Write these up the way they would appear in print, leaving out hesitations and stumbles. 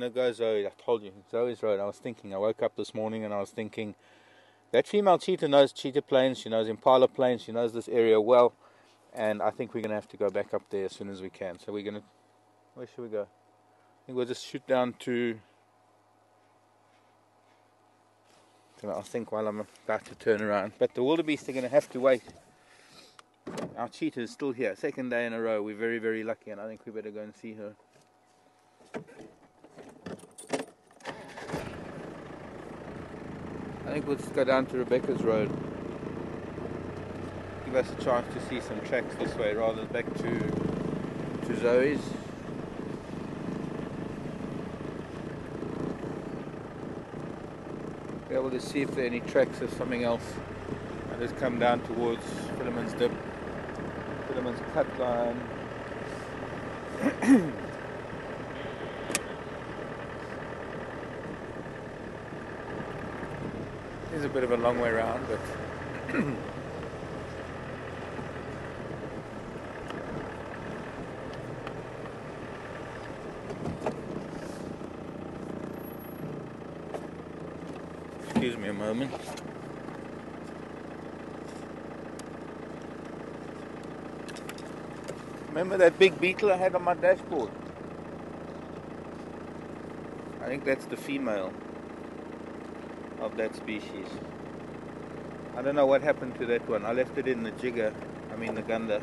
gonna go Zoe. I told you, Zoe's road. I woke up this morning and I was thinking, that female cheetah knows cheetah plains, she knows impala plains, she knows this area well, and I think we're gonna have to go back up there as soon as we can. So we're gonna, where should we go? I think we'll just shoot down to, I think while I'm about to turn around. But the wildebeest are gonna have to wait. Our cheetah is still here, second day in a row. We're very, very lucky, and I think we better go and see her. I think we'll just go down to Rebecca's road. Give us a chance to see some tracks this way rather than back to Zoe's. Be able to see if there are any tracks or something else. I just come down towards Philemon's Dip, Philemon's Cut Line. It's a bit of a long way around, but excuse me a moment. Remember that big beetle I had on my dashboard? I think that's the female of that species. I don't know what happened to that one. I left it in the jigger, the gunda.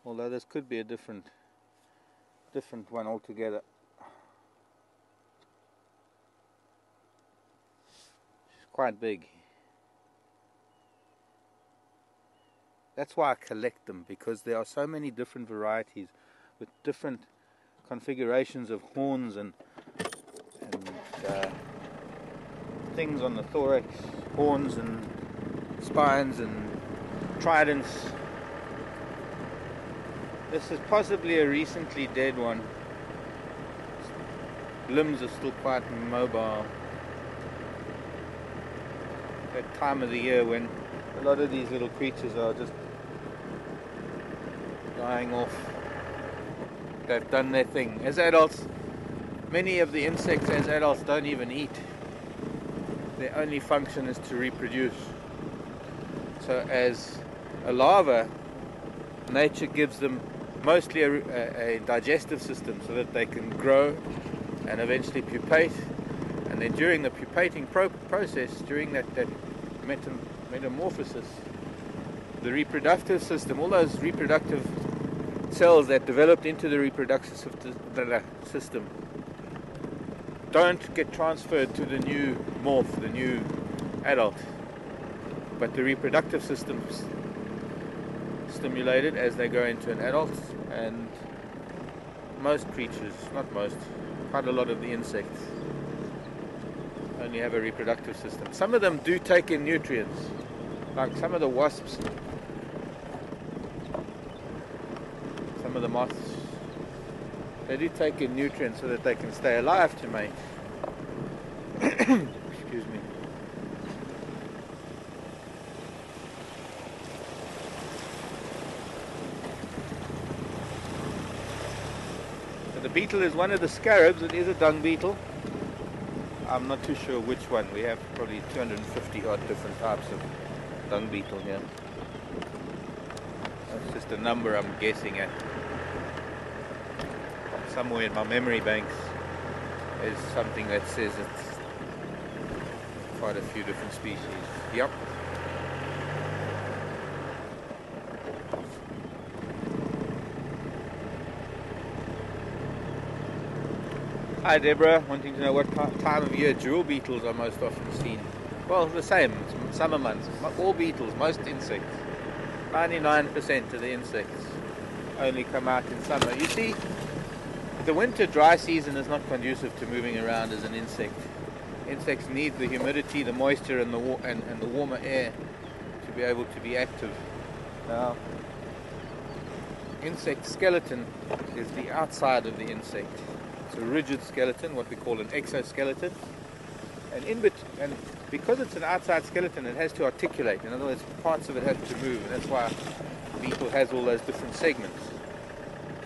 Although this could be a different one altogether. She's quite big. That's why I collect them, because there are so many different varieties with different configurations of horns and things on the thorax, horns and spines and tridents. This is possibly a recently dead one. Limbs are still quite mobile. That time of the year when a lot of these little creatures are just dying off. They've done their thing. As adults, many of the insects as adults don't even eat. Their only function is to reproduce. So as a larva, nature gives them mostly a digestive system so that they can grow and eventually pupate. And then during the pupating process, during that metamorphosis, the reproductive system, all those reproductive cells that developed into the reproductive system don't get transferred to the new morph, the new adult, but the reproductive system's stimulated as they go into an adult. And most creatures, not most, quite a lot of the insects only have a reproductive system. Some of them do take in nutrients, like some of the wasps, some of the moths. They do take in nutrients so that they can stay alive to mate. Excuse me. So the beetle is one of the scarabs. It is a dung beetle. I'm not too sure which one. We have probably 250 odd different types of dung beetle here. That's just a number I'm guessing at. Somewhere in my memory banks is something that says it's quite a few different species. Yep. Hi Deborah, wanting to know what time of year jewel beetles are most often seen. Well, the same, summer months. All beetles, most insects, 99% of the insects only come out in summer. You see, the winter dry season is not conducive to moving around as an insect. Insects need the humidity, the moisture, and the warmer air to be able to be active. Now, insect skeleton is the outside of the insect. It's a rigid skeleton, what we call an exoskeleton. And because it's an outside skeleton, it has to articulate. In other words, parts of it have to move, and that's why the beetle has all those different segments.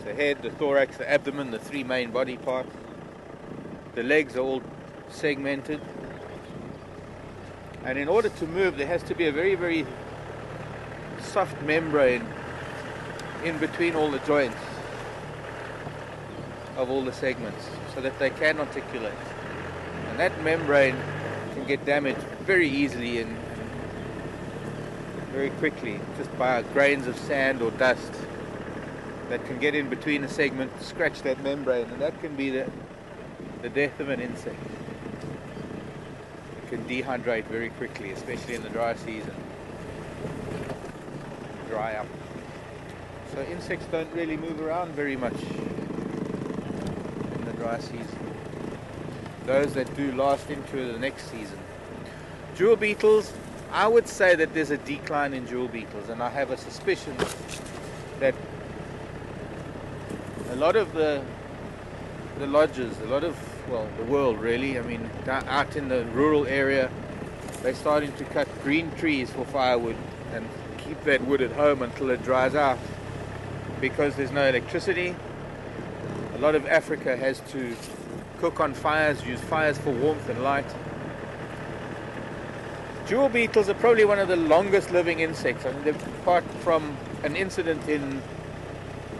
The head, the thorax, the abdomen, the three main body parts. The legs are all segmented. And in order to move, there has to be a very, very soft membrane in between all the joints of all the segments so that they can articulate. And that membrane can get damaged very easily and very quickly just by grains of sand or dust that can get in between the segment, scratch that membrane, and that can be the death of an insect. It can dehydrate very quickly, especially in the dry season. Dry up. So insects don't really move around very much in the dry season. Those that do last into the next season. Jewel beetles, I would say that there's a decline in jewel beetles, and I have a suspicion that a lot of the lodges, the world really, I mean, out in the rural area, they're starting to cut green trees for firewood and keep that wood at home until it dries out, because there's no electricity. A lot of Africa has to cook on fires, use fires for warmth and light. Jewel beetles are probably one of the longest living insects. I mean, apart from an incident in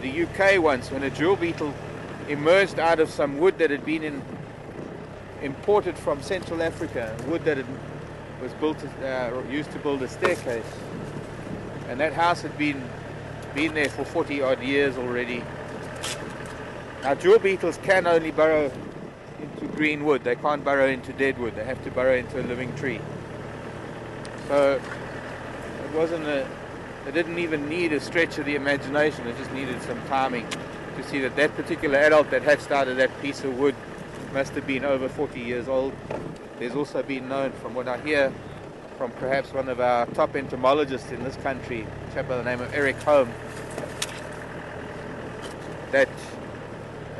the UK once when a jewel beetle emerged out of some wood that had been imported from Central Africa, wood that was built used to build a staircase, and that house had been there for 40 odd years already. Now jewel beetles can only burrow into green wood, they can't burrow into dead wood, they have to burrow into a living tree. So it didn't even need a stretch of the imagination, it just needed some timing to see that that particular adult that hatched out of that piece of wood must have been over 40 years old. There's also been known, from what I hear from perhaps one of our top entomologists in this country, a chap by the name of Eric Holm, that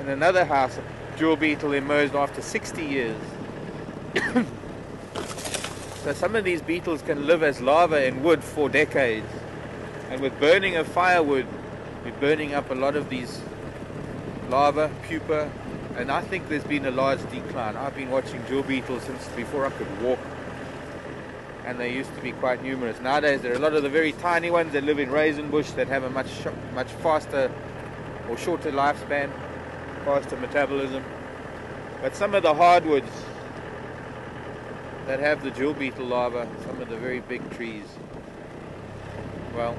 in another house a jewel beetle emerged after 60 years. So some of these beetles can live as larvae in wood for decades, and with burning of firewood we're burning up a lot of these larvae, pupa, and I think there's been a large decline. I've been watching jewel beetles since before I could walk, and they used to be quite numerous. Nowadays there are a lot of the very tiny ones that live in raisin bush that have a much faster or shorter lifespan, faster metabolism. But some of the hardwoods that have the jewel beetle larvae, some of the very big trees, well,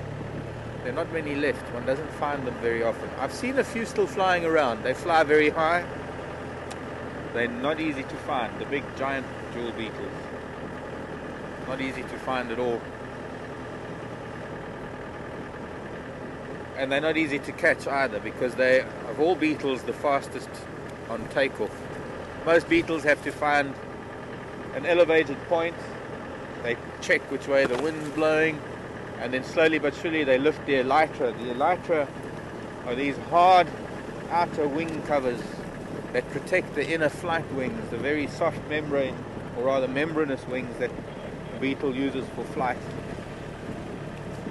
there are not many left. One doesn't find them very often. I've seen a few still flying around. They fly very high. They're not easy to find, the big giant jewel beetles. Not easy to find at all. And they're not easy to catch either, because they, of all beetles, the fastest on takeoff. Most beetles have to find an elevated point. They check which way the wind's blowing, and then slowly but surely they lift the elytra. The elytra are these hard outer wing covers that protect the inner flight wings, the very soft membrane, or rather membranous wings that the beetle uses for flight.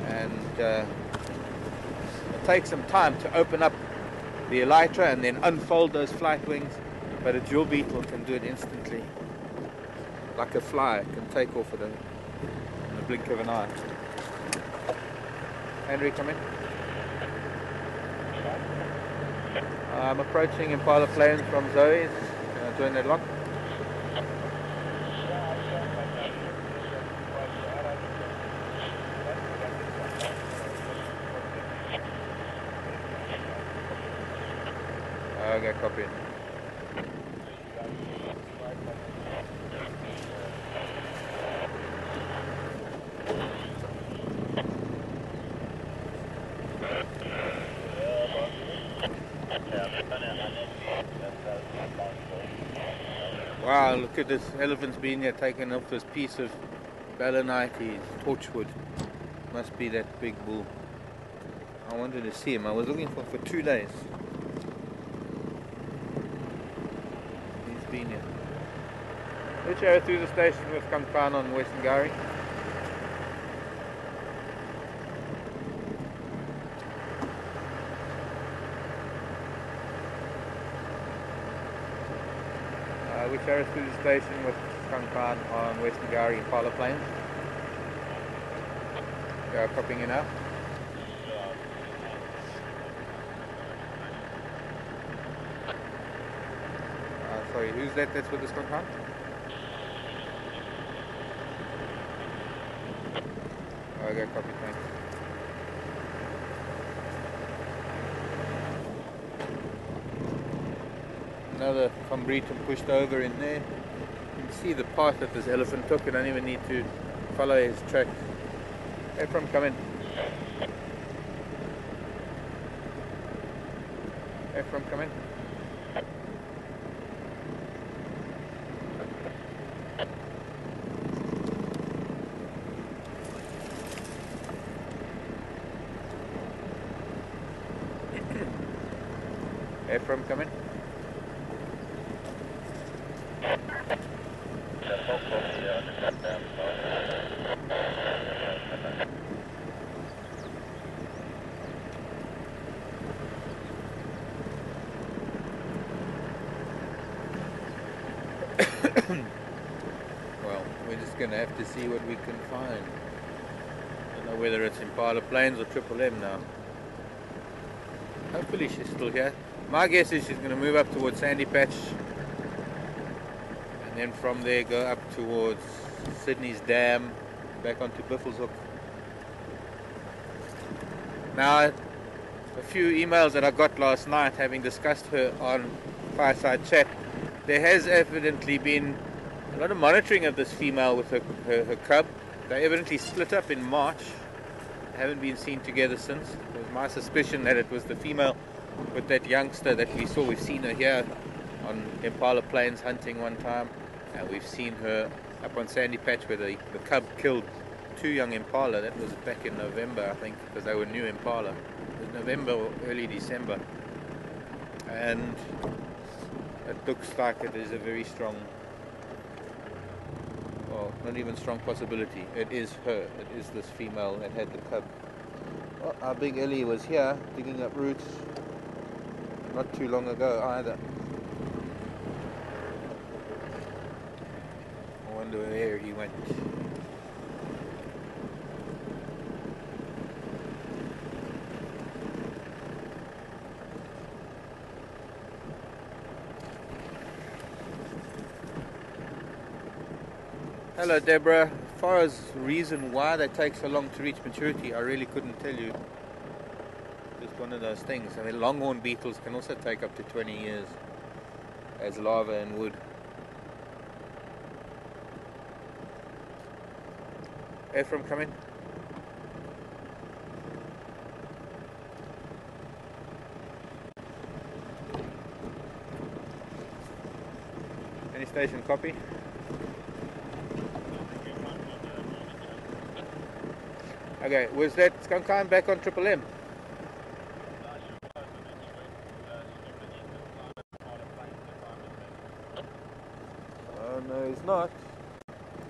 And it takes some time to open up the elytra and then unfold those flight wings, but a jewel beetle can do it instantly. Like a fly, it can take off in the blink of an eye. Henry, come in. I'm approaching Impala Plains from Zoe's. Can I join that lock? Okay, copy. Wow, look at this elephant's been here taking off this piece of balanites, torchwood. Must be that big bull. I wanted to see him. I was looking for 2 days. He's been here. Which area through the station with Kankan on Western Gowrie? Which area through the station with Kankan on Western Gowrie Impala Plains? Yeah, copying you now. Sorry, who's that that's with this Kankan? Okay, copy, thanks. Another Combriton pushed over in there. You can see the path that this elephant took. You don't even need to follow his track. Ephraim, come in. Ephraim, come in. Ephraim, come in. Well, we're just going to have to see what we can find. I don't know whether it's Impala Plains or Triple M now. Hopefully she's still here. My guess is she's going to move up towards Sandy Patch and then from there go up towards Sydney's Dam, back onto Biffleshoek. Now, a few emails that I got last night having discussed her on Fireside Chat, there has evidently been a lot of monitoring of this female with her cub. They evidently split up in March. They haven't been seen together since. It was my suspicion that it was the female with that youngster that we saw. We've seen her here on Impala Plains hunting one time, and we've seen her up on Sandy Patch where the cub killed 2 young impala. That was back in November, I think, because they were new impala. It was November or early December, and it looks like it is a very strong, well, not even strong possibility. It is her. It is this female that had the cub. Well, our big Ellie was here digging up roots not too long ago either. I wonder where he went. Hello Deborah. As far as reason why they take so long to reach maturity, I really couldn't tell you. Just one of those things. I mean, longhorn beetles can also take up to 20 years as larvae in wood. Ephraim, come in. Any station copy? Okay, was that Skunkan back on Triple M? Oh no, he's not.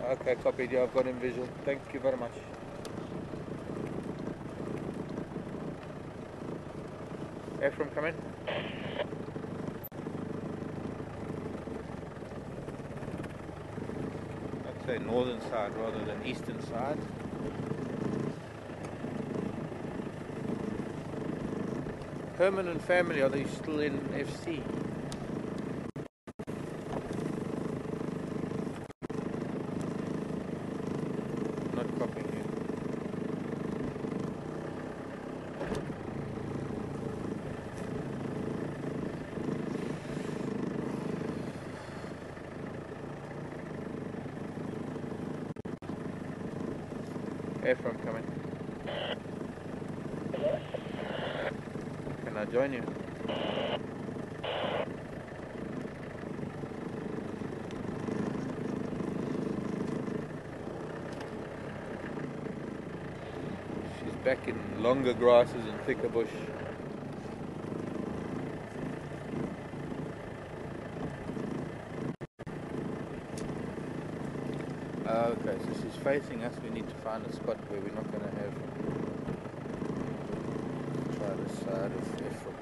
Okay, copied. Yeah, I've got him visual. Thank you very much. Ephraim, come in. I'd say northern side rather than eastern side. Herman and family, are they still in FC? Not copying you. Ephraim, come in. Can I join you? She's back in longer grasses and thicker bush. facing us, we need to find a spot where we're not going to have. Try this side of Ephraim.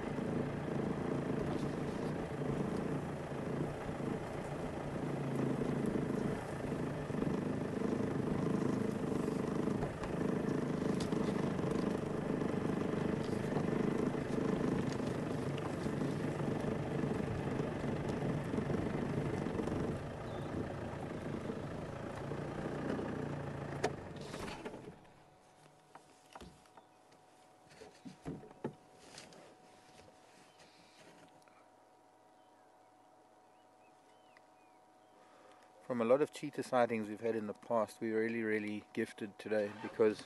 From a lot of cheetah sightings we've had in the past, we're really gifted today because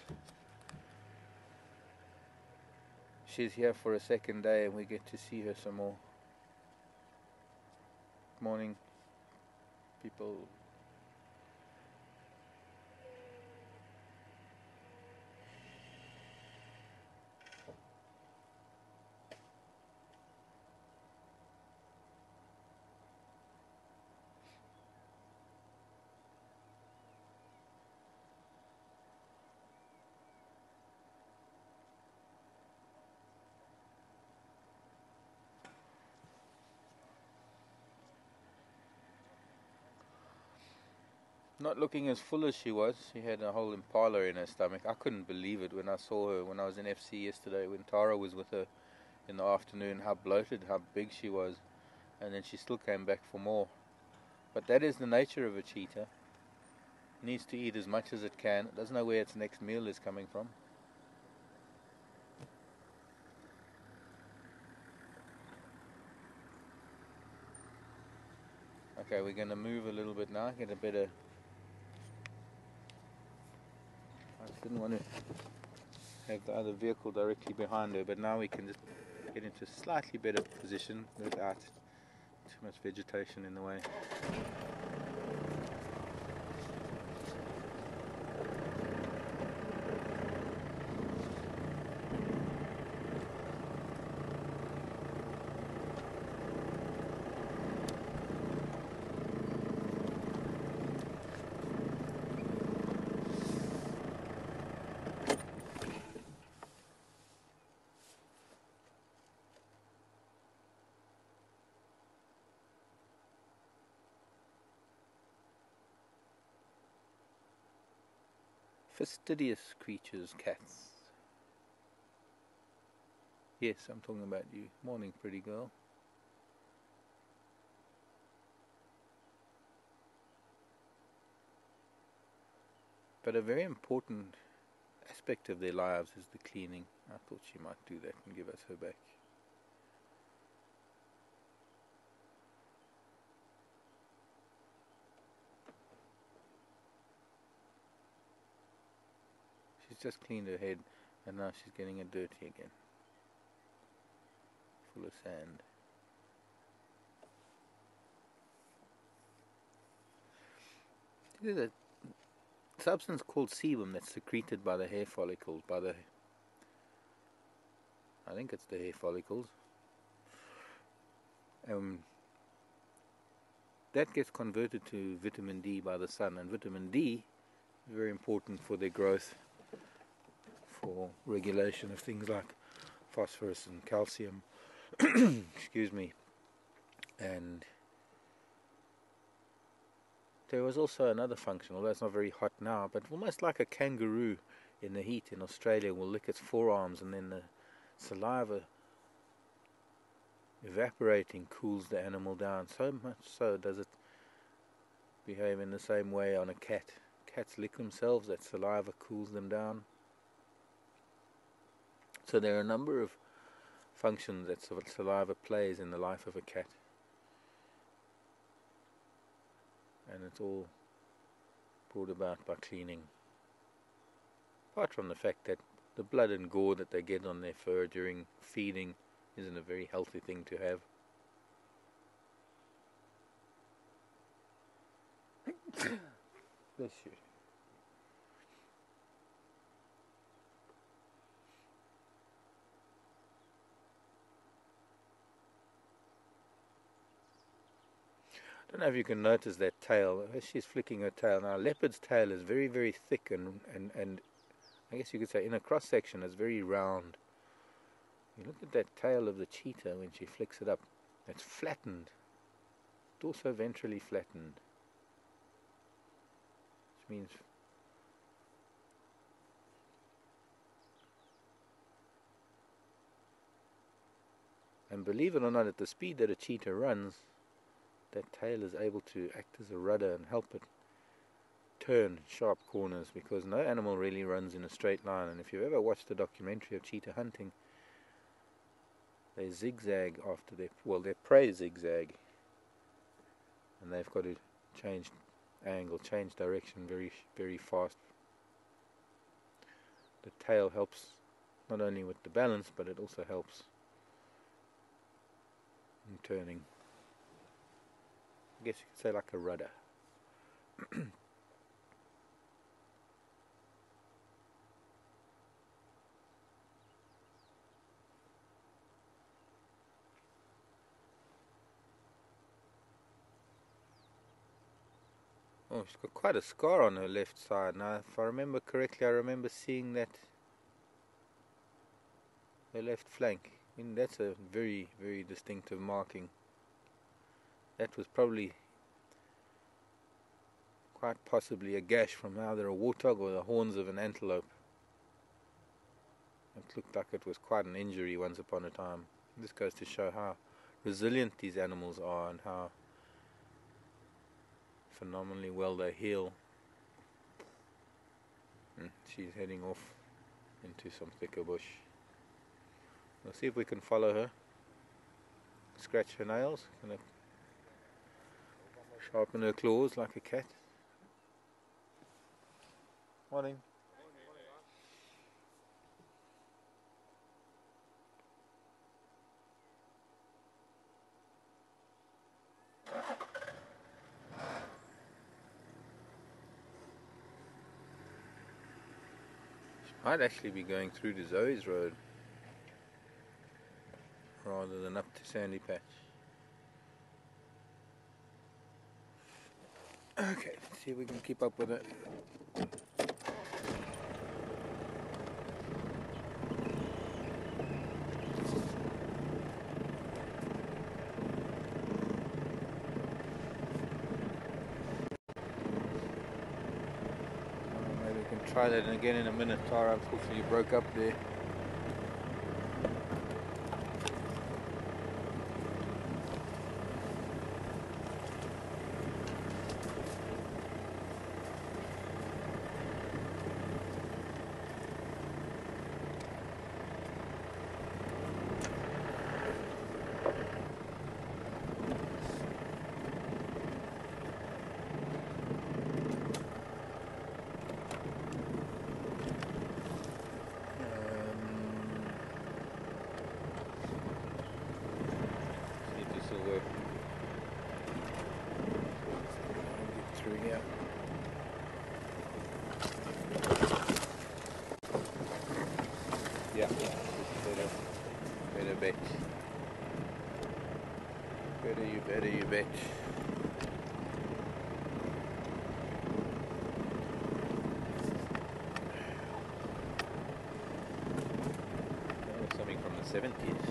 she's here for a second day and we get to see her some more. Morning, people. Not looking as full as she was. She had a whole impala in her stomach. I couldn't believe it when I saw her when I was in FC yesterday, when Tara was with her in the afternoon, how bloated, how big she was. And then she still came back for more. But that is the nature of a cheetah. It needs to eat as much as it can. It doesn't know where its next meal is coming from. Okay, we're going to move a little bit now, get a better... I didn't want to have the other vehicle directly behind her, but now we can just get into a slightly better position without too much vegetation in the way. Fastidious creatures, cats. Yes, I'm talking about you. Morning, pretty girl. But a very important aspect of their lives is the cleaning. I thought she might do that and give us her back. She's just cleaned her head and now she's getting it dirty again. Full of sand. There's a substance called sebum that's secreted by the hair follicles, I think it's the hair follicles. That gets converted to vitamin D by the sun, and vitamin D is very important for their growth, for regulation of things like phosphorus and calcium. Excuse me. And there was also another function, although it's not very hot now, but almost like a kangaroo in the heat in Australia will lick its forearms, and then the saliva evaporating cools the animal down. So much so does it behave in the same way on a cat. Cats lick themselves, that saliva cools them down. So there are a number of functions that saliva plays in the life of a cat. And it's all brought about by cleaning. Apart from the fact that the blood and gore that they get on their fur during feeding isn't a very healthy thing to have. Bless you. Don't know if you can notice that tail. As she's flicking her tail now, leopard's tail is very, very thick and I guess you could say in a cross section it's very round. You look at that tail of the cheetah when she flicks it up. It's flattened. Dorso-ventrally flattened. Which means and believe it or not, at the speed that a cheetah runs, that tail is able to act as a rudder and help it turn sharp corners, because no animal really runs in a straight line. And if you've ever watched a documentary of cheetah hunting, they zigzag after their prey zigzag, and they've got to change angle, change direction very, very fast. The tail helps not only with the balance, but it also helps in turning. I guess you could say like a rudder. Oh, she's got quite a scar on her left side. Now, if I remember correctly, I remember seeing that her left flank. I mean, that's a very, very distinctive marking. That was probably quite possibly a gash from either a warthog or the horns of an antelope. It looked like it was quite an injury once upon a time. This goes to show how resilient these animals are and how phenomenally well they heal. She's heading off into some thicker bush. We'll see if we can follow her. Scratch her nails, gonna sharpen her claws like a cat. Morning. Might actually be going through to Zoe's road rather than up to Sandy Patch. Okay, let's see if we can keep up with it. Maybe we can try that again in a minute. Tara unfortunately broke up there. Yeah, better bet. Better you bet. Oh, something from the 70s.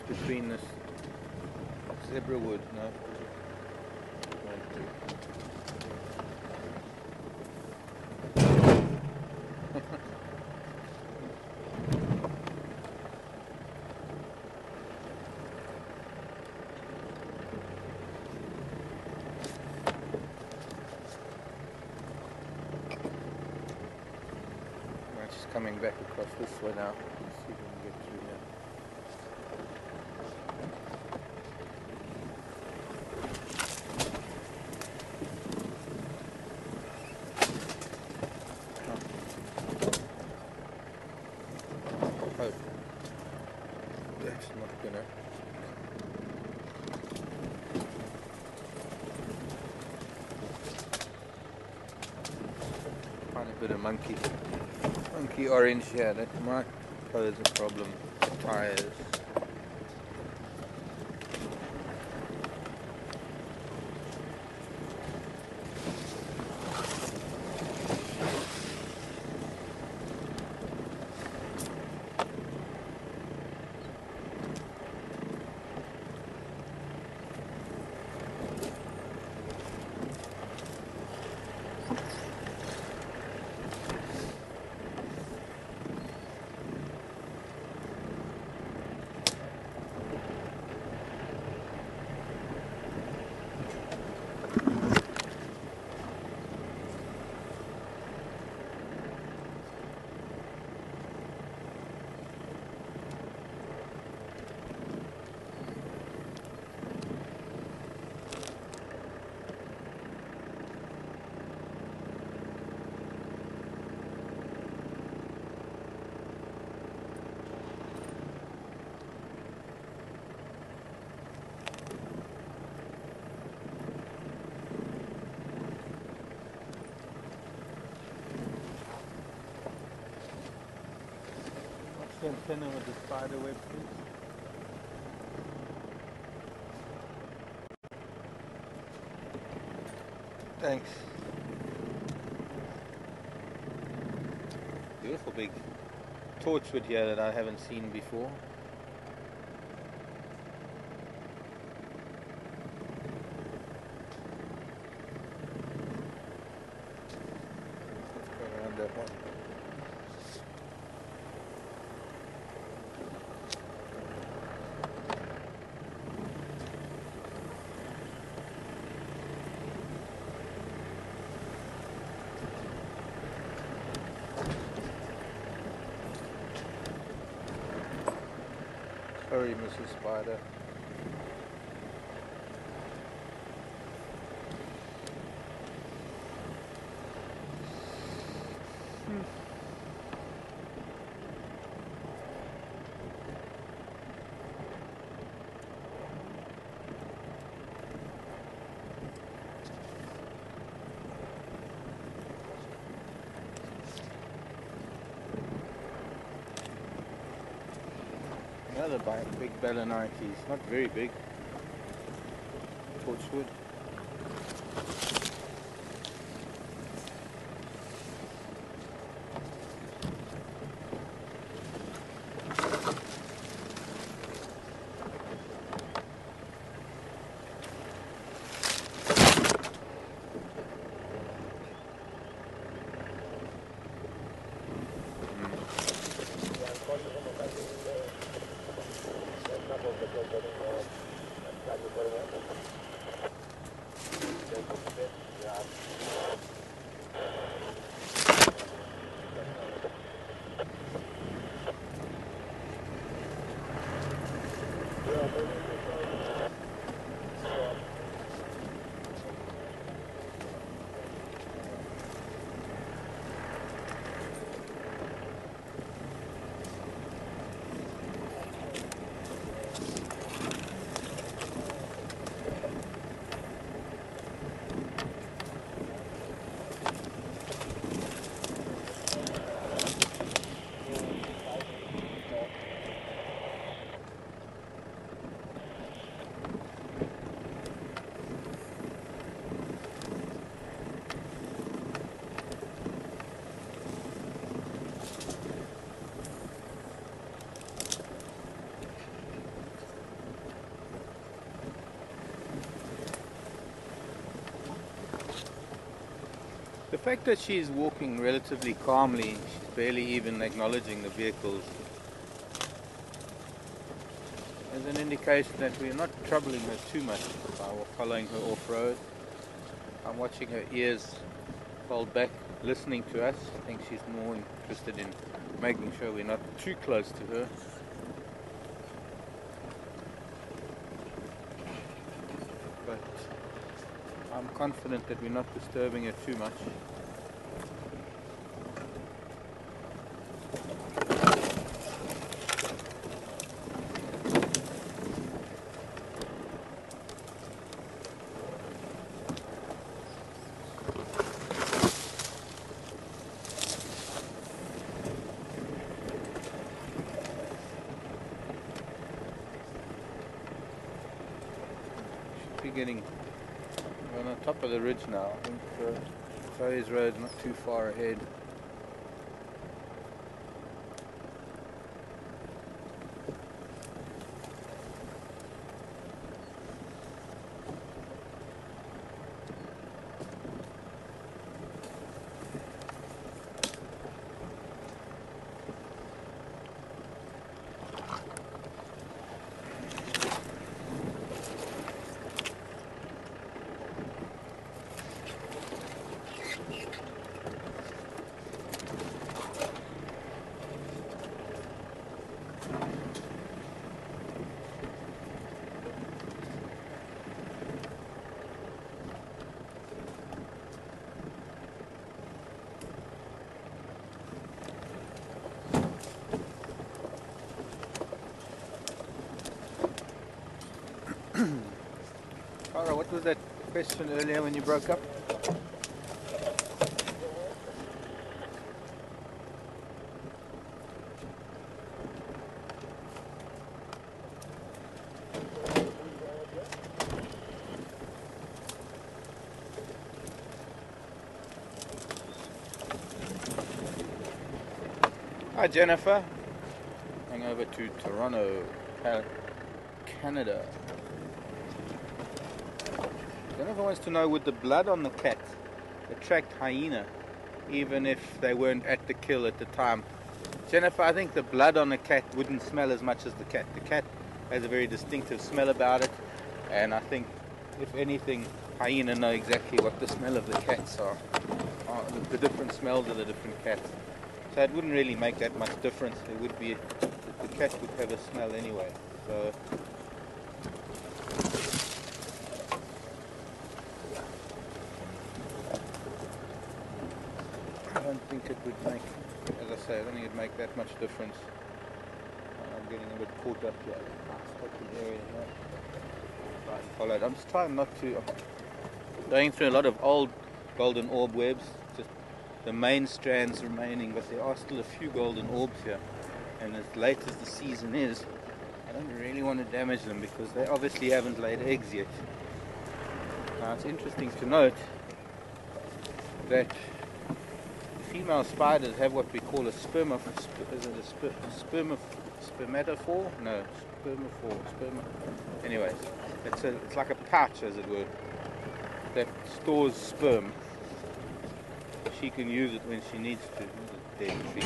Between this zebra wood, no? coming back across this way now. Let's see if we can get through here. Oh, that's not gonna. Find a bit of monkey orange here that might pose a problem for tires. The antenna with the spider web, please. Thanks. Beautiful big torchwood here that I haven't seen before. Let's go around that one. Sorry, Mrs. Spider. Another big Balanite, not very big. Torchwood. The fact that she's walking relatively calmly, she's barely even acknowledging the vehicles, is an indication that we're not troubling her too much by following her off-road. I'm watching her ears hold back listening to us. I think she's more interested in making sure we're not too close to her. But I'm confident that we're not disturbing her too much. Getting on the top of the ridge now. I think Zoe's road's not too far ahead. Cara, what was that question earlier when you broke up? Hi Jennifer, going over to Toronto, Canada. Jennifer wants to know, would the blood on the cat attract hyena even if they weren't at the kill at the time? Jennifer, I think the blood on the cat wouldn't smell as much as the cat. The cat has a very distinctive smell about it, and I think if anything, hyena know exactly what the smell of the cats are, the different smells of the different cats. So it wouldn't really make that much difference. It would be, the cat would have a smell anyway. So I don't think it would make, as I say, I don't think it'd make that much difference. I'm getting a bit caught up here. Spotted area here. Try and follow it. I'm just trying not to. I'm going through a lot of old golden orb webs. Just the main strands remaining, but there are still a few golden orbs here. And as late as the season is, I don't really want to damage them because they obviously haven't laid eggs yet. Now it's interesting to note that female spiders have what we call a spermatophore? No, spermatophore. Anyways, it's like a pouch, as it were, that stores sperm. She can use it when she needs to. Dead tree.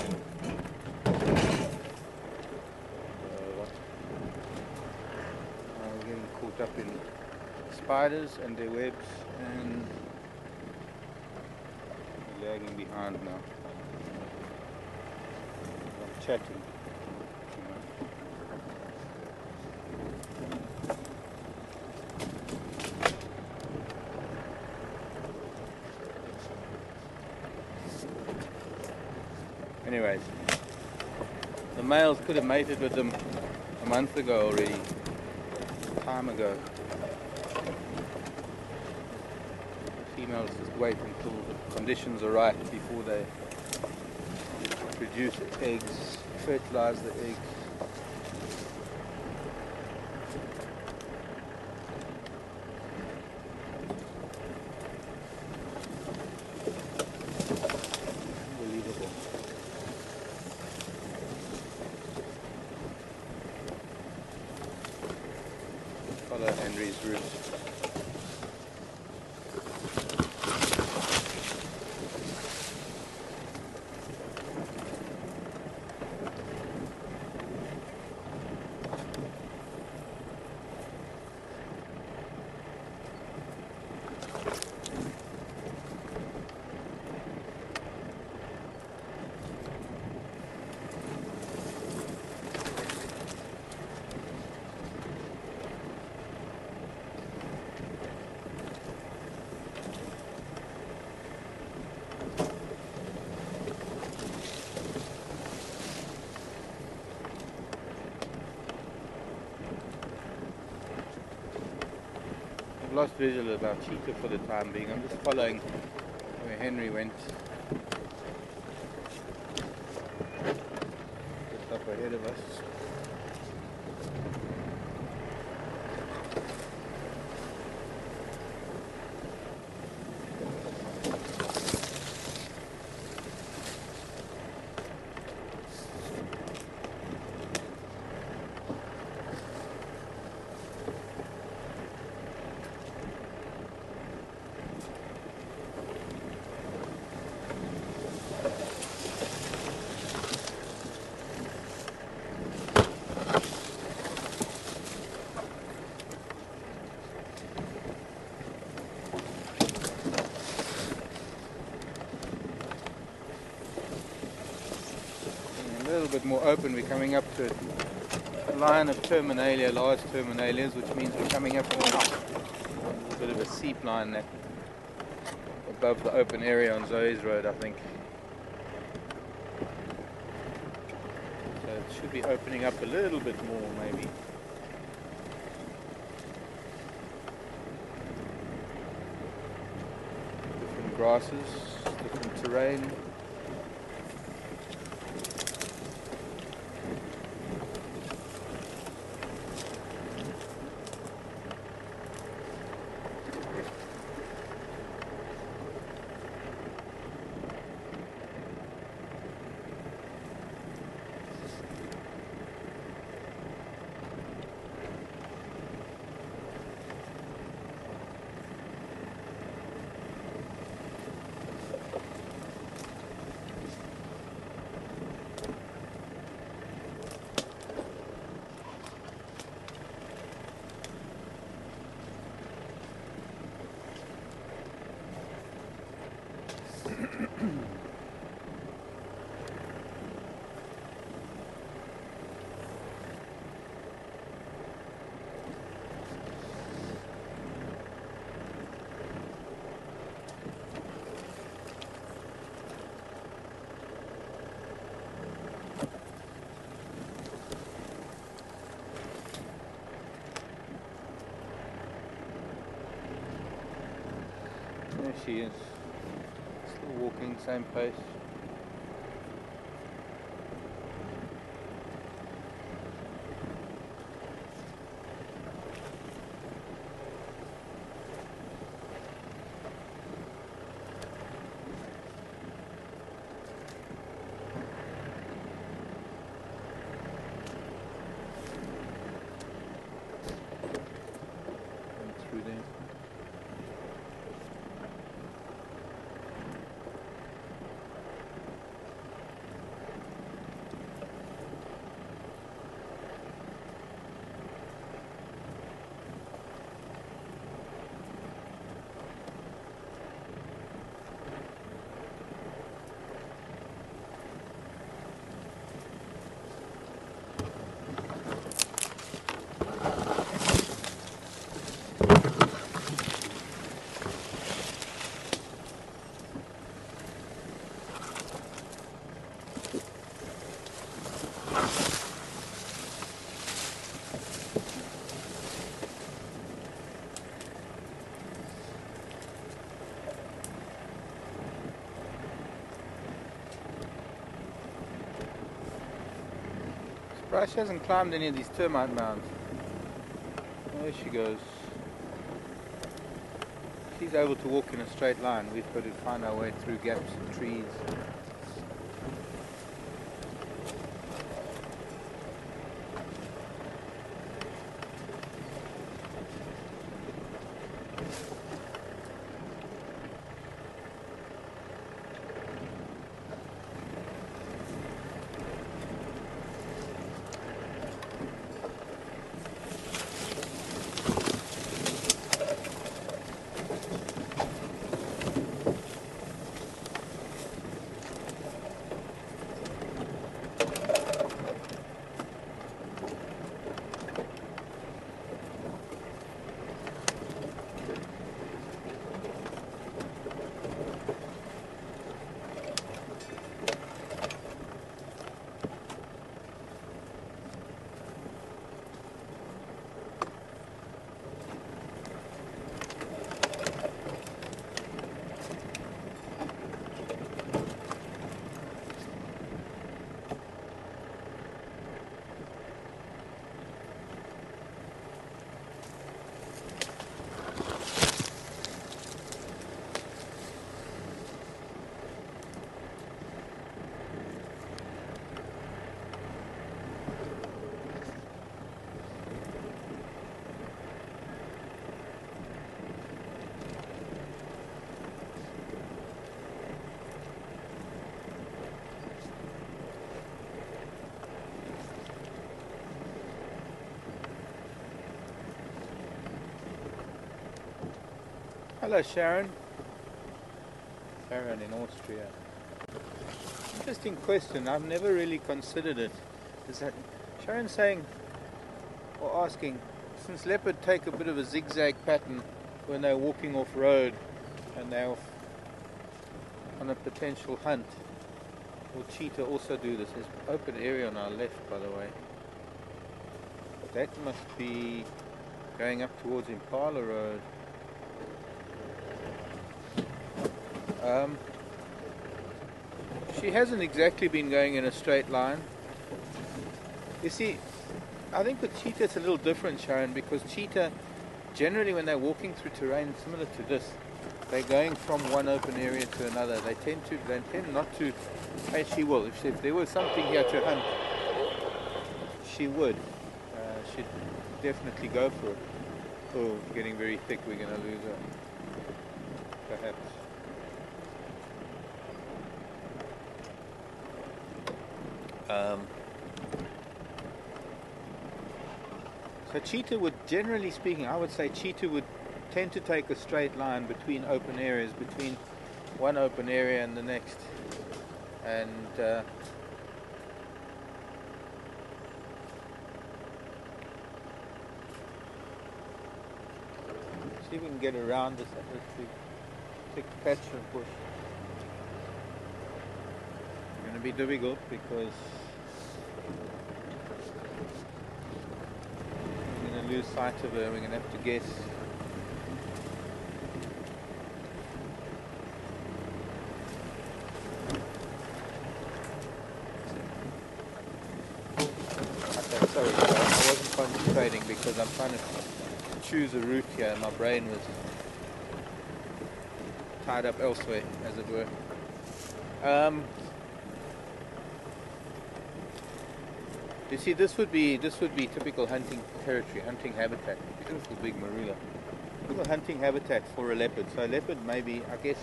We're getting caught up in spiders and their webs, and lagging behind now. I'm chatting. Anyways, the males could have mated with them a month ago already, time ago. The females just wait until the conditions are right before they produce eggs, fertilize the eggs. Unbelievable. Follow Henry's route. lost visual about Cheetah for the time being. I'm just following where Henry went. Just up ahead of us. A little bit more open, we're coming up to a line of terminalia, large terminalias, which means we're coming up to a little bit of a seep line there above the open area on Zoe's Road, I think. So it should be opening up a little bit more, maybe. Different grasses, different terrain. There she is, still walking, same pace. Going through there. Surprised she hasn't climbed any of these termite mounds. There she goes. She's able to walk in a straight line. We've got to find our way through gaps and trees. Hello, Sharon. Sharon in Austria. Interesting question. I've never really considered it. Is that Sharon saying or asking, since leopard take a bit of a zigzag pattern when they're walking off road and they're off on a potential hunt, will cheetah also do this? There's open area on our left, by the way. That must be going up towards Impala Road. She hasn't exactly been going in a straight line. You see, I think with cheetah it's a little different, Sharon, because cheetah, generally when they're walking through terrain similar to this, they're going from one open area to another. They tend not to, and she will. If there was something here to hunt, she would. She'd definitely go for it. Oh, getting very thick, we're going to lose her. Perhaps. So cheetah would, generally speaking, I would say cheetah would tend to take a straight line between open areas, between one open area and the next. And see if we can get around this thick patch of bush. It's going to be difficult because we're going to lose sight of her. We're going to have to guess. Okay, sorry, I wasn't concentrating because I'm trying to choose a route here and my brain was tied up elsewhere, as it were. You see, this would be typical hunting territory, hunting habitat. Beautiful big marula. Typical hunting habitat for a leopard. So a leopard maybe, I guess,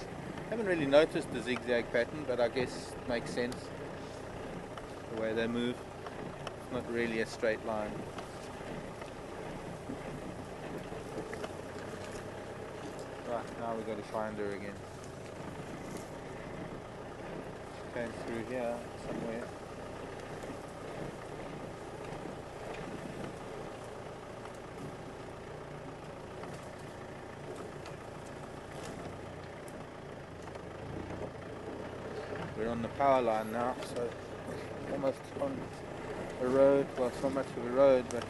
haven't really noticed the zigzag pattern, but I guess it makes sense the way they move. It's not really a straight line. Right, now we've got to find her again. She came through here somewhere. We're on the power line now, so almost on a road. Well, it's not much of a road, but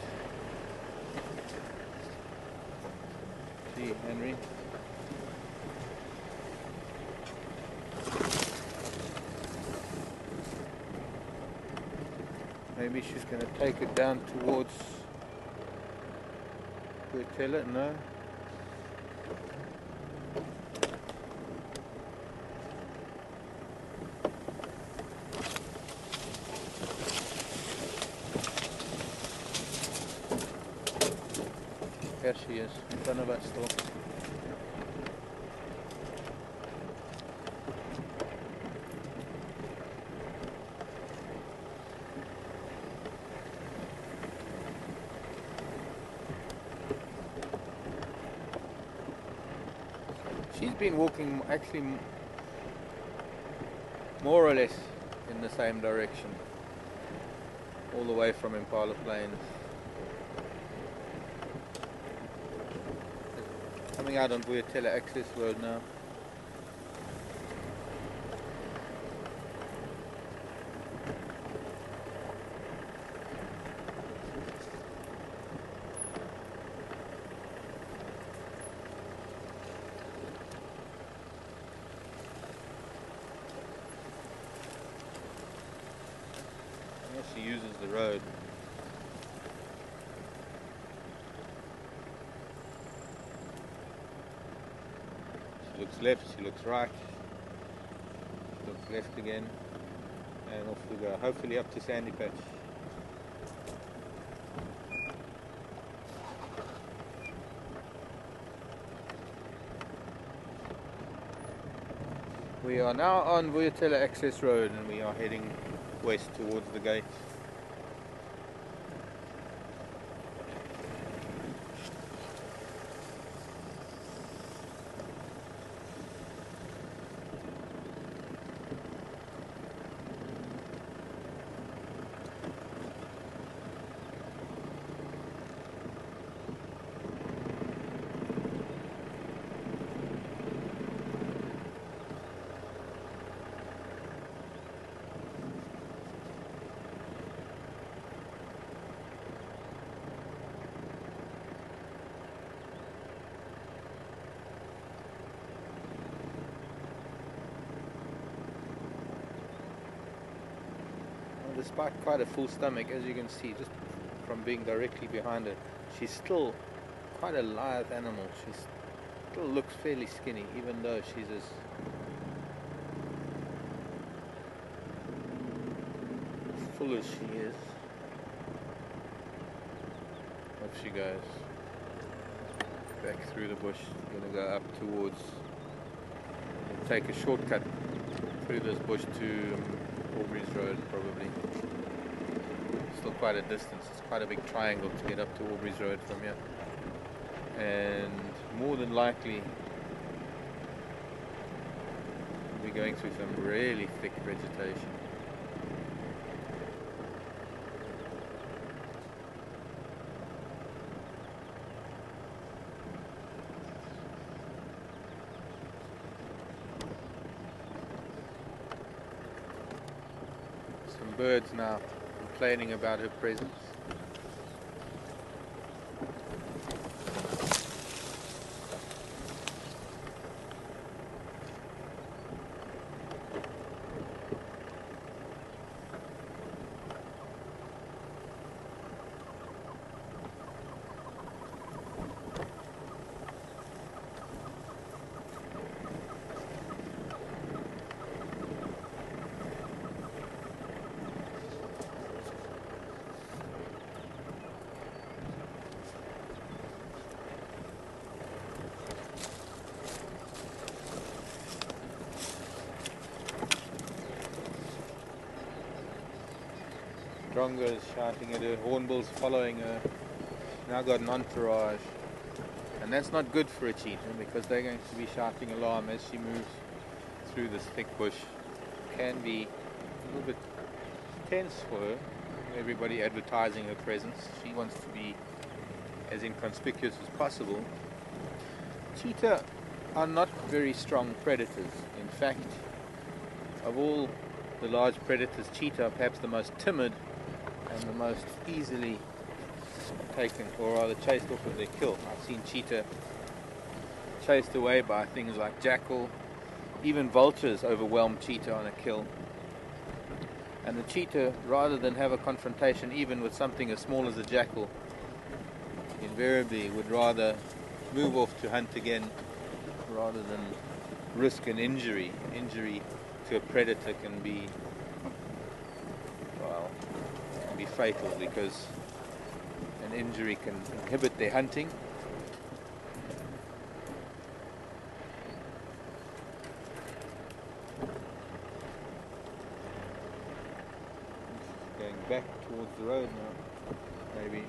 gee, Henry. Maybe she's going to take it down towards Cheetah. No. There she is, in front of us still. She's been walking actually more or less in the same direction, all the way from Impala Plains. Coming out on Cheetah access road now. She uses the road. She looks left, she looks right, she looks left again, and off we go, hopefully up to Sandy Patch. We are now on Cheetah access road and we are heading west towards the gate. despite quite a full stomach, as you can see just from being directly behind her, she's still quite a lithe animal. She still looks fairly skinny, even though she's as full as she is. Up she goes. Back through the bush. Gonna go up towards, take a shortcut through this bush to Aubrey's Road probably. Still quite a distance. It's quite a big triangle to get up to Aubrey's Road from here. And more than likely we'll be going through some really thick vegetation. Some birds now complaining about her presence. Drongo is shouting at her, hornbill's following her. Now got an entourage, and that's not good for a cheetah because they're going to be shouting alarm as she moves through this thick bush. Can be a little bit tense for her. Everybody advertising her presence. She wants to be as inconspicuous as possible. Cheetah are not very strong predators. In fact, of all the large predators, cheetah are perhaps the most timid and the most easily taken, or rather chased off of their kill. I've seen cheetah chased away by things like jackal. Even vultures overwhelm cheetah on a kill. And the cheetah, rather than have a confrontation even with something as small as a jackal, invariably would rather move off to hunt again rather than risk an injury. Injury to a predator can be, well, can be fatal because an injury can inhibit their hunting. Going back towards the road now, maybe.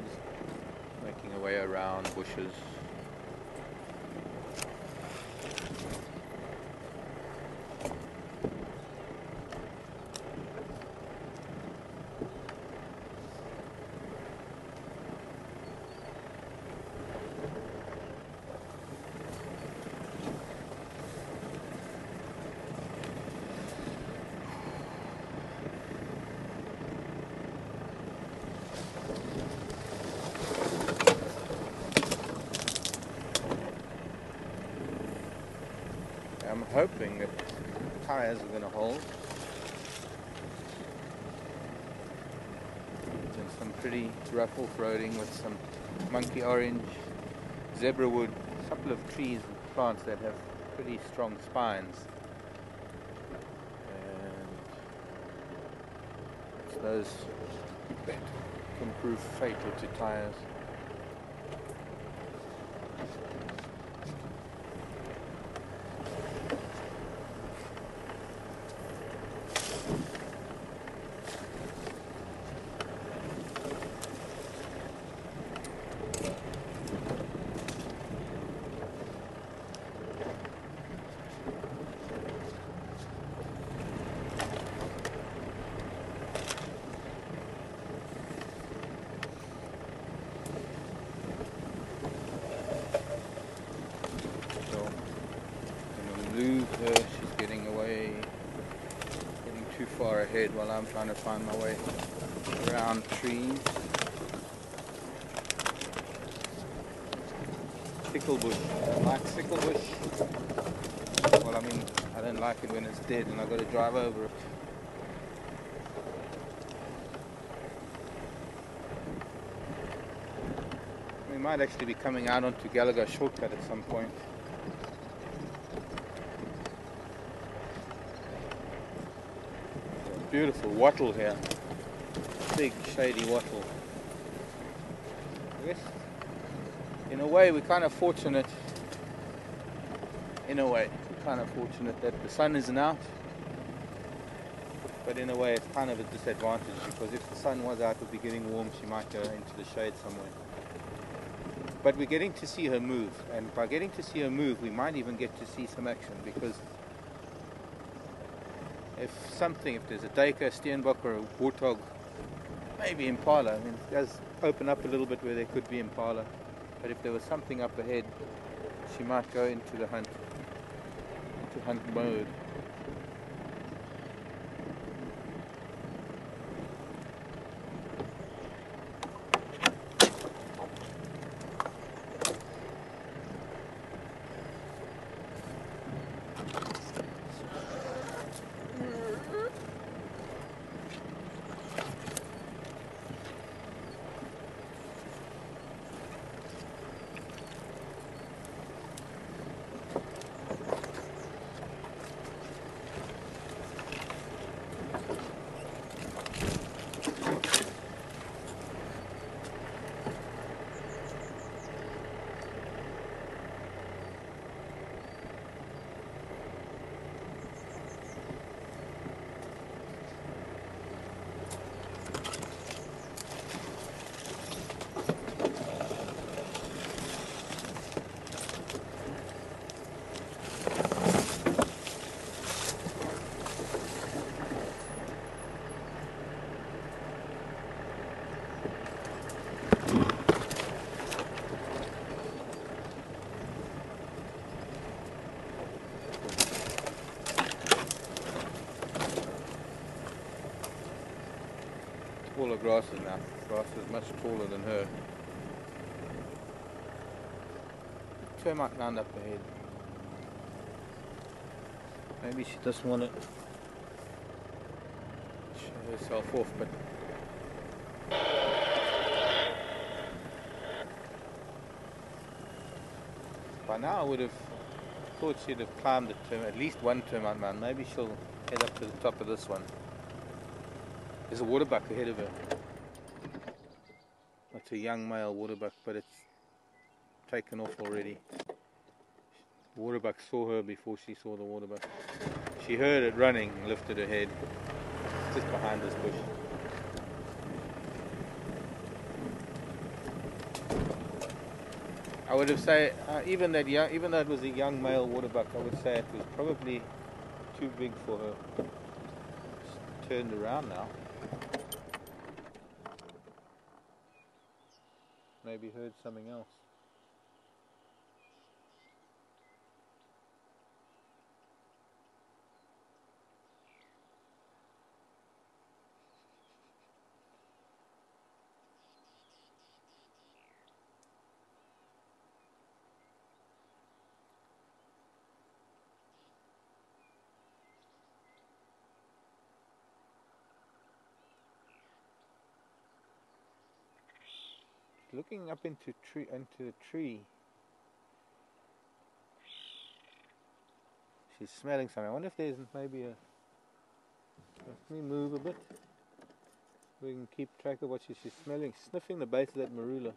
Just making a way around bushes. I'm hoping that tires are going to hold. There's some pretty rough off-roading with some monkey orange, zebra wood, a couple of trees and plants that have pretty strong spines. And it's those that can prove fatal to tires. She's getting away, getting too far ahead while I'm trying to find my way around trees. Sickle bush. I like sickle bush. Well, I mean, I don't like it when it's dead and I've got to drive over it. might actually be coming out onto Gallagher shortcut at some point. Beautiful wattle here. Big shady wattle. I guess in a way we're kind of fortunate. In a way, we're kind of fortunate that the sun isn't out. But in a way it's kind of a disadvantage, because if the sun was out, it would be getting warm, she might go into the shade somewhere. But we're getting to see her move, and by getting to see her move we might even get to see some action, because if there's a duiker, steenbok or a warthog, maybe impala, I mean it does open up a little bit where there could be impala, but if there was something up ahead she might go into the hunt, into hunt mode. Taller grasses now. Grass is much taller than her. Termite round up ahead. Maybe she doesn't want to show herself off, but by now I would have thought she'd have climbed at least one termite mound. Maybe she'll head up to the top of this one. There's a waterbuck ahead of her. That's a young male waterbuck, but it's taken off already. The waterbuck saw her before she saw the waterbuck. She heard it running and lifted her head just behind this bush. I would have said, even though it was a young male waterbuck, I would say it was probably too big for her. It's turned around now. Maybe heard something else. Looking up into the tree. She's smelling something. I wonder if there's maybe a... Let me move a bit. We can keep track of what she's smelling. Sniffing the base of that marula.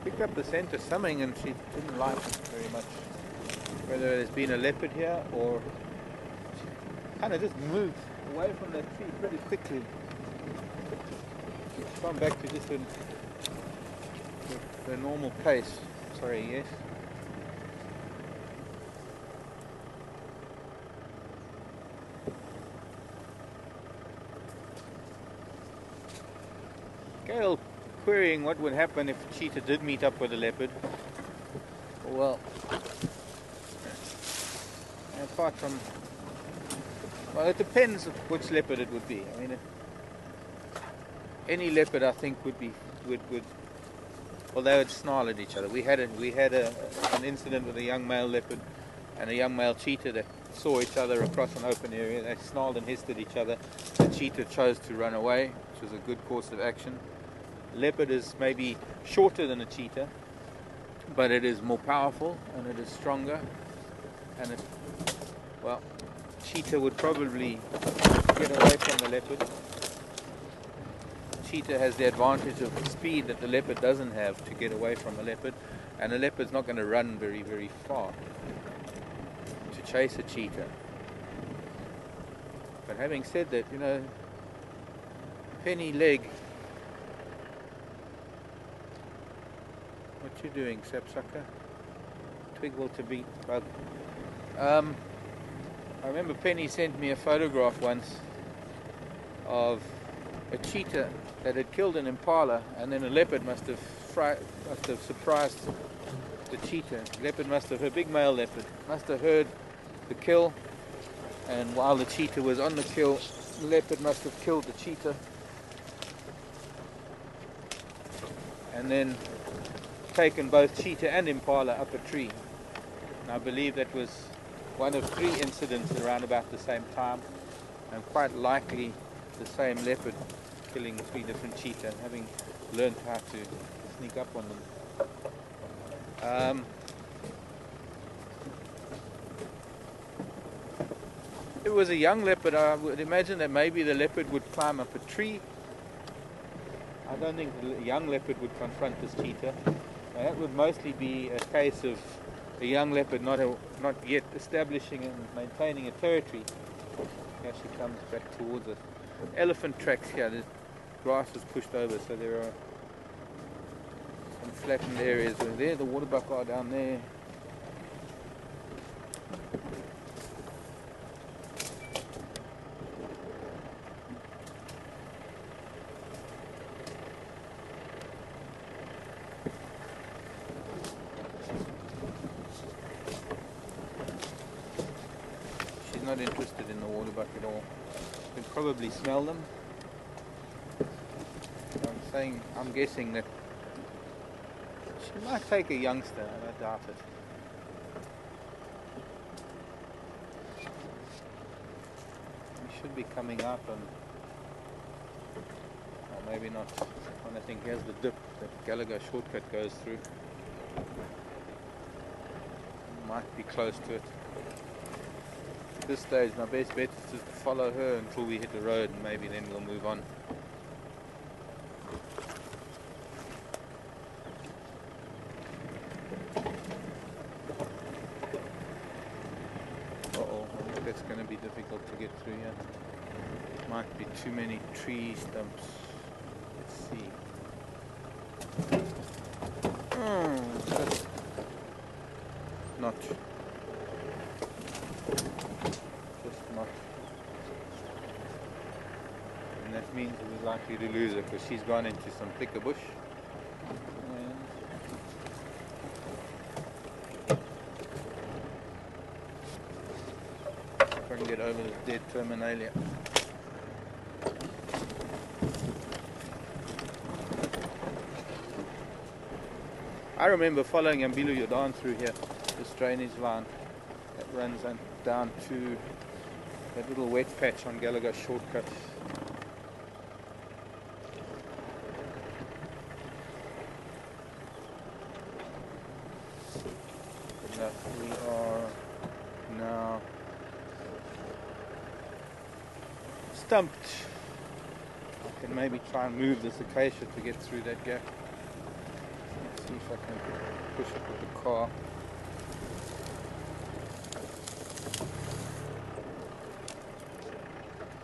Picked up the scent of something and she didn't like it very much. Whether there's been a leopard here or she kind of just moved away from that tree pretty quickly. She's gone back to just the normal pace. Sorry, yes. Gail querying what would happen if Cheetah did meet up with a leopard. Well, apart from, well, it depends which leopard it would be. I mean, any leopard I think would Well, they would snarl at each other. We had an incident with a young male leopard and a young male cheetah that saw each other across an open area. They snarled and hissed at each other. The cheetah chose to run away, which was a good course of action. Leopard is maybe shorter than a cheetah, but it is more powerful and it is stronger. And it, well, cheetah would probably get away from the leopard. Cheetah has the advantage of speed that the leopard doesn't have to get away from a leopard, and a leopard's not going to run very, very far to chase a cheetah. But having said that, you know, penny leg. What you doing, sapsucker? Twig will to beat bug. I remember Penny sent me a photograph once of a cheetah that had killed an impala, and then a leopard must have surprised the cheetah. Leopard must have, a big male leopard, must have heard the kill, and while the cheetah was on the kill, the leopard must have killed the cheetah, and then taken both cheetah and impala up a tree. And I believe that was one of 3 incidents around about the same time, and quite likely the same leopard killing 3 different cheetah, having learned how to sneak up on them. If it was a young leopard, I would imagine that maybe the leopard would climb up a tree. I don't think the young leopard would confront this cheetah. That would mostly be a case of a young leopard not yet establishing and maintaining a territory. Here she comes back towards us. Elephant tracks here. The grass was pushed over, so there are some flattened areas. There, the waterbuck are down there. Not interested in the waterbuck at all. You can probably smell them. I'm guessing that she might take a youngster, and I doubt it. We should be coming up, and or maybe not. And I think here's the dip that Gallagher shortcut goes through. Might be close to it. At this stage, my best bet is to follow her until we hit the road, and maybe then we'll move on. Uh-oh, I think that's going to be difficult to get through here. Might be too many tree stumps. Let's see. That's not. And that means we're likely to lose her because she's gone into some thicker bush. If I can get over this dead terminalia. I remember following Ambilu Jordan through here, this drainage line that runs down to that little wet patch on Gallagher shortcut. We are now stumped. I can maybe try and move this acacia to get through that gap. Let's see if I can push it with the car.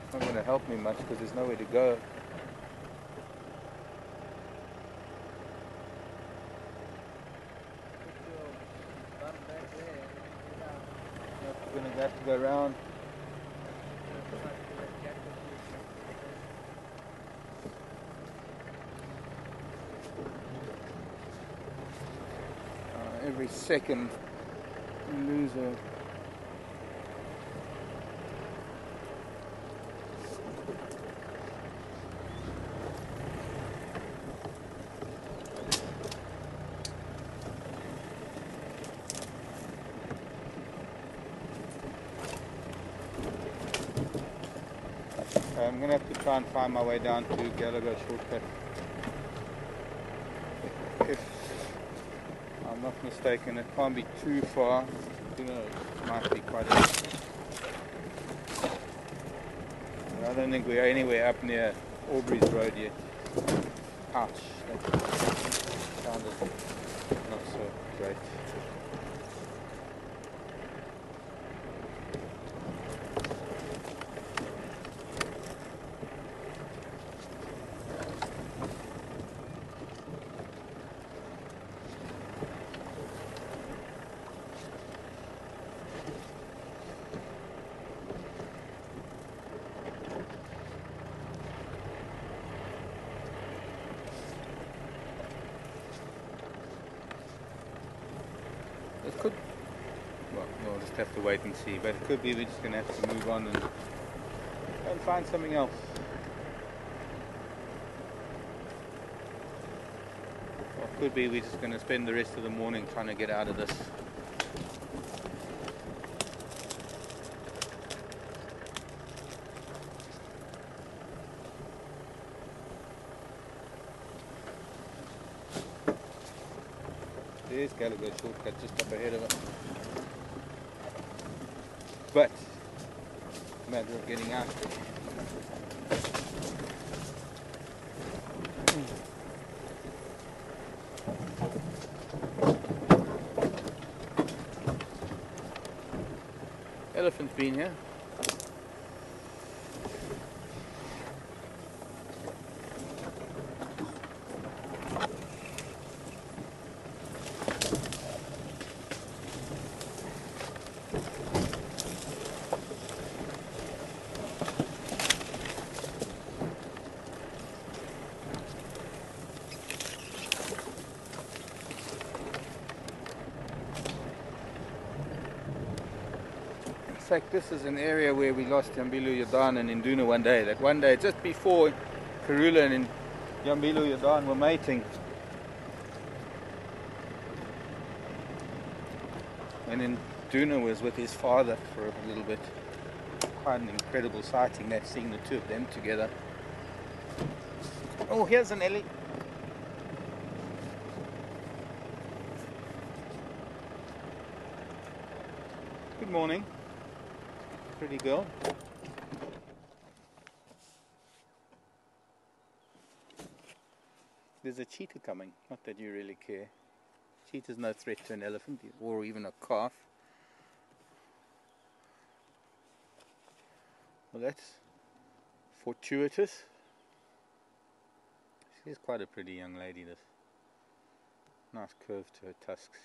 It's not going to help me much because there's nowhere to go. We're going to have to go around. Every second you lose a I'm going to have to try and find my way down to Gallagher shortcut. If I'm not mistaken, it can't be too far. You know, it might be quite a bit. I don't think we're anywhere up near Aubrey's Road yet. Ouch, that sounded not so great. It could, well, we'll just have to wait and see, but it could be we're just going to have to move on and find something else. Or it could be we're just going to spend the rest of the morning trying to get out of this. There's Gallagher shortcut just up ahead of it. But, matter of getting out. Elephant's been here. In fact, this is an area where we lost Yambilu Yadan and Induna one day. That one day, just before Karula and Yambilu Yadan were mating, and Induna was with his father for a little bit. Quite an incredible sighting, that seeing the two of them together. Oh, here's an Ellie. Good morning. Pretty girl. There's a cheetah coming, not that you really care. Cheetah's no threat to an elephant or even a calf. Well, that's fortuitous. She's quite a pretty young lady, this. Nice curve to her tusks.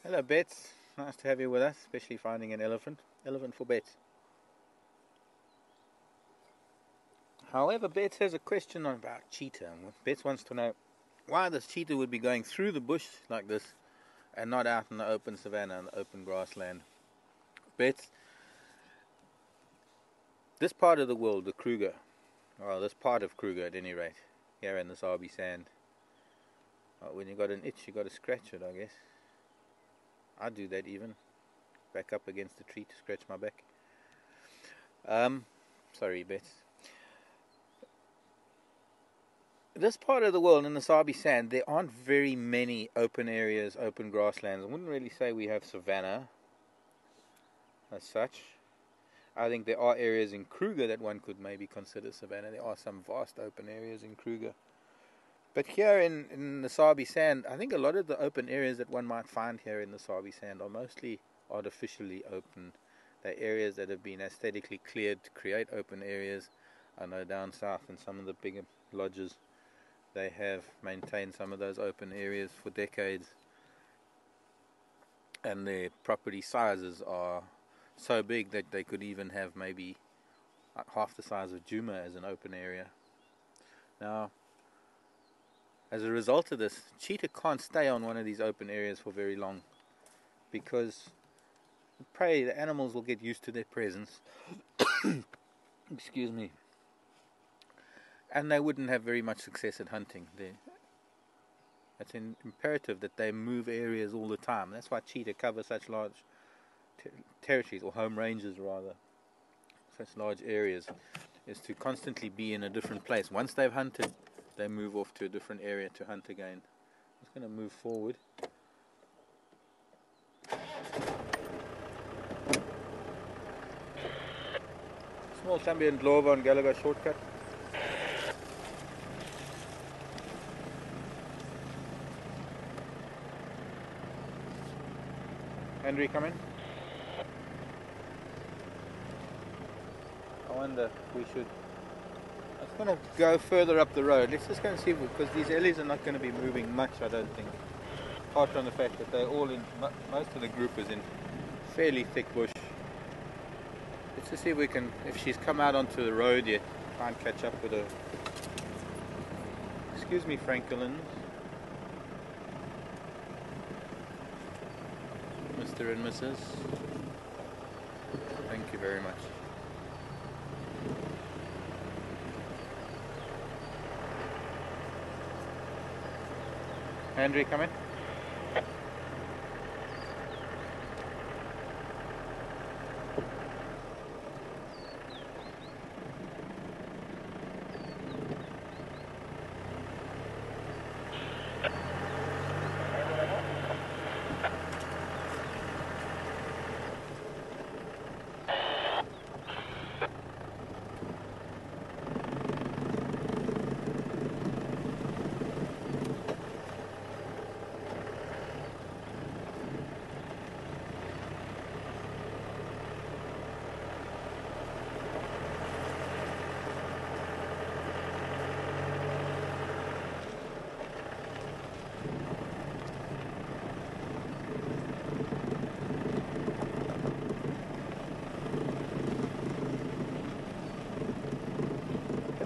Hello Bets, nice to have you with us, especially finding an elephant. Elephant for Bets. However, Bets has a question about cheetah. Bets wants to know why this cheetah would be going through the bush like this and not out in the open savanna and the open grassland. Bets, this part of the world, the Kruger, well, this part of Kruger at any rate, here in the Sabi sand, when you got an itch, you got to scratch it, I guess. I do that even. Back up against the tree to scratch my back. Sorry, Bets. This part of the world, in the Sabi sand, there aren't very many open areas, open grasslands. I wouldn't really say we have savanna as such. I think there are areas in Kruger that one could maybe consider savanna. There are some vast open areas in Kruger. But here in the Sabi sand, I think a lot of the open areas that one might find here in the Sabi sand are mostly artificially open. They're areas that have been aesthetically cleared to create open areas. I know down south in some of the bigger lodges, they have maintained some of those open areas for decades. And their property sizes are so big that they could even have maybe half the size of Juma as an open area. Now, as a result of this, cheetah can't stay on one of these open areas for very long. because the animals will get used to their presence. Excuse me. And they wouldn't have very much success at hunting. It's imperative that they move areas all the time. That's why cheetah cover such large territories, or home ranges rather, such large areas, is to constantly be in a different place. Once they've hunted, they move off to a different area to hunt again. I'm just going to move forward. Small Tambie and Glover on Gallagher shortcut. Henry, come in. I wonder if we should. I was going to go further up the road. Let's just go and see, because these ellies are not going to be moving much, I don't think. Apart from the fact that they're all in, most of the group is in fairly thick bush. Let's just see if we can, if she's come out onto the road yet, try and catch up with her. Excuse me, Franklins. Mr. and Mrs. Thank you very much. Henry, come in.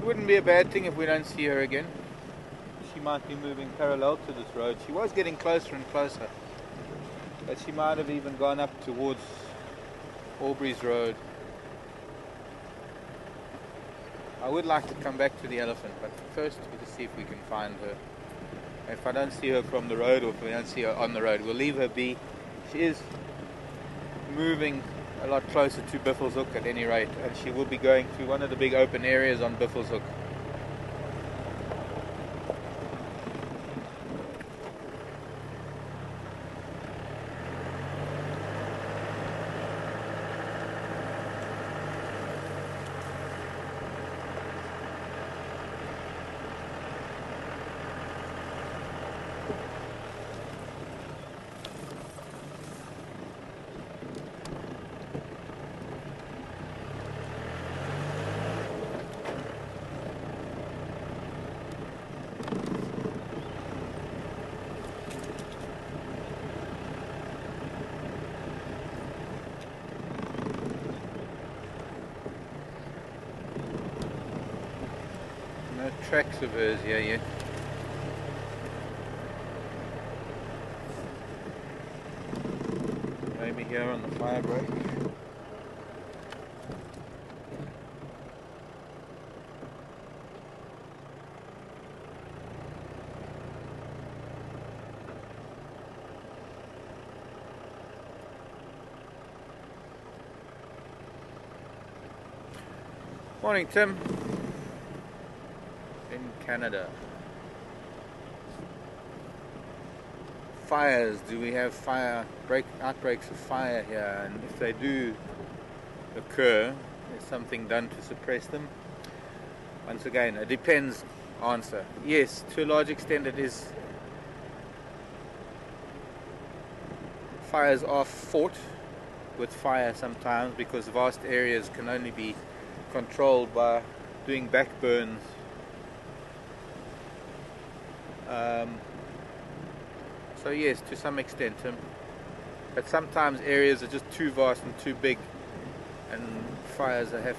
Wouldn't be a bad thing if we don't see her again. She might be moving parallel to this road. She was getting closer and closer, but she might have even gone up towards Aubrey's Road. I would like to come back to the elephant, but first we'll just see if we can find her. If I don't see her from the road, or if we don't see her on the road, we'll leave her be. She is moving a lot closer to Biffles Hook at any rate, and she will be going to one of the big open areas on Biffles Hook. No tracks of hers here yet. Maybe here on the fire break. Morning, Tim. In Canada. Fires. Do we have outbreaks of fire here? And if they do occur, is something done to suppress them? Once again, it depends. Answer: yes, to a large extent it is. Fires are fought with fire sometimes, because vast areas can only be controlled by doing backburns. So yes, to some extent, but sometimes areas are just too vast and too big, and fires that have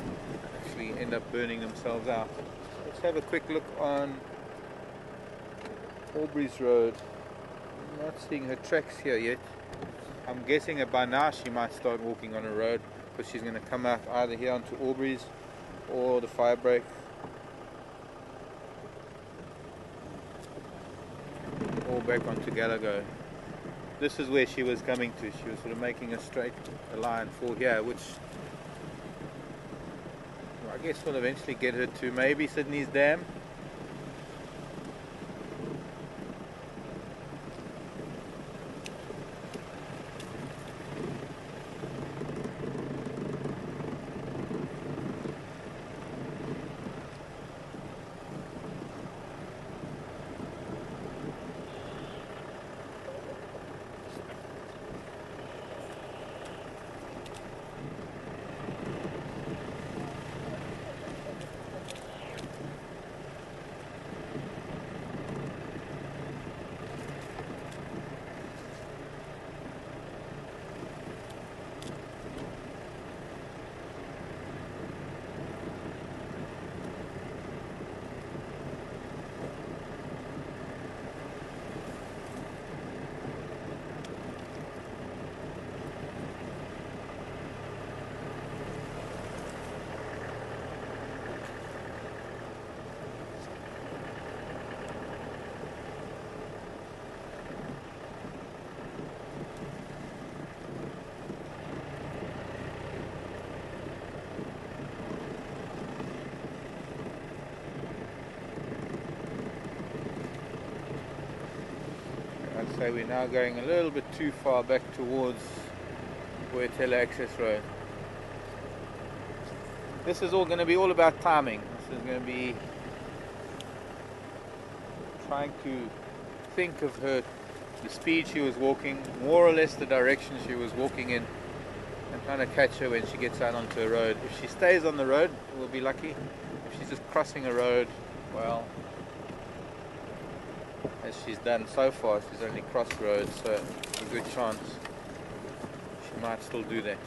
actually end up burning themselves out. Let's have a quick look on Aubrey's Road. I'm not seeing her tracks here yet. I'm guessing that by now she might start walking on a road, because she's going to come out either here onto Aubrey's or the fire break, or back onto Gallagher. This is where she was coming to. She was sort of making a straight line for here, which I guess will eventually get her to maybe Sydney's Dam. I'd say we're now going a little bit too far back towards Boyatella Access Road. This is all going to be all about timing. This is going to be trying to think of the speed she was walking, more or less the direction she was walking in, and trying to catch her when she gets out onto a road. If she stays on the road, we'll be lucky. If she's just crossing a road, well, as she's done so far, she's only crossed roads, so a good chance she might still do that.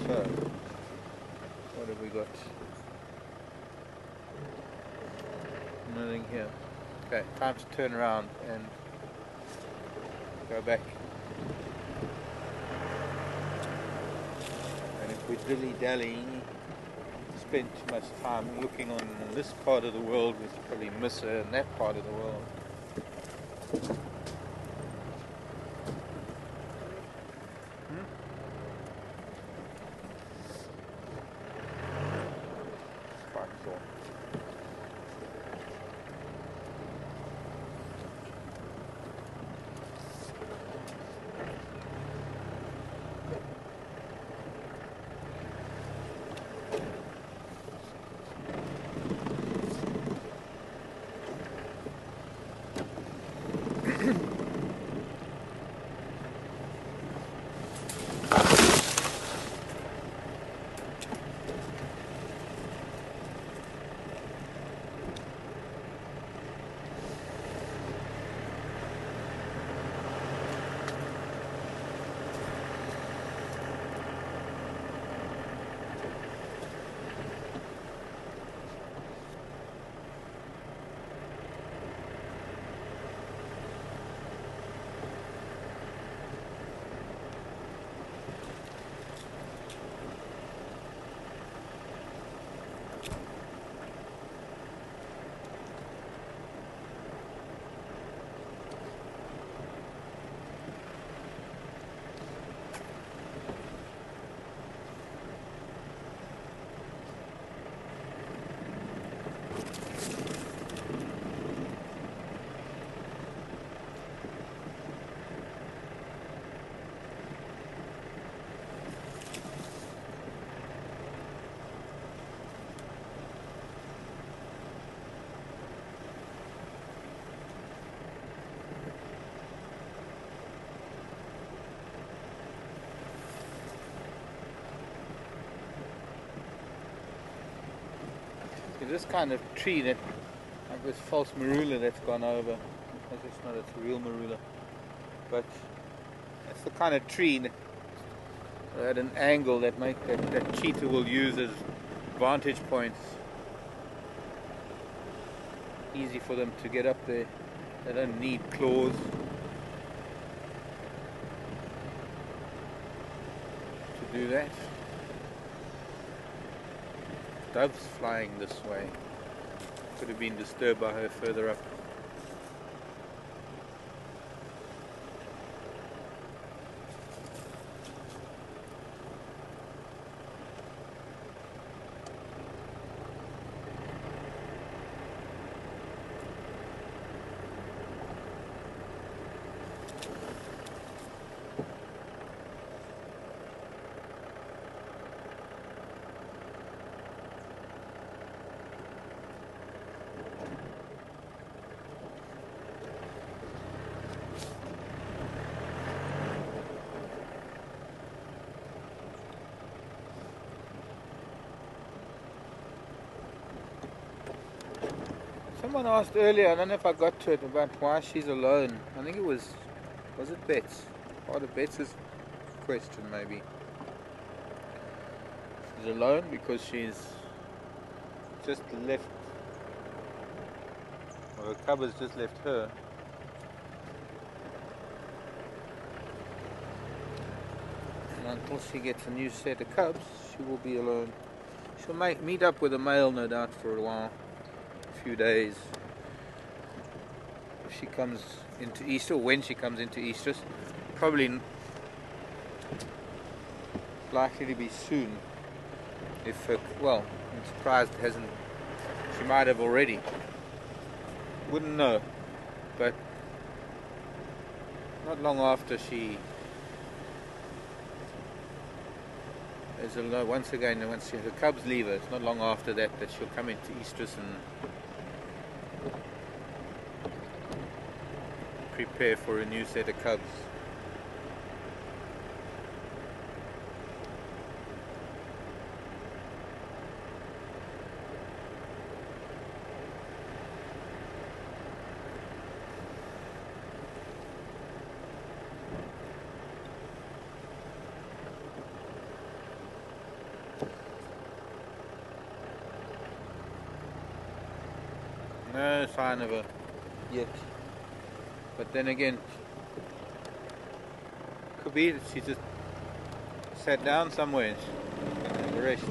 So, what have we got? Nothing here. Okay, time to turn around and go back. And if we dilly-dally, spend too much time looking on this part of the world, we probably miss her in that part of the world. Quite cool. This kind of tree that, like this false marula that's gone over, it's not, it's a real marula, but it's the kind of tree that, at an angle that that cheetah will use as vantage points. Easy for them to get up there. They don't need claws. do that. Doves flying this way. Could have been disturbed by her further up. Someone asked earlier, I don't know if I got to it, about why she's alone. I think it was it Bet's? Part of Bet's question maybe. She's alone because she's just left, well, her cub has just left her. And until she gets a new set of cubs, she will be alone. She'll meet up with a male, no doubt, for a while. Few days. If she comes into Easter, or when she comes into Easter, probably likely to be soon. If her, well, I'm surprised it hasn't. She might have already. Wouldn't know, but not long after she. Once again, once her cubs leave her, it's not long after that she'll come into estrus and prepare for a new set of cubs. No sign of her yet. But then again, could be that she just sat down somewhere and had a rest.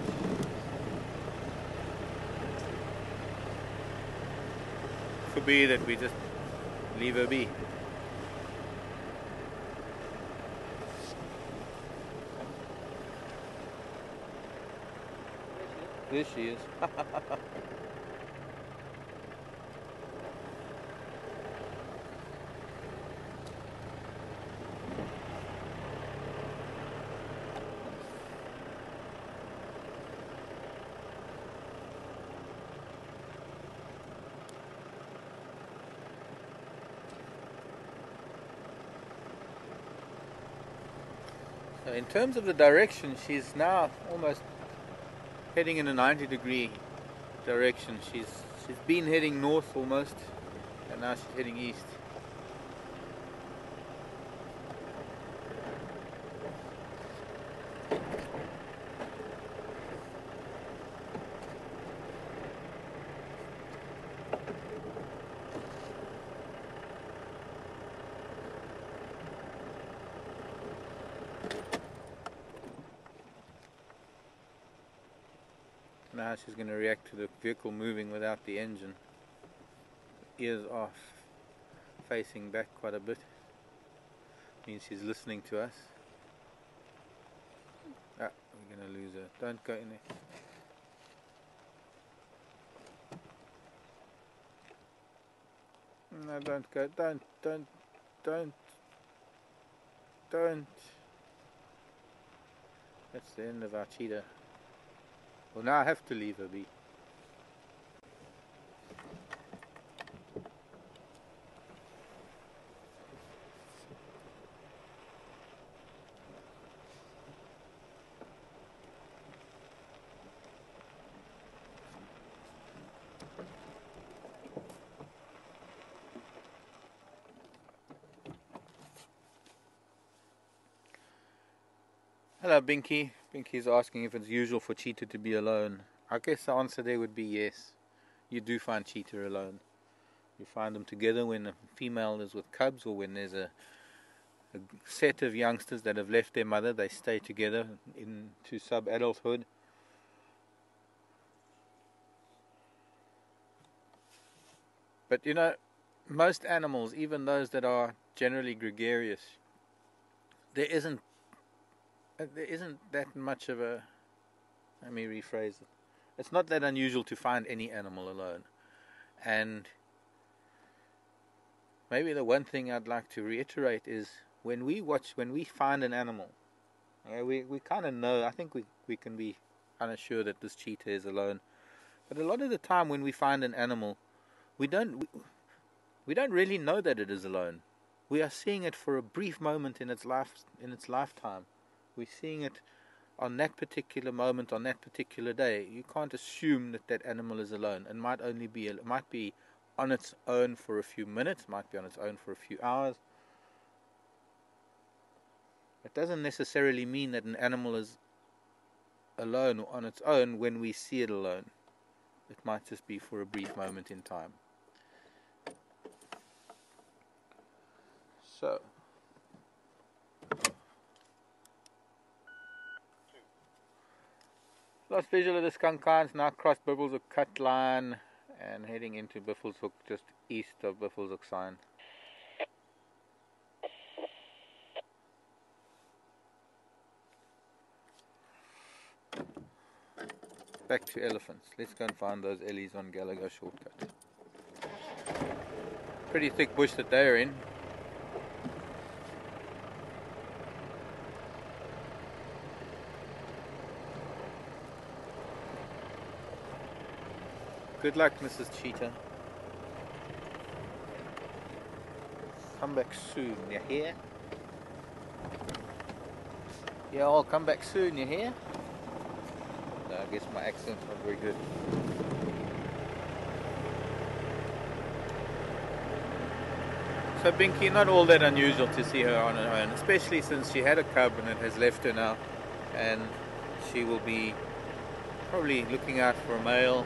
Could be that we just leave her be. There she is. So in terms of the direction, she's now almost heading in a 90-degree direction. She's been heading north almost, and now she's heading east. Now she's going to react to the vehicle moving without the engine. Ears off, facing back quite a bit. Means she's listening to us. Ah, we're going to lose her. Don't go in there. No, don't go. Don't. That's the end of our cheetah. Well, now I have to leave her be. Hello, Binky. Binky's asking if it's usual for Cheetah to be alone. I guess the answer there would be yes. You do find Cheetah alone. You find them together when a female is with cubs, or when there's a a set of youngsters that have left their mother. They stay together into sub-adulthood. But you know, most animals, even those that are generally gregarious, there isn't that much of a, let me rephrase it, it's not that unusual to find any animal alone. And maybe the one thing I'd like to reiterate is when we find an animal, we kind of know, I think we can be kind of sure that this cheetah is alone. But a lot of the time when we find an animal, we don't really know that it is alone. We are seeing it for a brief moment in its lifetime. We're seeing it on that particular moment, on that particular day. You can't assume that that animal is alone. It might be on its own for a few minutes, might be on its own for a few hours. It doesn't necessarily mean that an animal is alone or on its own when we see it alone. It might just be for a brief moment in time. So, last visual of the skunk hinds, now crossed Buffelshoek cut line and heading into Buffelshoek just east of Buffelshoek sign. Back to elephants. Let's go and find those ellies on Gallagher shortcut. Pretty thick bush that they're in. Good luck, Mrs. Cheetah. Come back soon, you hear? Yeah, I'll come back soon, you hear? No, I guess my accent's not very good. So Binky, not all that unusual to see her on her own, especially since she had a cub and it has left her now, and she will be probably looking out for a male,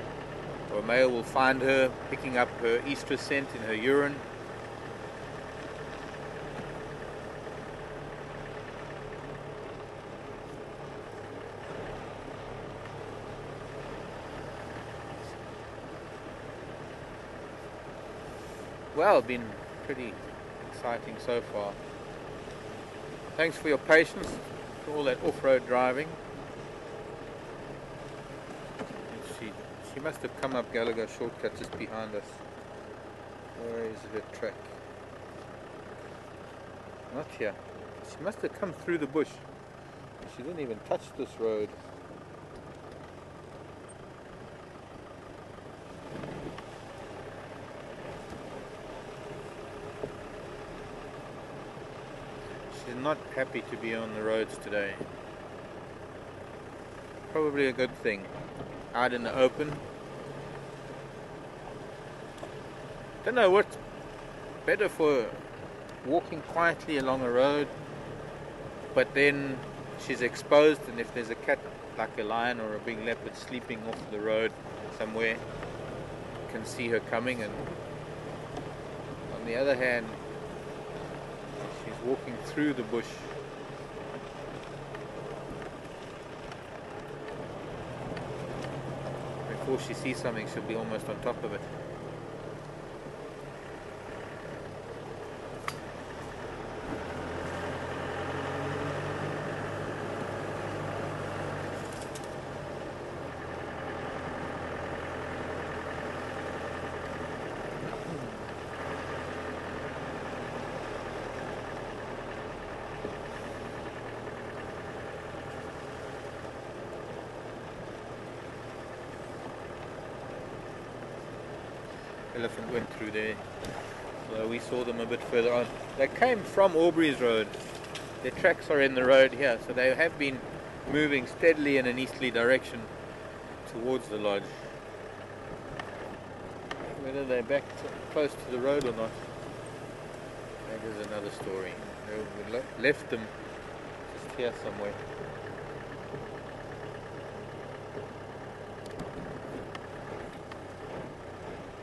or a male will find her, picking up her estrus scent in her urine. Well, been pretty exciting so far. Thanks for your patience for all that off-road driving. She must have come up Gallagher shortcut just behind us. Where is her track? Not here. She must have come through the bush. She didn't even touch this road. She's not happy to be on the roads today. Probably a good thing. Out in the open. Don't know what's better for walking quietly along a road, but then she's exposed, and if there's a cat like a lion or a big leopard sleeping off the road somewhere, you can see her coming. And on the other hand, she's walking through the bush. Before she sees something, she'll be almost on top of it. Elephant went through there, so we saw them a bit further on. They came from Aubrey's road. Their tracks are in the road here, so they have been moving steadily in an easterly direction towards the lodge. Whether they're back close to the road or not, that is another story. We left them just here somewhere.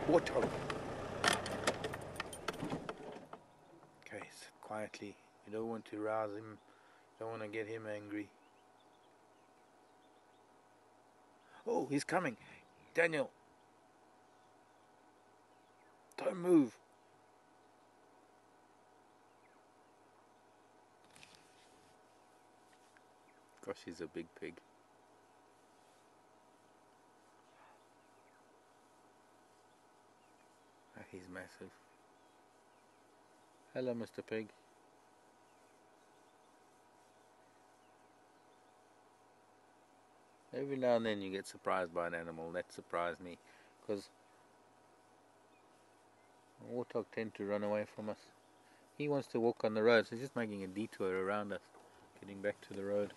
Water. Okay, sit quietly You don't want to rouse him, you don't want to get him angry. Oh, he's coming. Daniel, don't move. Gosh, he's a big pig. He's massive. Hello, Mr. Pig. Every now and then you get surprised by an animal. That surprised me, because warthog tend to run away from us. He wants to walk on the road, so he's just making a detour around us, getting back to the road.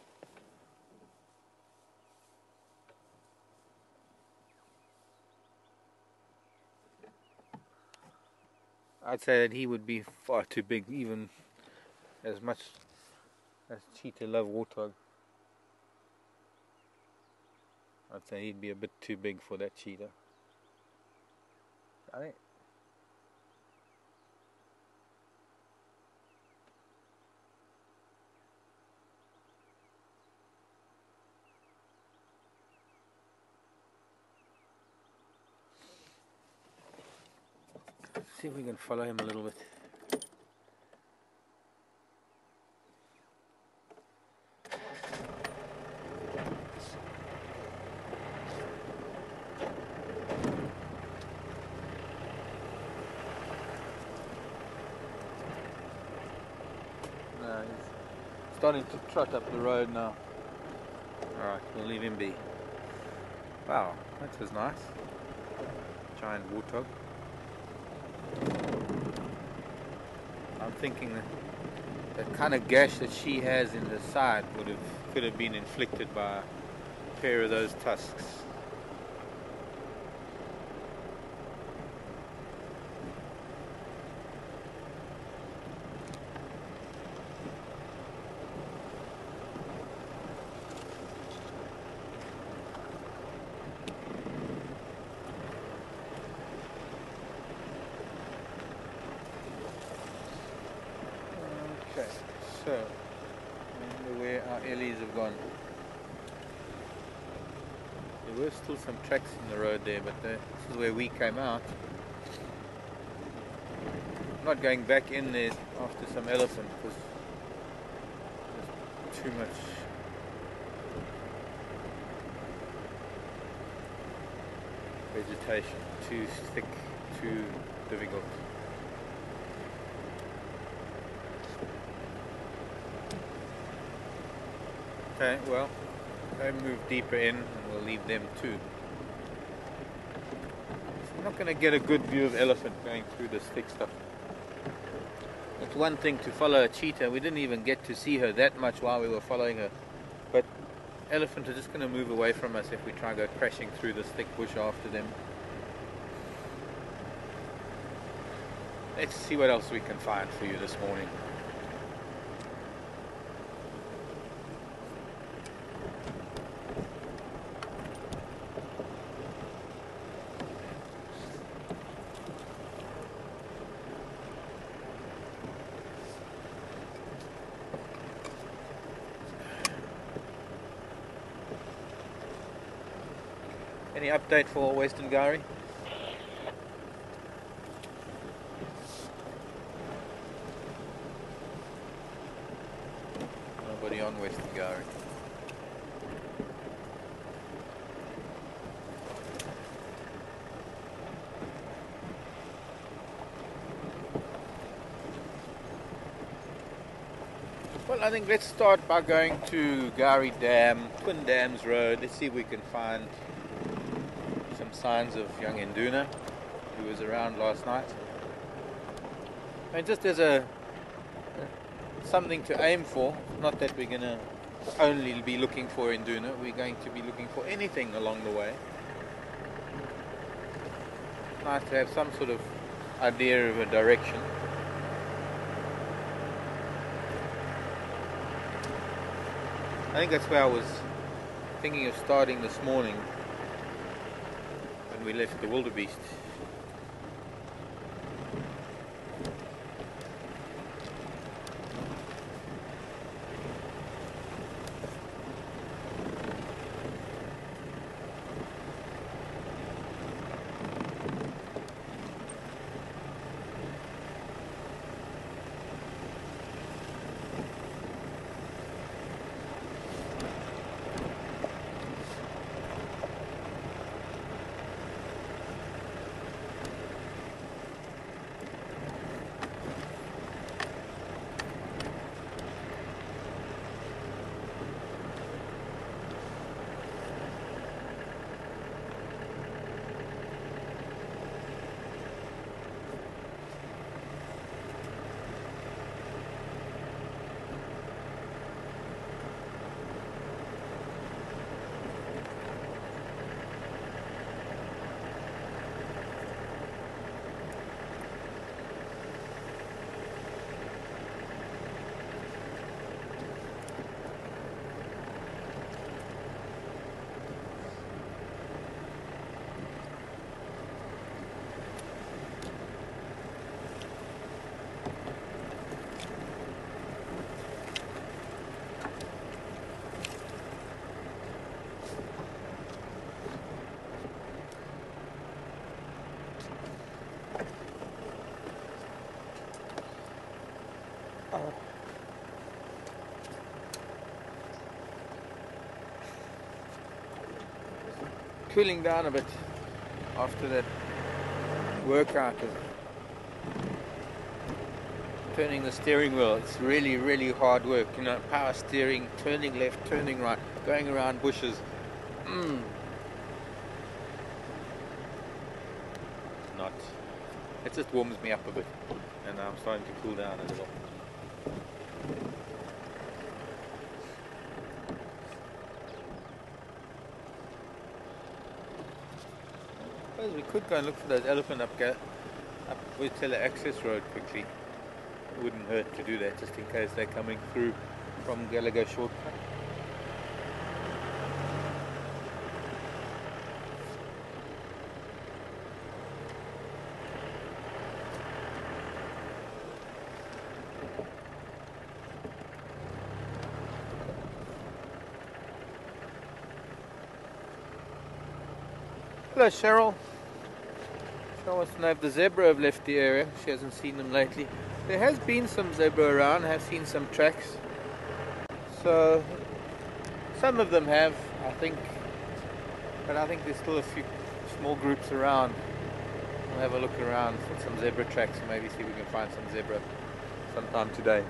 I'd say that he would be far too big, even as much as cheetah love warthog. I'd say he'd be a bit too big for that cheetah. I think. See if we can follow him a little bit. No, he's starting to trot up the road now. Alright, we'll leave him be. Wow, that was nice. Giant warthog. I'm thinking that kind of gash that she has in the side could have been inflicted by a pair of those tusks. Okay, so I wonder where our Ellies have gone. There were still some tracks in the road there, but this is where we came out. I'm not going back in there after some elephant because there's too much vegetation, too thick, too difficult. Okay, well, they move deeper in and we'll leave them too. So I'm not going to get a good view of elephant going through this thick stuff. It's one thing to follow a cheetah. We didn't even get to see her that much while we were following her. But elephant are just going to move away from us if we try and go crashing through this thick bush after them. Let's see what else we can find for you this morning. Any update for Western Gowrie? Nobody on Western Gowrie. Well, I think let's start by going to Gowrie Dam, Twin Dams Road. Let's see if we can find some signs of young Induna, who was around last night. And just as something to aim for, not that we're going to only be looking for Induna, we're going to be looking for anything along the way. It's nice to have some sort of idea of a direction. I think that's where I was thinking of starting this morning when we left the wildebeest. cooling down a bit after that workout of turning the steering wheel. It's really, really hard work, you know, power steering, turning left, turning right, going around bushes. Not. It just warms me up a bit, and I'm starting to cool down a little. I suppose we could go and look for those elephant up Witella access road quickly. It wouldn't hurt to do that just in case they're coming through from Gallagher shortcut. Hello Cheryl. Cheryl wants to know if the zebra have left the area. She hasn't seen them lately. There has been some zebra around. I have seen some tracks. So some of them have, I think. But I think there's still a few small groups around. We'll have a look around for some zebra tracks and maybe see if we can find some zebra sometime today.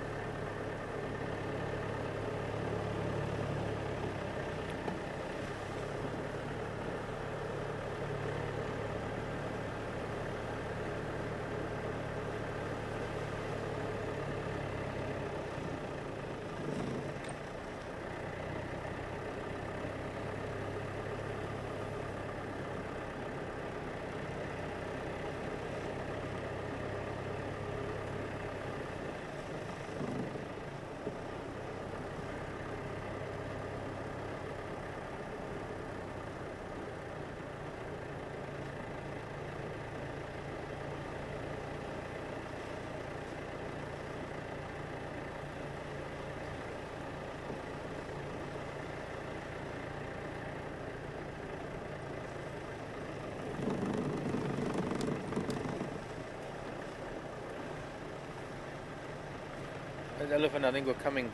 The elephant, I think we're coming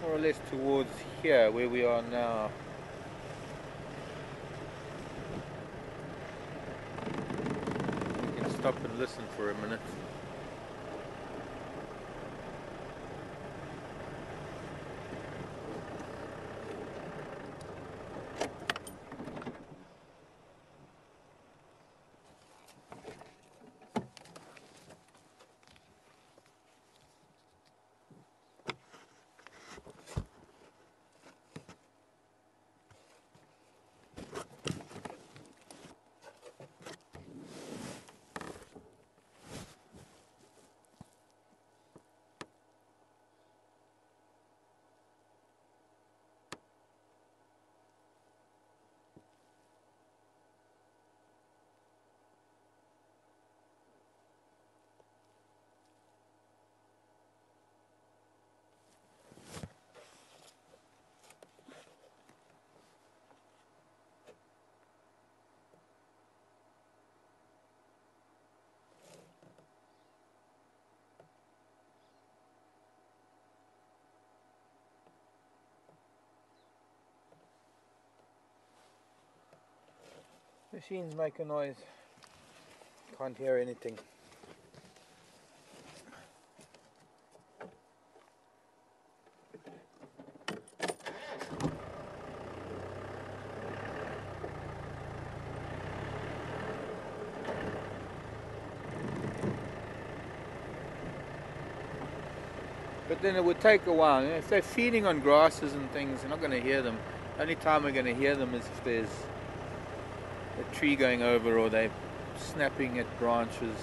more or less towards here where we are now. We can stop and listen for a minute. Machines make a noise. Can't hear anything. But then it would take a while. You know, if they're feeding on grasses and things, you're not going to hear them. The only time we're going to hear them is if there's a tree going over or they're snapping at branches,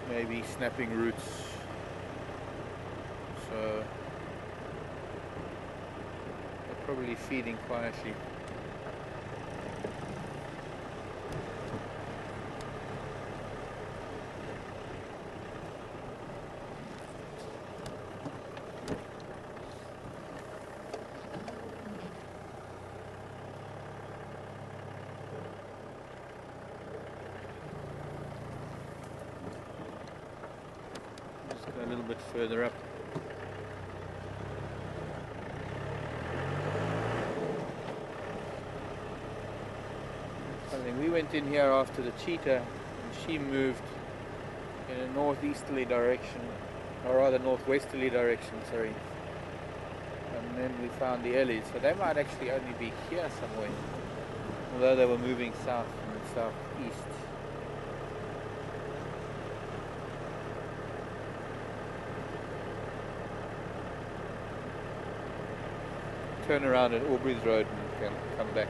maybe snapping roots. So they're probably feeding quietly. A little bit further up. then we went in here after the cheetah, and she moved in a northeasterly direction, or rather northwesterly direction, sorry. And then we found the ellies, so they might actually only be here somewhere, although they were moving south from the southeast. Turn around at Aubrey's Road and can come back.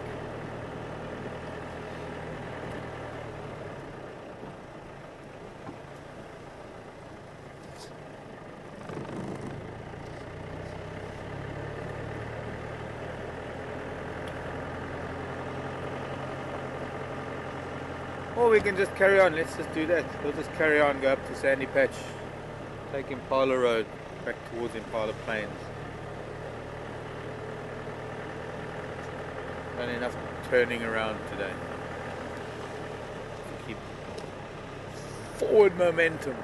Or we can just carry on, let's just do that. We'll just carry on, go up to Sandy Patch, take Impala Road back towards Impala Plains. Not enough turning around today to keep forward momentum.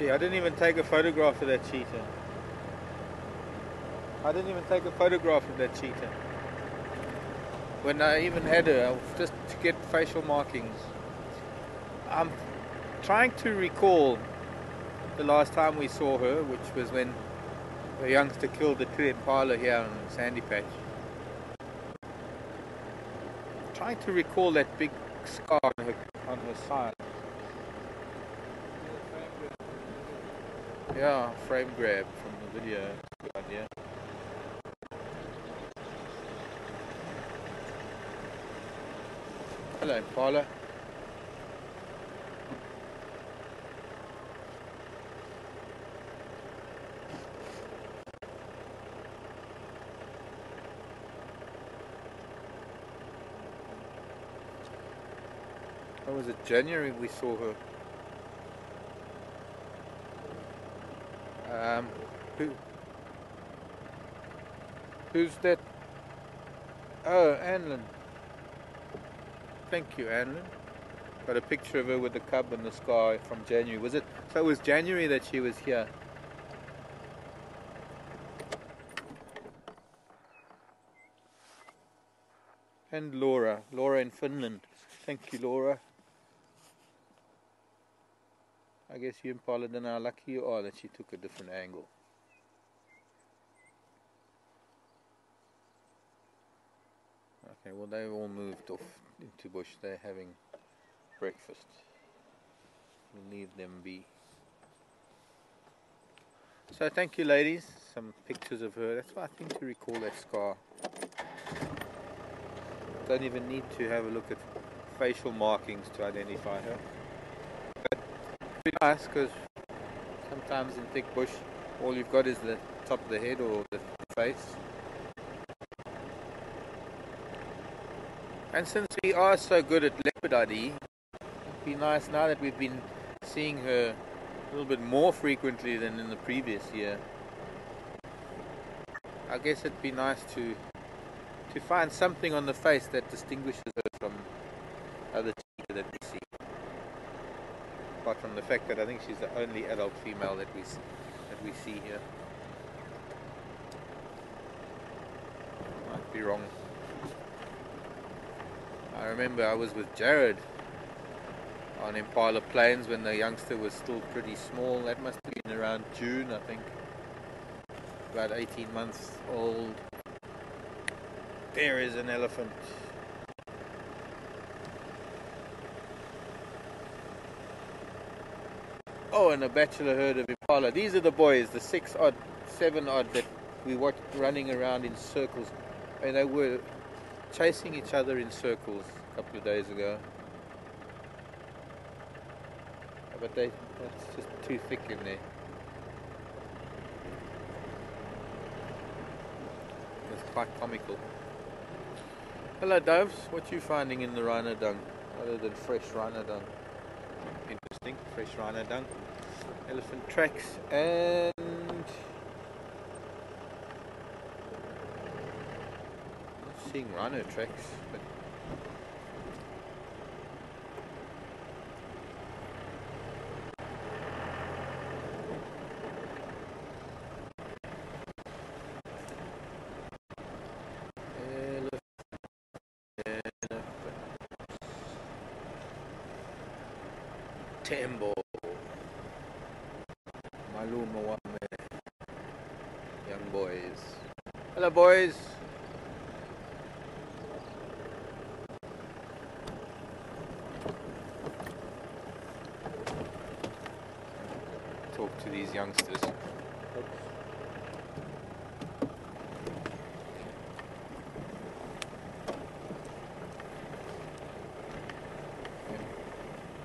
I didn't even take a photograph of that cheetah. When I even had her, just to get facial markings. I'm trying to recall the last time we saw her, which was when the youngster killed the two impala here on Sandy Patch. I'm trying to recall that big scar on her side. Yeah, frame grab from the video. Good idea. Hello, Impala. How was it? January we saw her. Who's that? Oh, Anlin. Thank you, Anlin. Got a picture of her with the cub and the sky from January. Was it? So it was January that she was here. And Laura in Finland. Thank you, Laura. I guess you Impala don't know how lucky you are that she took a different angle. Okay, well they've all moved off into bush. They're having breakfast. We'll leave them be. So thank you, ladies. Some pictures of her. That's why I think to recall that scar. Don't even need to have a look at facial markings to identify her. But it's pretty nice because sometimes in thick bush all you've got is the top of the head or the face. And since we are so good at leopard ID, it'd be nice now that we've been seeing her a little bit more frequently than in the previous year. I guess it'd be nice to find something on the face that distinguishes her from other cheetah that we see. Apart from the fact that I think she's the only adult female that we see here. Might be wrong. I remember I was with Jared on Impala Plains when the youngster was still pretty small. That must have been around June, I think. About 18 months old. There is an elephant. Oh, and a bachelor herd of Impala. These are the boys, the 6 odd, 7 odd that we watched running around in circles. And they were chasing each other in circles a couple of days ago. But that's just too thick in there. It's quite comical. Hello doves, what you finding in the rhino dung other than fresh rhino dung? Interesting, fresh rhino dung. elephant tracks, and not seeing rhino tracks, but Tembo, Maluma Wame, young boys. Hello, boys. Talk to these youngsters.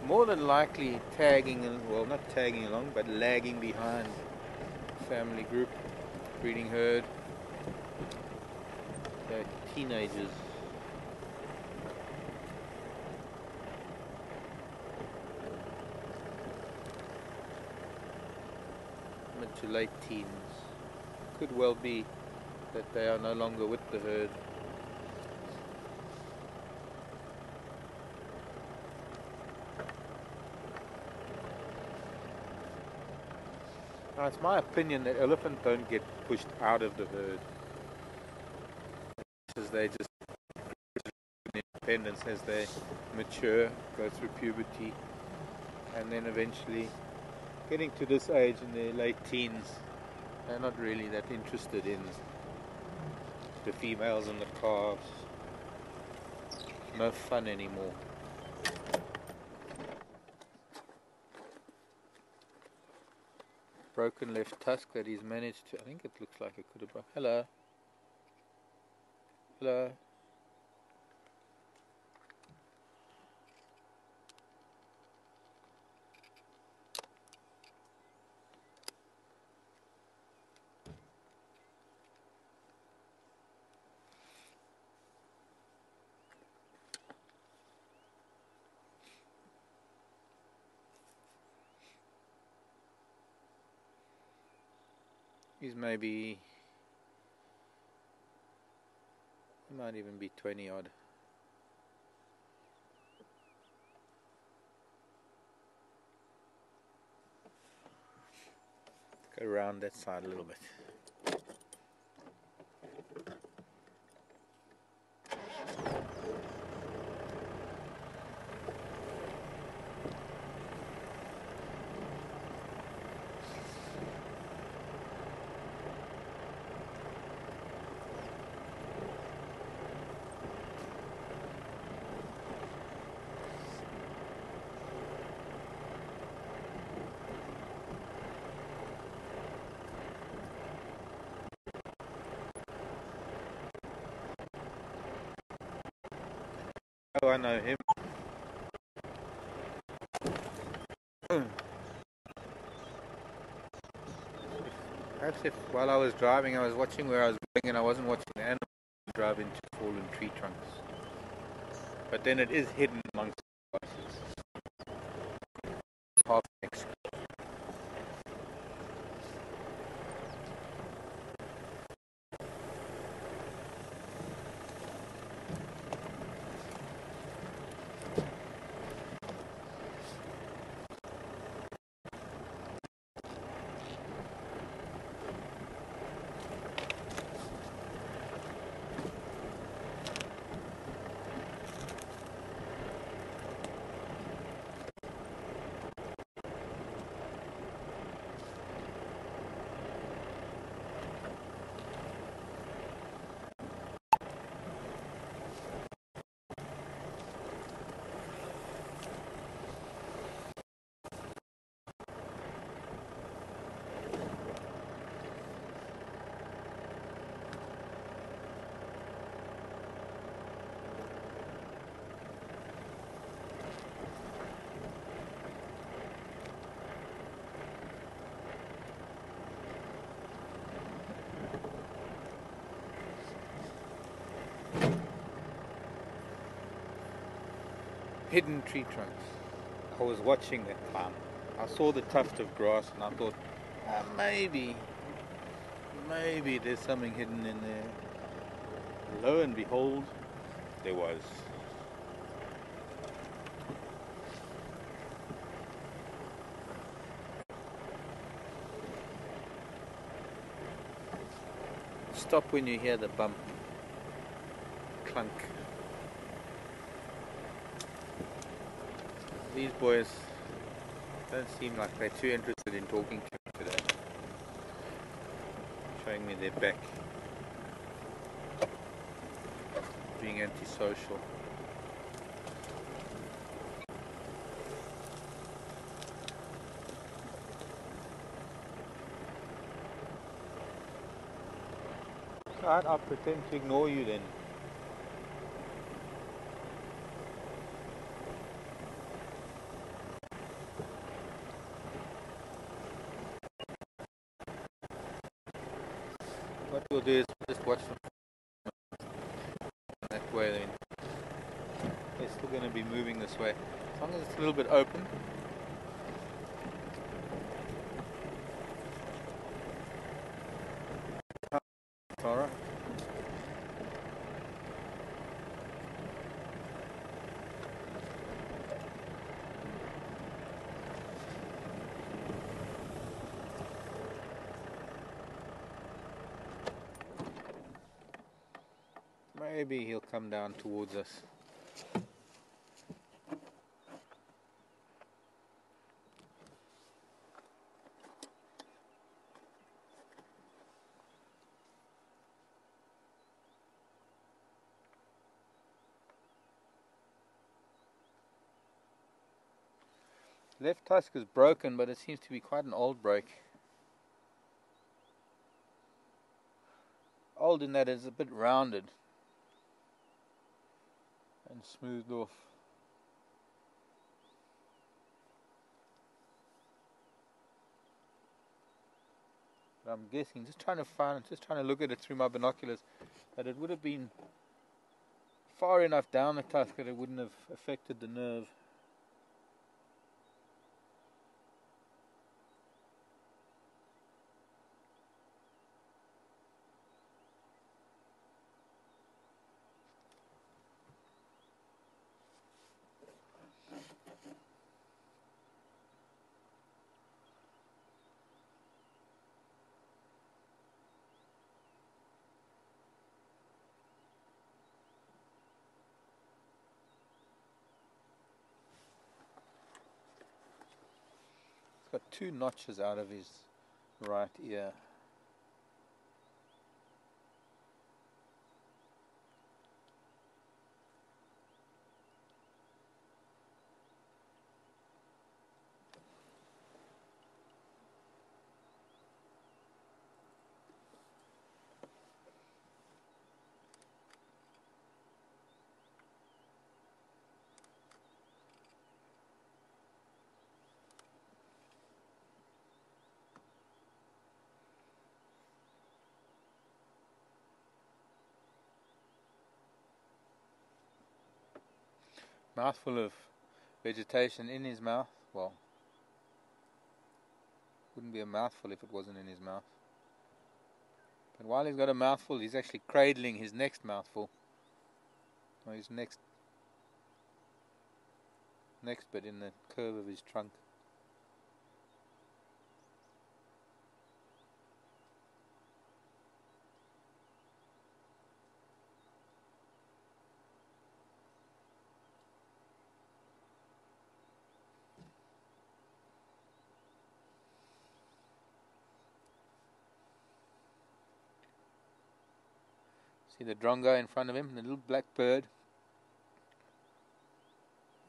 More than likely tagging, well, not tagging along, but lagging behind family group, breeding herd. They're teenagers. Mid to late teens. Could well be that they are no longer with the herd. Now, it's my opinion that elephants don't get pushed out of the herd, as they just independence as they mature, go through puberty, and then eventually getting to this age in their late teens, they're not really that interested in the females and the calves. No fun anymore. Broken left tusk that he's managed to, I think it looks like it could have broken. Hello. Hello. He's maybe, he might even be 20 odd. Go around that side a little bit. Oh, I know him. Perhaps if while I was driving I was watching where I was going and I wasn't watching the animals drive into fallen tree trunks. But then it is hidden amongst the grasses. Half next. Hidden tree trunks. I was watching that time. I saw the tuft of grass and I thought, maybe there's something hidden in there. Lo and behold, there was. Stop when you hear the bump, clunk. These boys don't seem like they're too interested in talking to me today. Showing me their back. Being antisocial. Alright, I'll pretend to ignore you then. What we'll do is just watch them that way then. They're still going to be moving this way. As long as it's a little bit open. Alright. Maybe he'll come down towards us. Left tusk is broken, but it seems to be quite an old break. Old in that it's a bit rounded and smoothed off. But I'm guessing, just trying to look at it through my binoculars, that it would have been far enough down the tusk that it wouldn't have affected the nerve. He's got 2 notches out of his right ear. Mouthful of vegetation in his mouth. Well, wouldn't be a mouthful if it wasn't in his mouth. But while he's got a mouthful, he's actually cradling his next mouthful. Or his next bit in the curve of his trunk. See the drongo in front of him, the little black bird.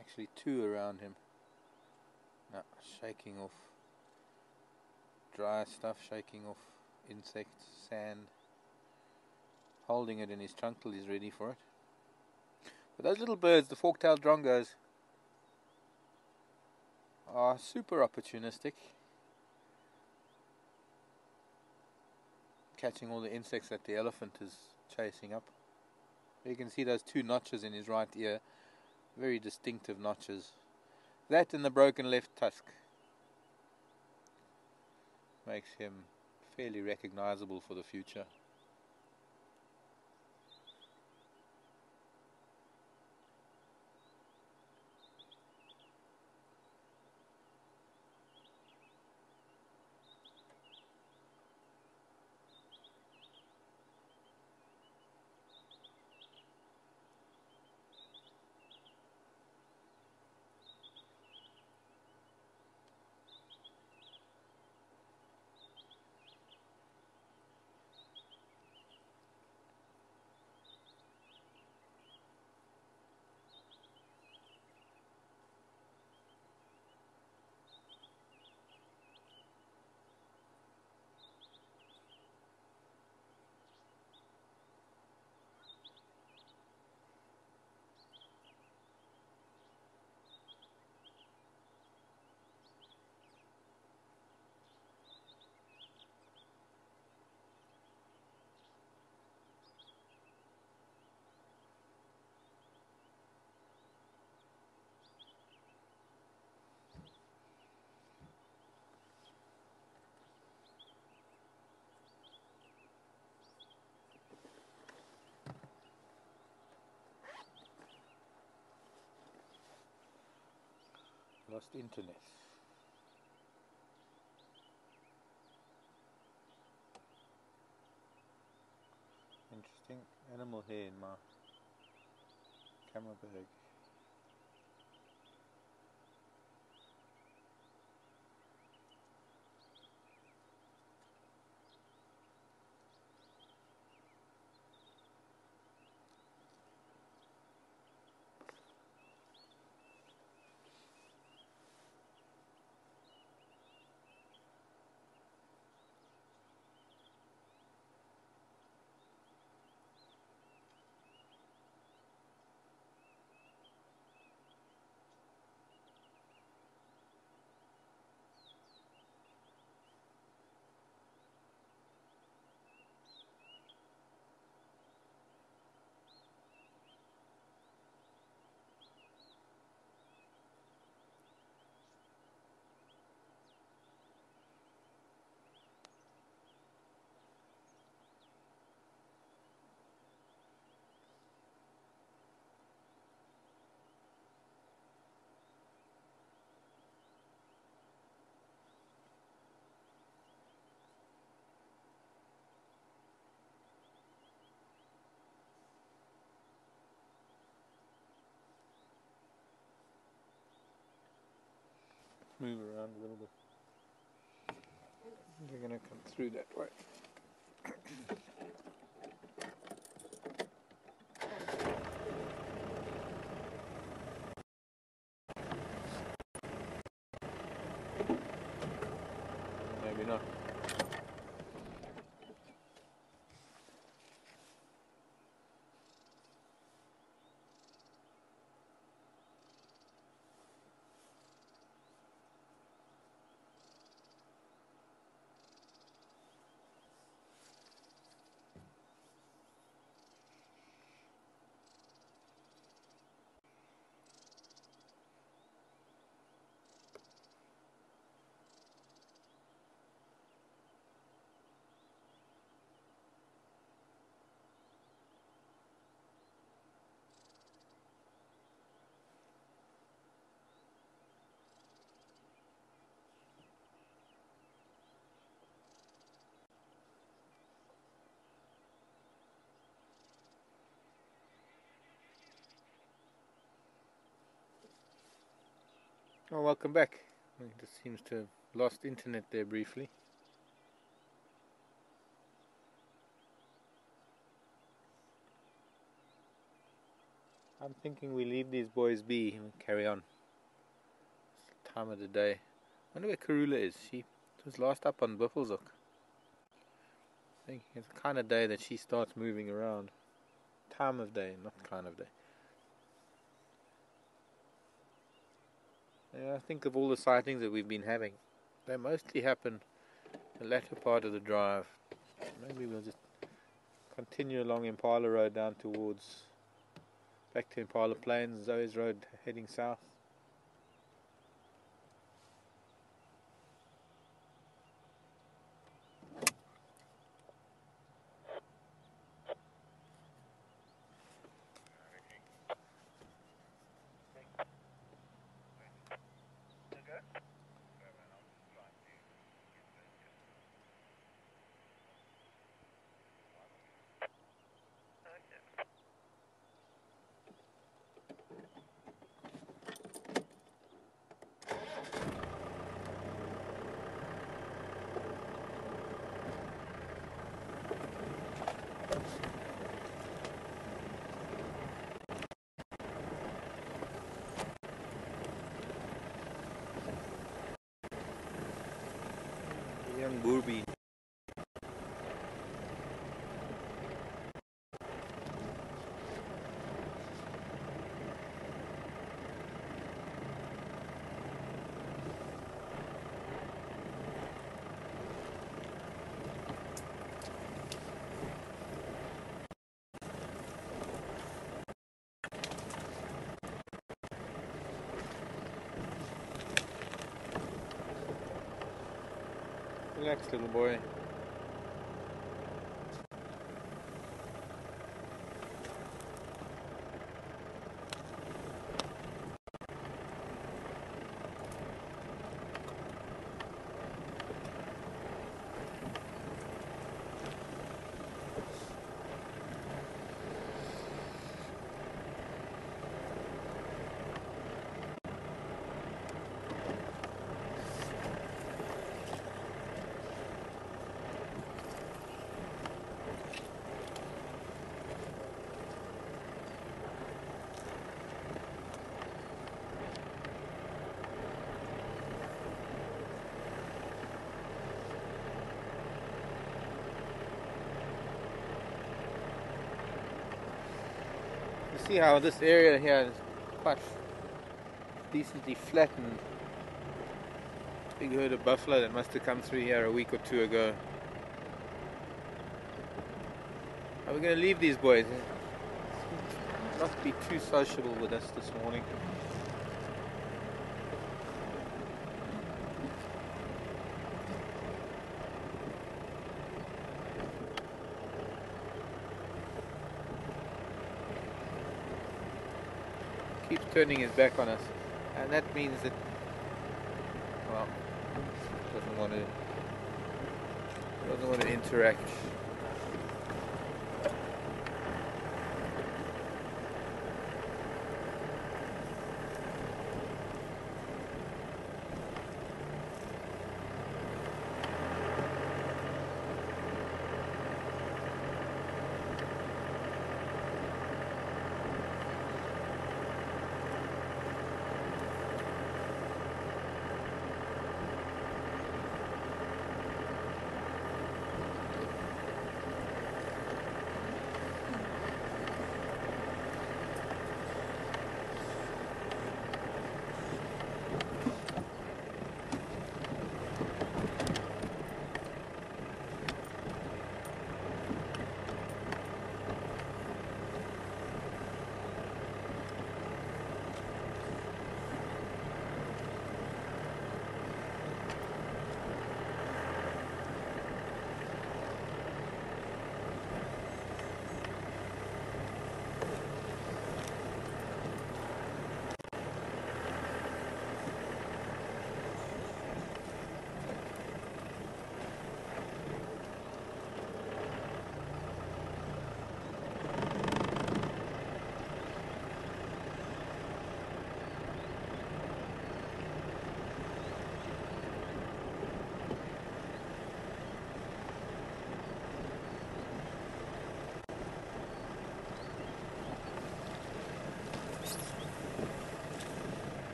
Actually 2 around him. Now, shaking off dry stuff, shaking off insects, sand. Holding it in his trunk till he's ready for it. But those little birds, the fork-tailed drongos, are super opportunistic. Catching all the insects that the elephant is chasing up. You can see those 2 notches in his right ear, very distinctive notches. That and the broken left tusk. makes him fairly recognizable for the future. Lost internet. Interesting animal here in my camera bag. Move around a little bit. They're going to come through that way. Maybe not. Oh, welcome back. It just seems to have lost internet there briefly. I'm thinking we leave these boys be and carry on. It's the time of the day. I wonder where Karula is. She was last up on Buffelshoek. I think it's the kind of day that she starts moving around. Time of day, not kind of day. Yeah, I think of all the sightings that we've been having, they mostly happen the latter part of the drive. Maybe we'll just continue along Impala Road down towards back to Impala Plains, Zoe's Road heading south. young boerby. Relax, little boy. You see how this area here is quite decently flattened. Big herd of buffalo that must have come through here a week or two ago. Are we going to leave these boys? Not be too sociable with us this morning. Keeps turning his back on us, and that means that, well, doesn't want to interact.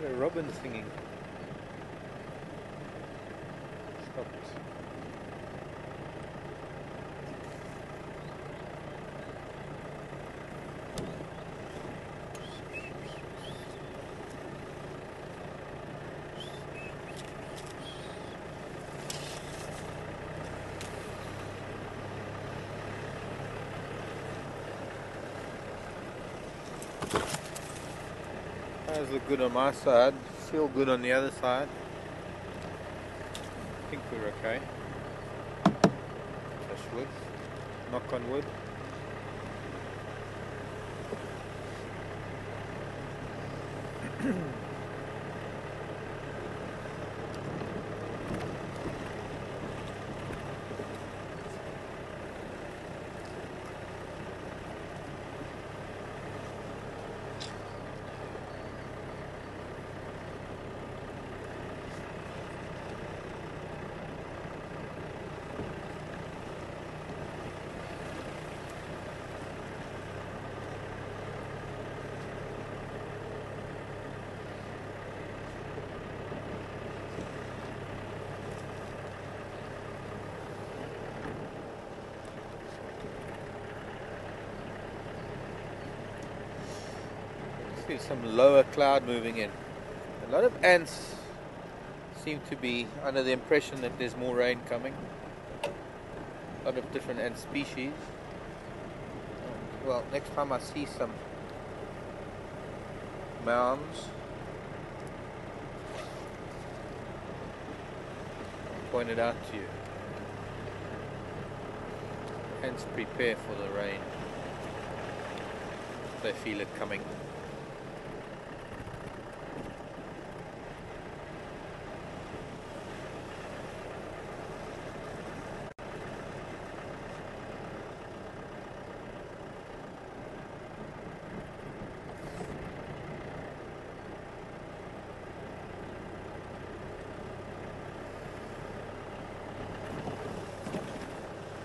A robin singing. Stopped. Those look good on my side, feel good on the other side. I think we're okay. Touch wood, knock on wood. See some lower cloud moving in. A lot of ants seem to be under the impression that there's more rain coming. A lot of different ant species. Well, next time I see some mounds, I'll point it out to you. Ants prepare for the rain. They feel it coming.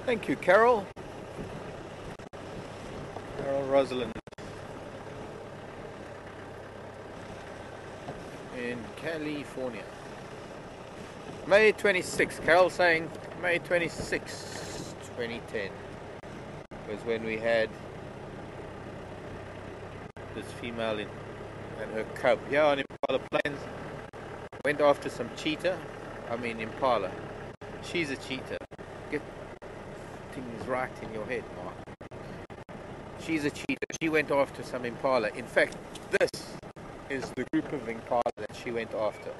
Thank you, Carol. Carol Rosalind in California. May 26th. Carol saying May 26th, 2010 was when we had this female and her cub here on Impala Plains. Went after some cheetah. Impala. She's a cheetah. Get things right in your head, Mark. She's a cheetah. She went after some impala. In fact, this is the group of impala that she went after.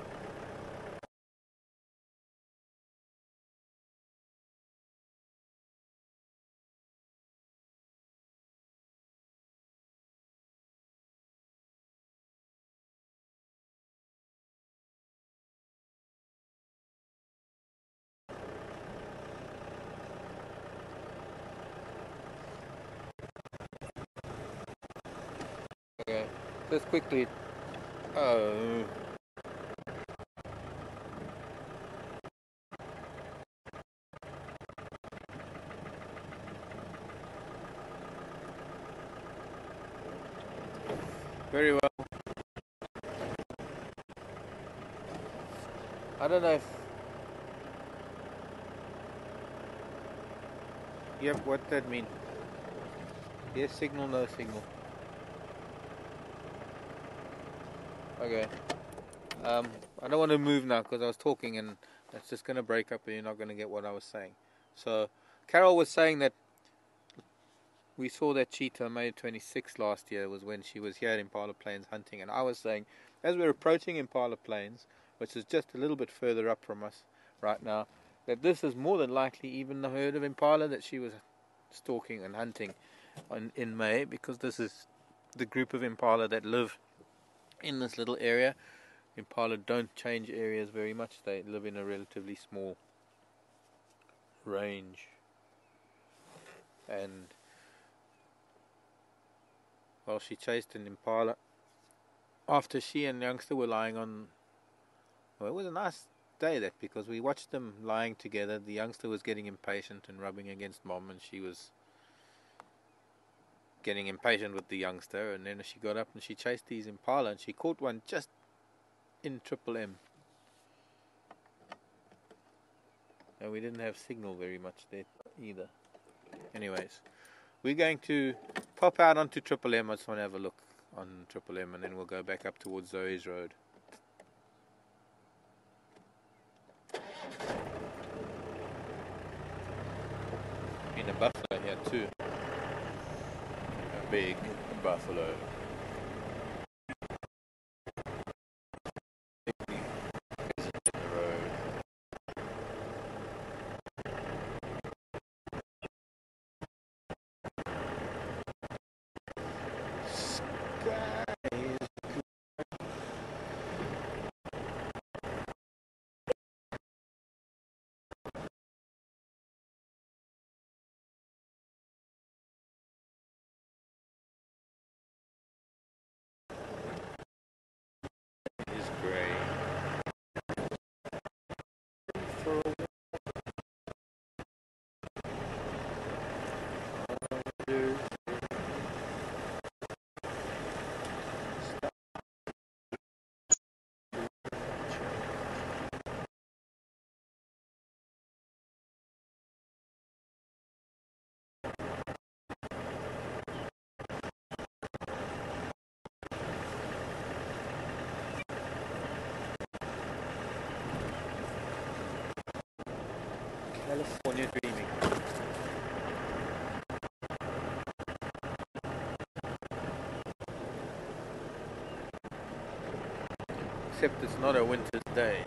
Okay, just quickly. Oh. Very well. I don't know if... Yep, what that mean? Yes signal, no signal. Okay. I don't want to move now because I was talking and that's just going to break up and you're not going to get what I was saying. So, Carol was saying that we saw that cheetah May 26th last year was when she was here at Impala Plains hunting, and I was saying as we're approaching Impala Plains, which is just a little bit further up from us right now, that this is more than likely even the herd of impala that she was stalking and hunting in May, because this is the group of impala that live in this little area. Impala don't change areas very much. They live in a relatively small range. And well, she chased an impala after she and youngster were lying on... Well, it was a nice day that, because we watched them lying together. The youngster was getting impatient and rubbing against mom, and she was getting impatient with the youngster, and then she got up and she chased these impala and she caught one just in Triple M. And we didn't have signal very much there either. Anyways, we're going to pop out onto Triple M. I just want to have a look on Triple M, and then we'll go back up towards Zoe's Road. Been a buffalo here too. A big buffalo. Is grey. For California dreaming. Except it's not a winter's day.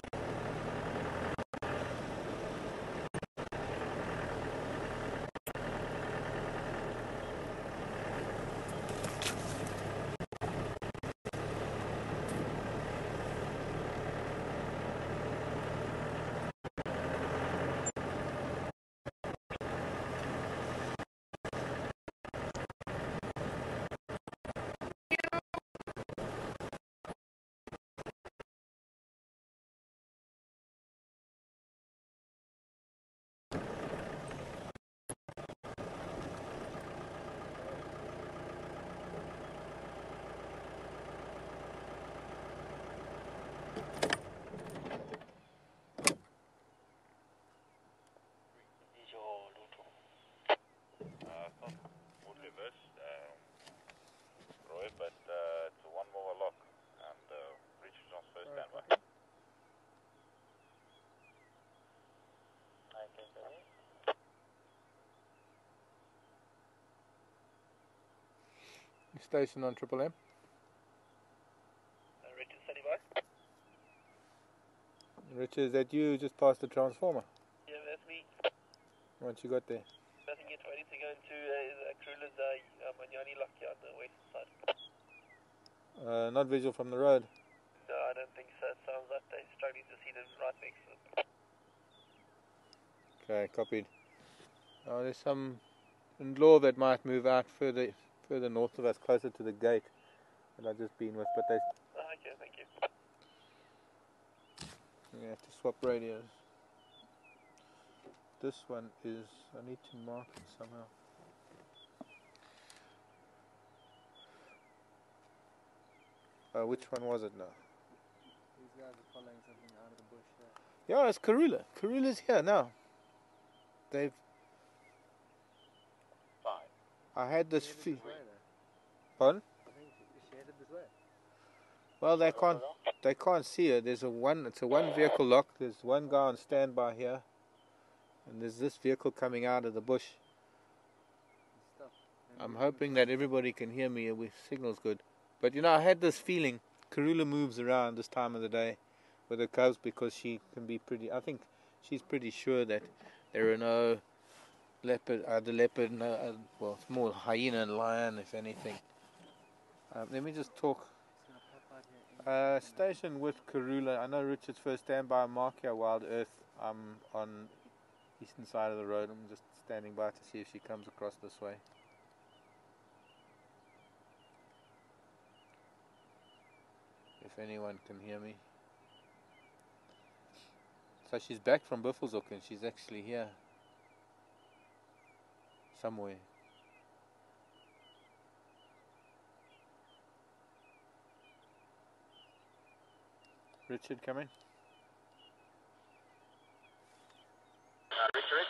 Station on Triple M. Richard, steady by. Richard, is that you just past the transformer? Yeah, that's me. Once you got there? Nothing yet. I need to go into Karula's Manyani lock here on the west side. Not visual from the road? No, I don't think so. It sounds like they're struggling to see them right next to them. Okay, copied. Oh, there's some law that might move out further north of us, closer to the gate that I've just been with, but they... Okay, thank you. You have to swap radios. This one is... I need to mark it somehow. Which one was it now? These guys are following something out of the bush there. Yeah, it's Karula. Karula's here now. They've... I had this feel... Pardon? I think she headed this way. Well, they can't see her. It's a one vehicle lock. There's one guy on standby here, and there's this vehicle coming out of the bush. I'm hoping that everybody can hear me. The signal's good. But you know, I had this feeling Karula moves around this time of the day with her cubs because she can be pretty. I think she's pretty sure that there are no leopard, no, well, it's more hyena and lion, if anything. Let me just talk. Station with Karula. I know Richard's first standby. Mark here, Wild Earth. I'm on eastern side of the road. I'm just standing by to see if she comes across this way. If anyone can hear me. So she's back from Buffelshoek and she's actually here. Somewhere. Richard, come in. Richard?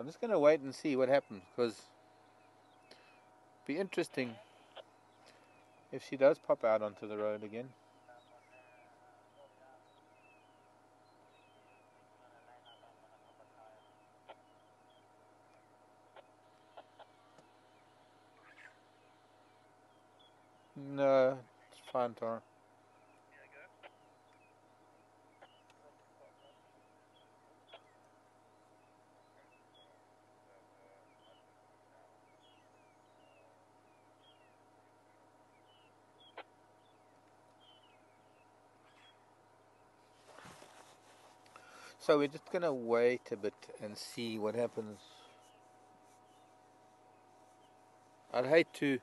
I'm just going to wait and see what happens, because it'd be interesting if she does pop out onto the road again. No, it's fine, Tara. So we're just going to wait a bit and see what happens. I'd hate to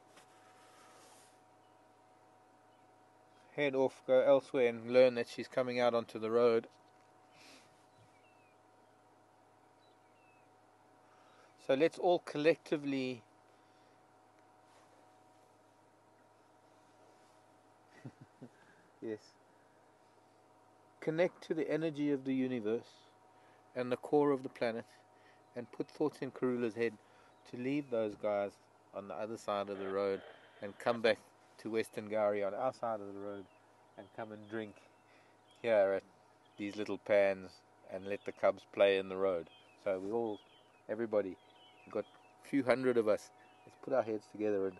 head off, go elsewhere and learn that she's coming out onto the road. So let's all collectively Yes. Connect to the energy of the universe and the core of the planet, and put thoughts in Karula's head to leave those guys on the other side of the road and come back to Western Gowrie on our side of the road and come and drink here at these little pans and let the cubs play in the road. So we all, everybody, we've got a few hundred of us, let's put our heads together and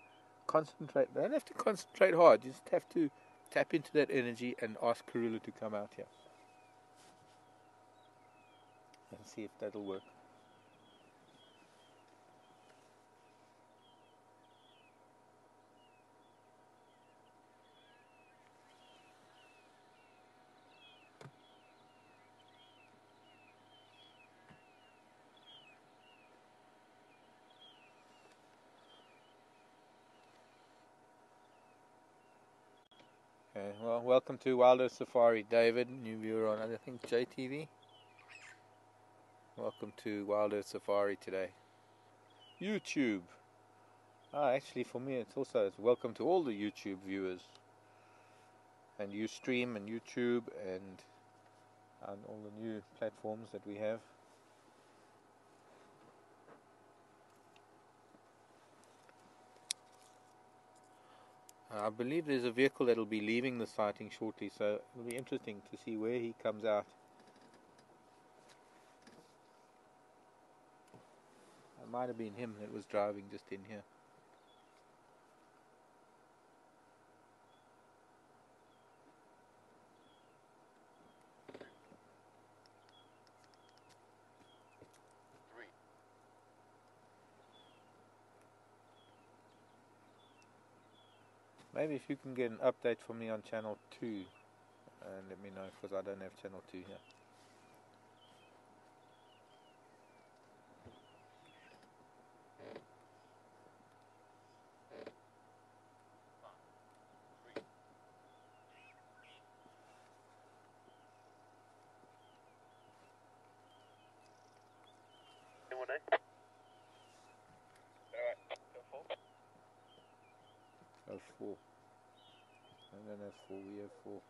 concentrate. They don't have to concentrate hard, you just have to tap into that energy and ask Karula to come out here and see if that'll work. Okay, well, welcome to Wilder Safari, David, new viewer on, I think, JTV. Welcome to Wilder Safari today. YouTube. Actually, for me, it's welcome to all the YouTube viewers. And Ustream and YouTube and on all the new platforms that we have. I believe there's a vehicle that will be leaving the sighting shortly, so it'll be interesting to see where he comes out. It might have been him that was driving just in here. Maybe if you can get an update for me on channel 2 and let me know, because I don't have channel 2 here. Oh, 4. I don't have 4, we have 4.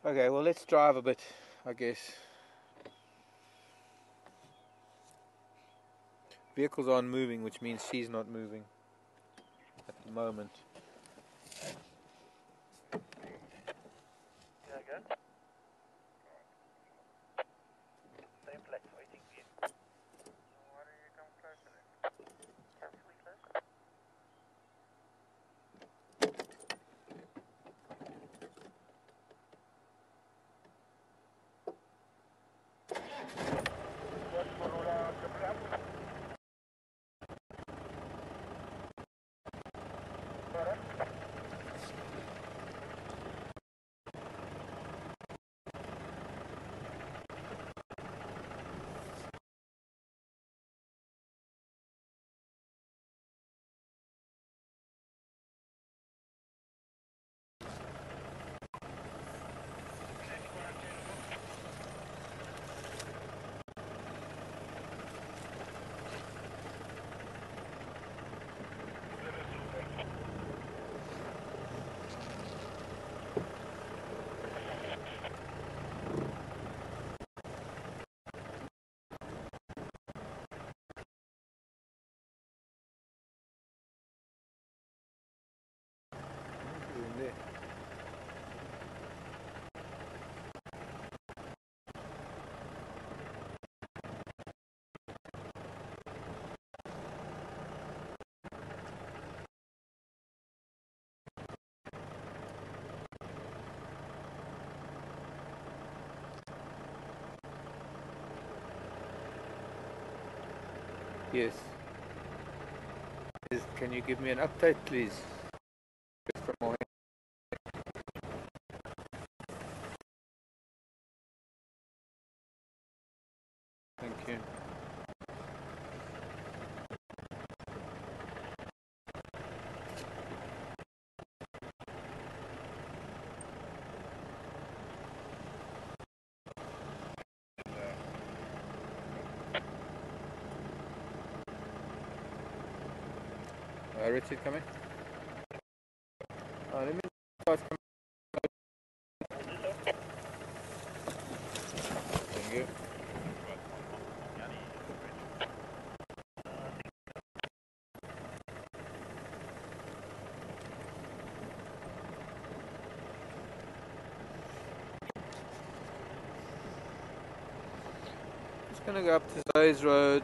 Okay, well, let's drive a bit, I guess. Vehicles aren't moving, which means she's not moving at the moment. Yeah, good. Same place, waiting for you. Why don't you come closer then? Can we close? Yes. Can you give me an update, please? From my Thank you. Richard coming. Let me start coming. Thank you. Just gonna go up to Zays Road.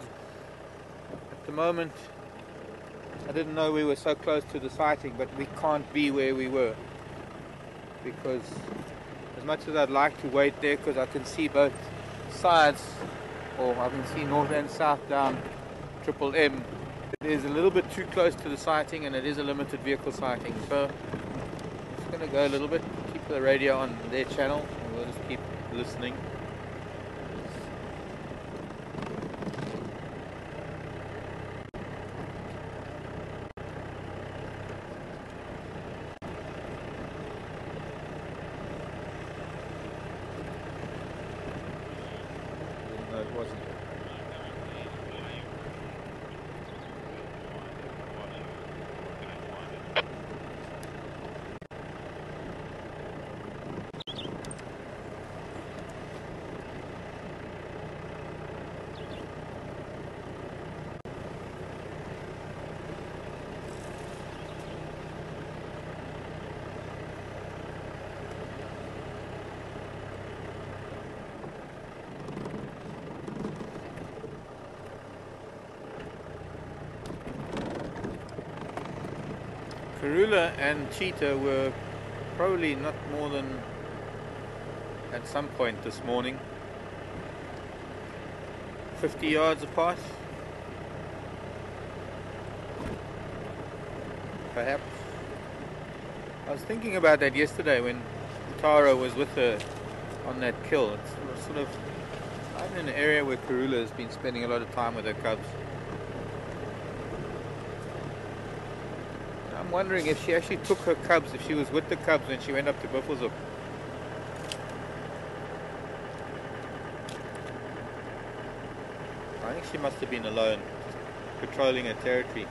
At the moment, I didn't know we were so close to the sighting, but we can't be where we were because as much as I'd like to wait there, because I can see both sides, or I can see north and south down Triple M, it is a little bit too close to the sighting, and it is a limited vehicle sighting. So I'm just going to go a little bit, keep the radio on their channel, and we'll just keep listening. No, it wasn't. Karula and Cheetah were probably not more than, at some point this morning, 50 yards apart, perhaps. I was thinking about that yesterday when Tara was with her on that kill. It's sort of, I'm in an area where Karula has been spending a lot of time with her cubs. I'm wondering if she actually took her cubs, if she was with the cubs when she went up to Buffelshoek. I think she must have been alone, patrolling her territory.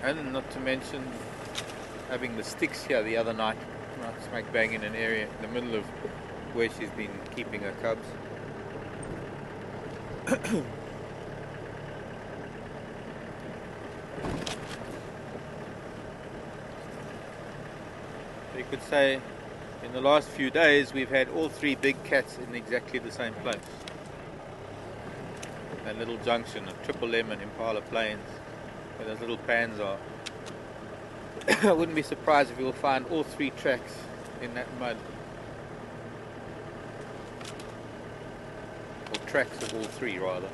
And not to mention having the sticks here the other night. Smack bang in an area in the middle of where she's been keeping her cubs. You could say in the last few days we've had all three big cats in exactly the same place. That little junction of Triple M and Impala Plains where those little pans are. I wouldn't be surprised if you'll find all three tracks in that mud. Or tracks of all three, rather.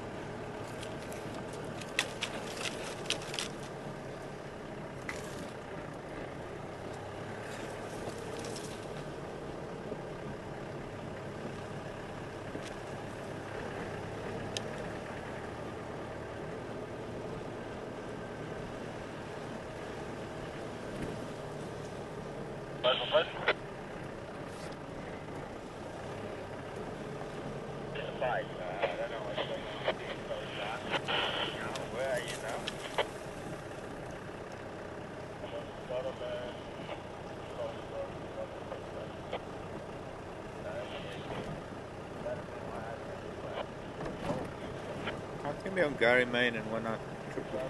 Where are you now? I think we're on Gary Main and one out Triple.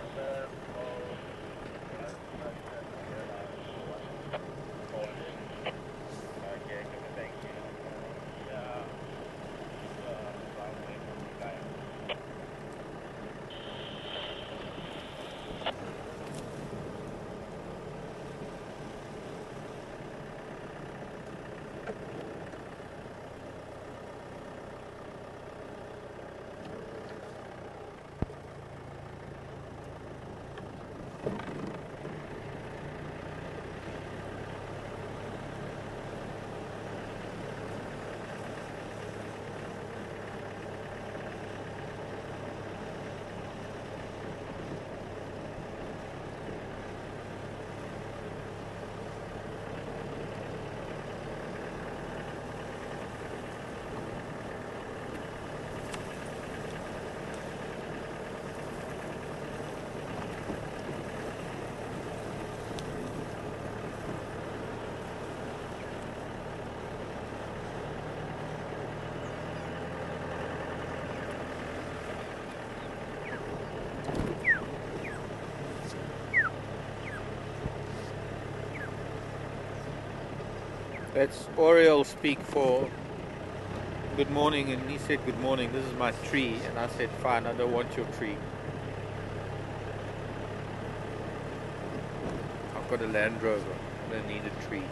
That's Oriole speak for good morning, and he said good morning, this is my tree, and I said fine, I don't want your tree. I've got a Land Rover, I don't need a tree.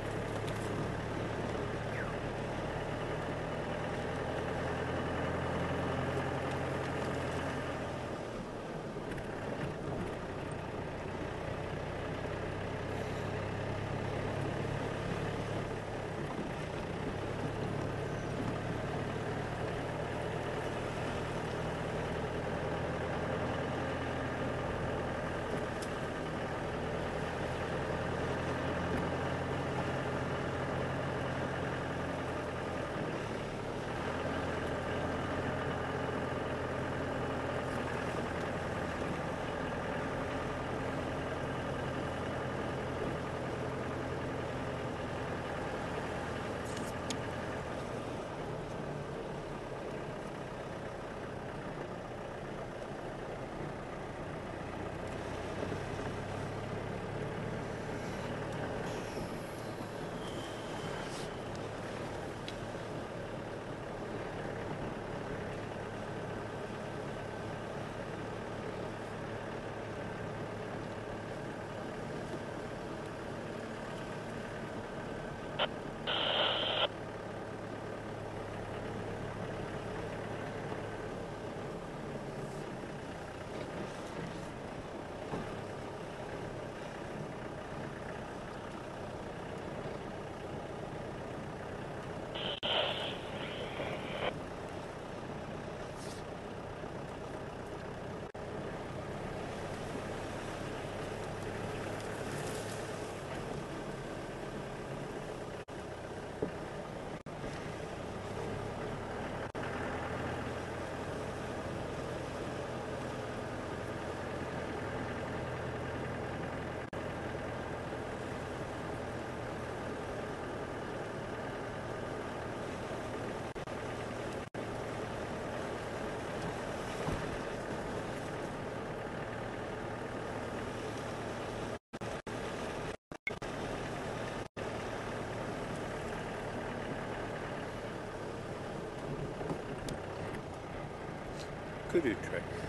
Kudu tracks.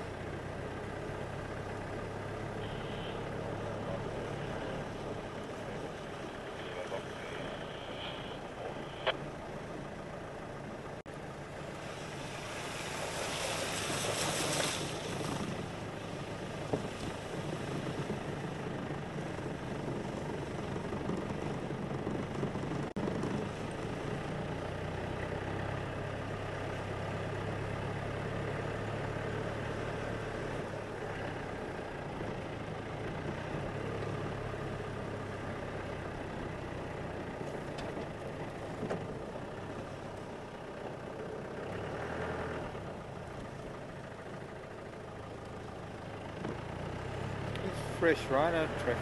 Fresh rhino track.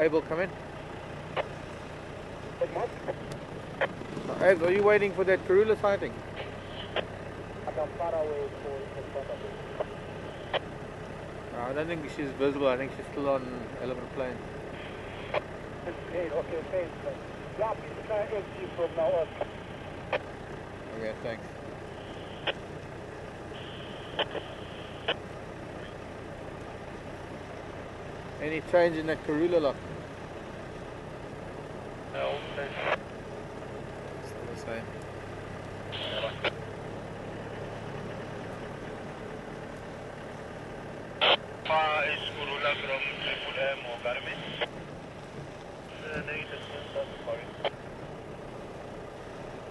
Abel, come in. Abel, are you waiting for that Karula sighting? I'm far away in front of it. No, I don't think she's visible. I think she's still on Elephant Plain. Okay, okay. Yeah, please try empty from now on. Okay, thanks. Any change in that Karula lock? No, Still the same. is Kurula from Triple M or Garmin? No, that's fine.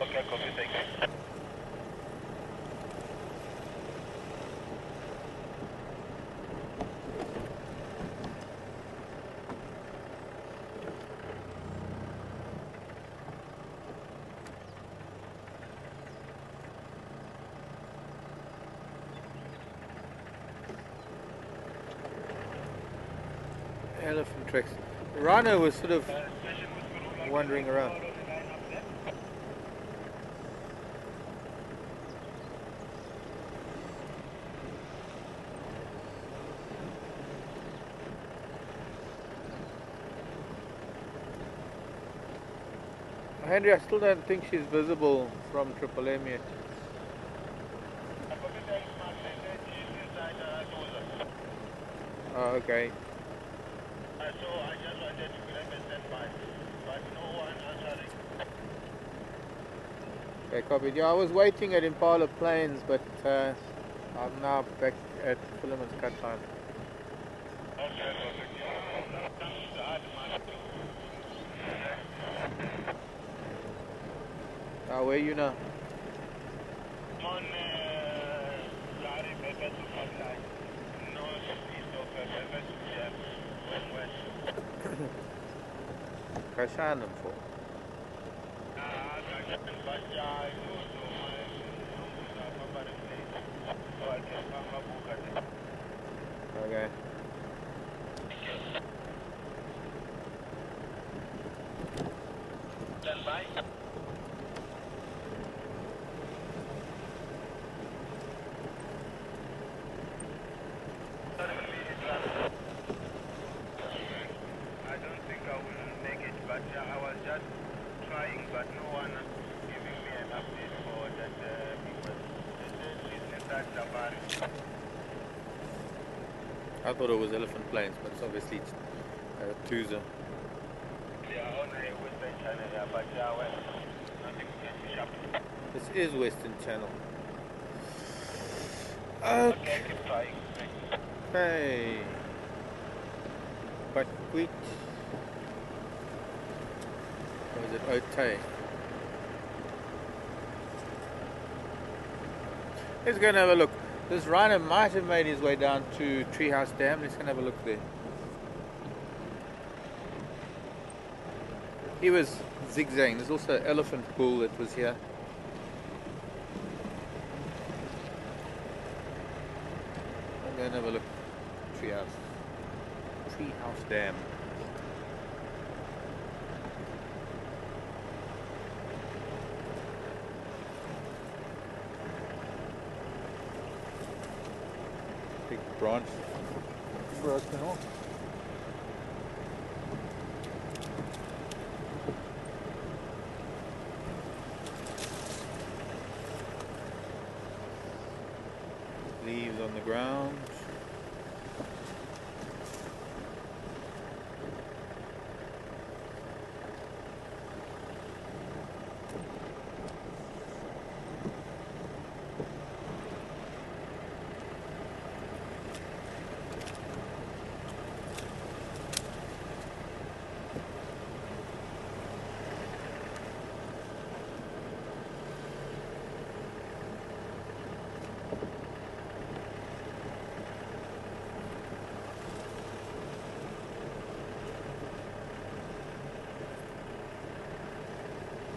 Okay, copy, thank you. elephant tracks. The rhino was sort of wandering around. Henry, I still don't think she's visible from Triple M yet. Oh, okay. So I just wanted to grab a standby, but no one answering. Okay, copied. Yeah, I was waiting at Impala Plains, but I'm now back at Philemon's cut time. Okay, Where are you now? I'm on Larry Pepper to Fabulai. Northeast of Pepper to Jeff, west. Kashanam for. Okay. Stand by. I don't think I will make it, but I was just trying, but no one giving me an update for that because it's inside Safari. I thought it was Elephant Plains, but it's obviously Tuza. Yeah, on a Western China, yeah, but well, nothing can be sharp. This is Western Channel. Okay, keep trying. Okay. But quick. Or is it Otay? Let's go and have a look. This rhino might have made his way down to Treehouse Dam. Let's go and have a look there. He was zigzagging. There's also an elephant bull that was here. I'm going to have a look. Treehouse Dam. Big branch broken off. Leaves on the ground.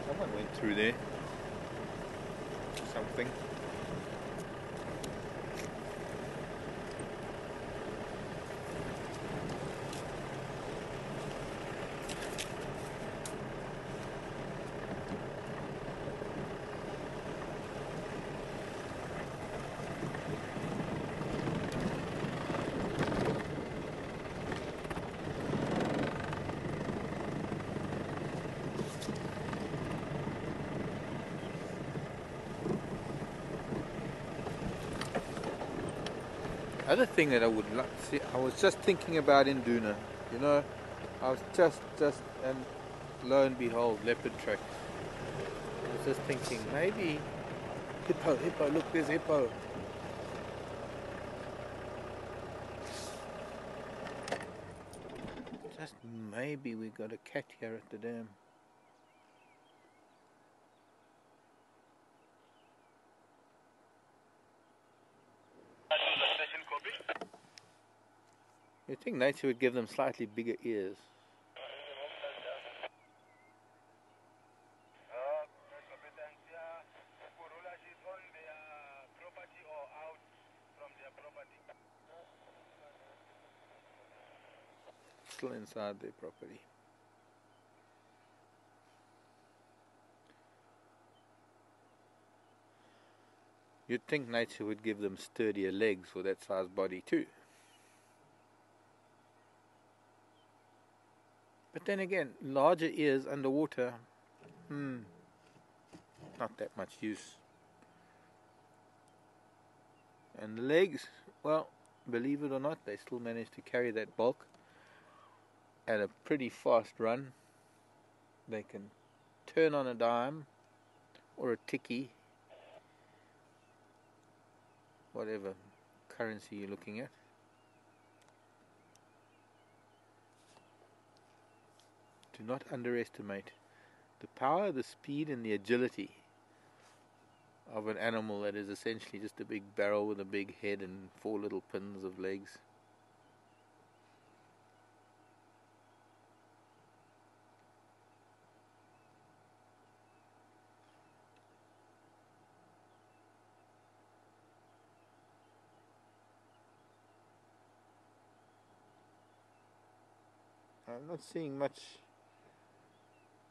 Someone went through there. Something. Other thing that I would like to see, I was just thinking about in Duna, you know, I was just, and lo and behold, leopard track. I was just thinking, maybe, hippo, look, there's hippo. Just maybe we got a cat here at the dam. You'd think nature would give them slightly bigger ears. still inside their property. You'd think nature would give them sturdier legs for that size body too. But then again, larger ears underwater, not that much use. And the legs, well, believe it or not, they still manage to carry that bulk at a pretty fast run. They can turn on a dime or a ticky, whatever currency you're looking at. Do not underestimate the power, the speed and the agility of an animal that is essentially just a big barrel with a big head and 4 little pins of legs. I'm not seeing much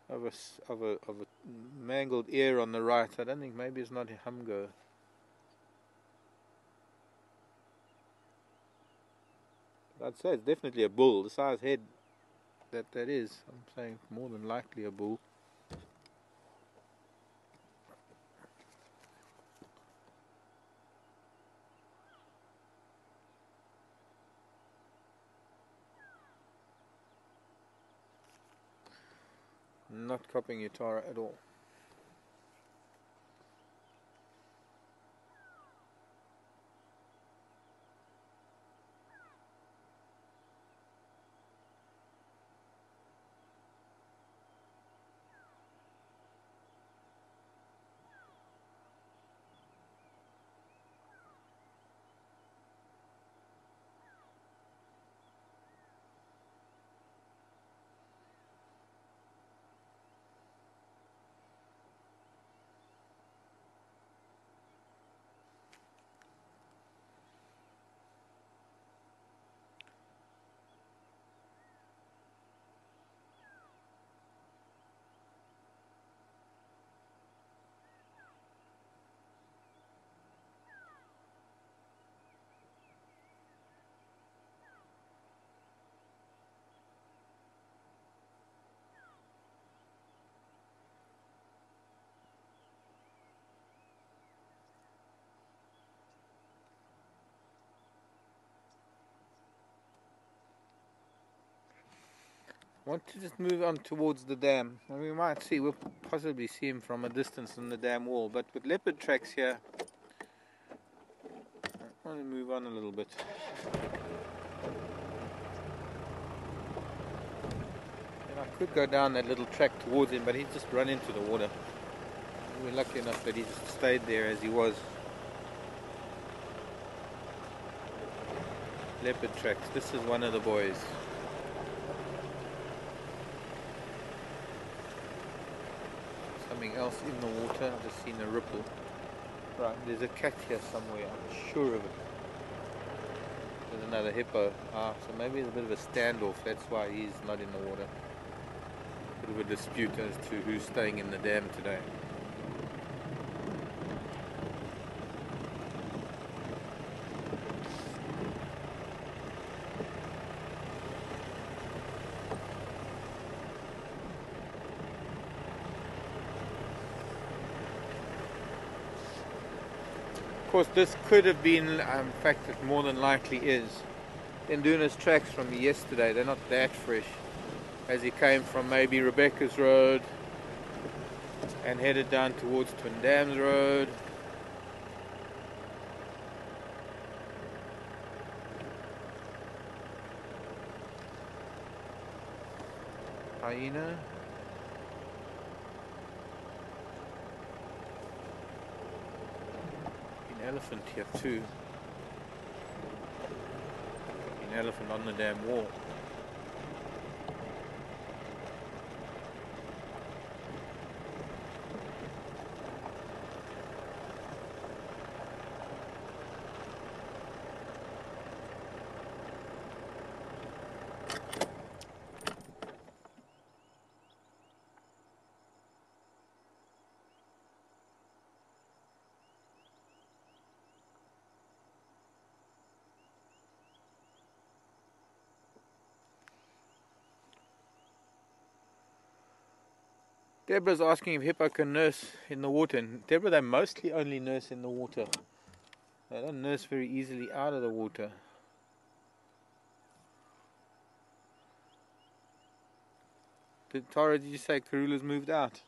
of a mangled ear on the right. I don't think, maybe it's not a humgo. But I'd say it's definitely a bull. The size head that is, I'm saying more than likely a bull. Not copying Utara at all. I want to just move on towards the dam, and we might see, we'll possibly see him from a distance on the dam wall, but with leopard tracks here, I want to move on a little bit. And I could go down that little track towards him, but he'd just run into the water. We're lucky enough that he just stayed there as he was. Leopard tracks, this is one of the boys. Something else in the water, I've just seen a ripple. Right, there's a cat here somewhere, I'm sure of it. There's another hippo. So maybe it's a bit of a standoff, that's why he's not in the water. Bit of a dispute as to who's staying in the dam today. Of course, this could have been, in fact it more than likely is, Induna's tracks from yesterday. They're not that fresh. As he came from maybe Rebecca's Road and headed down towards Twin Dams Road. Hyena. Elephant here too. An elephant on the damn wall. Deborah's asking if hippo can nurse in the water. And Deborah, they mostly only nurse in the water. They don't nurse very easily out of the water. Tara, did you say Karula's moved out?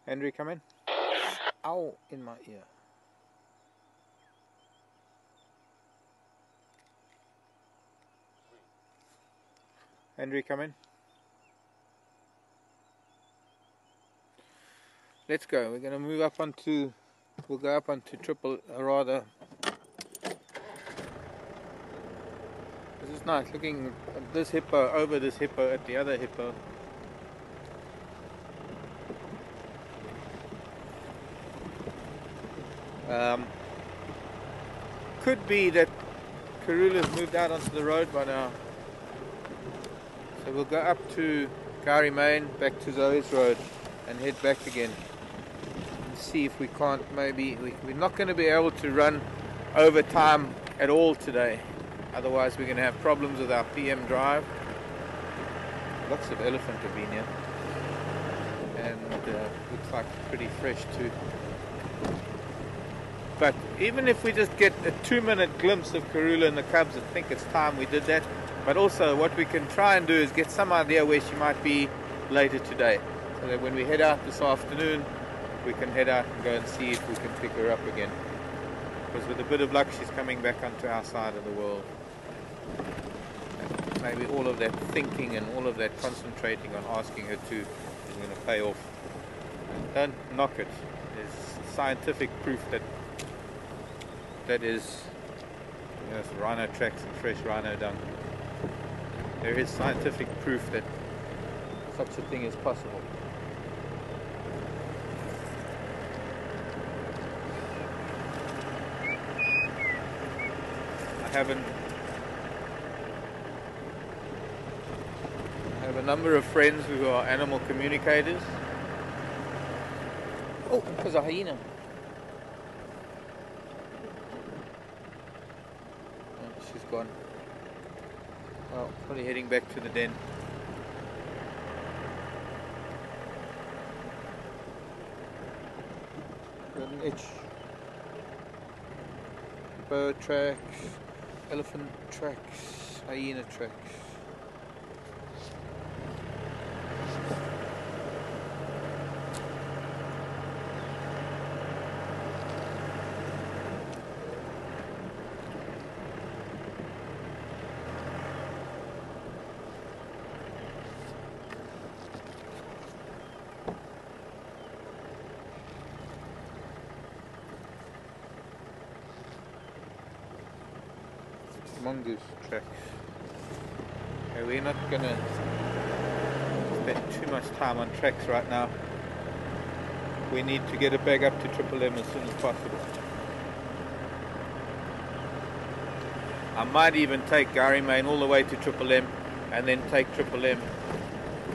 Henry, come in. Ow, in my ear. Henry, come in. Let's go. We're going to move up onto, we'll go up onto triple, rather. This is nice, looking at this hippo, over this hippo, at the other hippo. Could be that Karula's moved out onto the road by now. So we'll go up to Gowrie Main, back to Zoe's Road, and head back again. And see if we can't, maybe, we're not going to be able to run overtime at all today. Otherwise we're going to have problems with our PM drive. Lots of elephant have been here. And looks like pretty fresh too. But even if we just get a 2-minute glimpse of Karula and the cubs, I think it's time we did that. But also what we can try and do is get some idea where she might be later today. So that when we head out this afternoon, we can head out and go and see if we can pick her up again. Because with a bit of luck, she's coming back onto our side of the world. And maybe all of that thinking and all of that concentrating on asking her to is going to pay off. Don't knock it. There's scientific proof that is, you know, rhino tracks and fresh rhino dung. There is scientific proof that such a thing is possible. I have a number of friends who are animal communicators. Oh, there's a hyena. Oh, she's gone. Well, probably heading back to the den. Got an itch. Bird tracks, elephant tracks, hyena tracks. Mongoose tracks. Okay, we're not gonna spend too much time on tracks right now. We need to get it back up to Triple M as soon as possible. I might even take Gowrie Main all the way to Triple M and then take Triple M.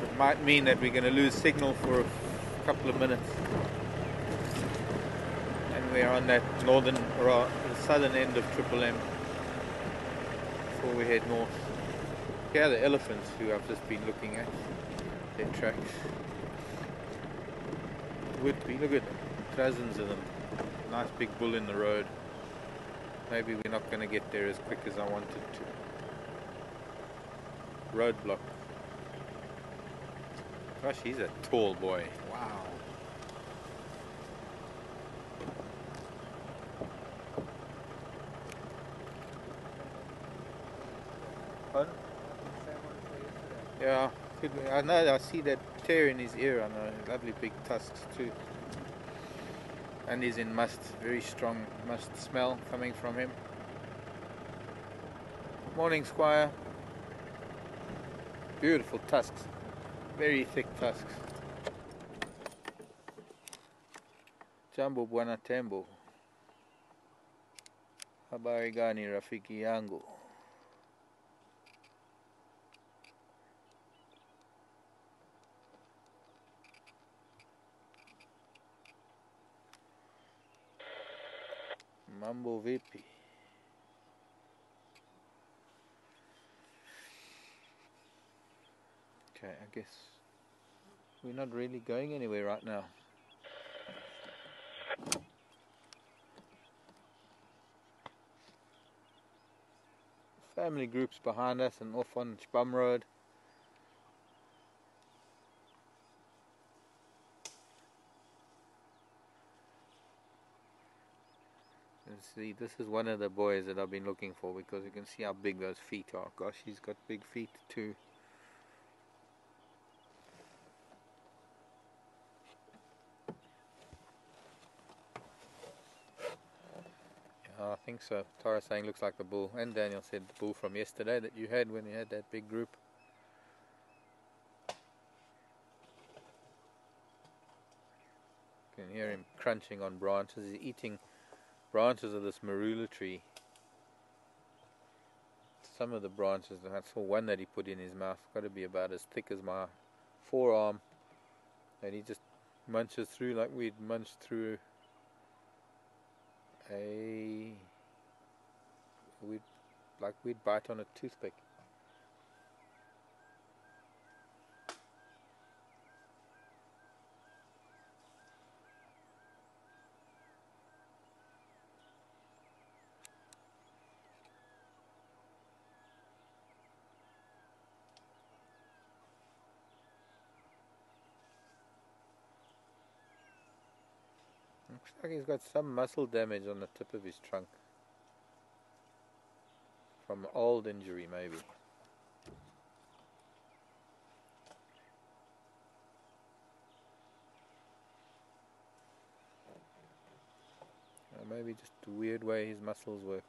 It might mean that we're going to lose signal for a couple of minutes. And we're on that northern or the southern end of Triple M. Before we head north. Here are the elephants who I've just been looking at. Their tracks. Would be, look at dozens of them. Nice big bull in the road. Maybe we're not going to get there as quick as I wanted to. Roadblock. Gosh, he's a tall boy. Wow. Pardon? Yeah, I know, I see that tear in his ear, I know, lovely big tusks too. And he's in must, very strong must smell coming from him. Morning, Squire. Beautiful tusks, very thick tusks. Jambo bwana tembo. Habari gani rafiki yangu? Mambo vipi? Okay, I guess we're not really going anywhere right now. Family groups behind us and off on Spum Road. And see, this is one of the boys that I've been looking for because you can see how big those feet are. Gosh, he's got big feet too. I think so. Tara saying looks like the bull, and Daniel said the bull from yesterday that you had when you had that big group. You can hear him crunching on branches. He's eating branches of this marula tree. Some of the branches, I saw one that he put in his mouth, got to be about as thick as my forearm, and he just munches through like we'd munch through we'd bite on a toothpick. Looks like he's got some muscle damage on the tip of his trunk. From old injury, maybe. Or maybe just the weird way his muscles work.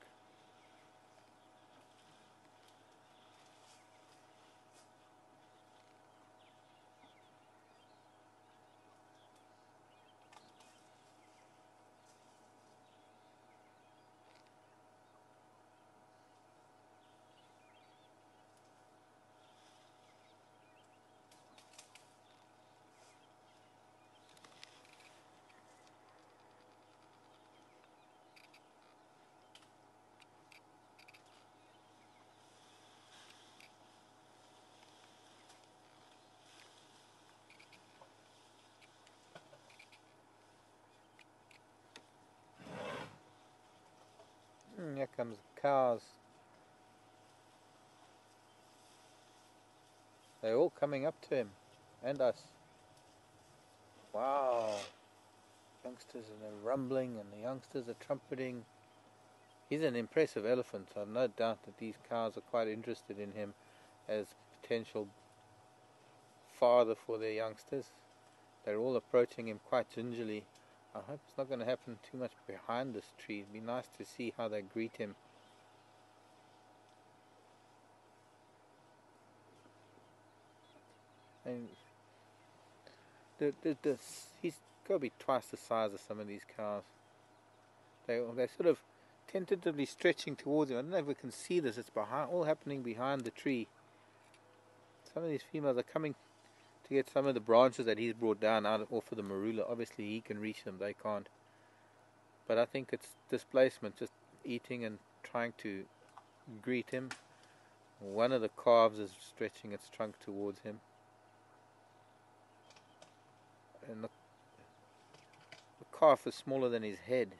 Here comes the cows. They're all coming up to him and us. Wow. Youngsters are rumbling and the youngsters are trumpeting. He's an impressive elephant, so I've no doubt that these cows are quite interested in him as potential father for their youngsters. They're all approaching him quite gingerly. I hope it's not going to happen too much behind this tree. It'd be nice to see how they greet him. And he's got to be twice the size of some of these cows. They're sort of tentatively stretching towards him. I don't know if we can see this. It's all happening behind the tree. Some of these females are coming to get some of the branches that he's brought down off of the marula. Obviously he can reach them, they can't. But I think it's displacement, just eating and trying to greet him. One of the calves is stretching its trunk towards him. And the calf is smaller than his head.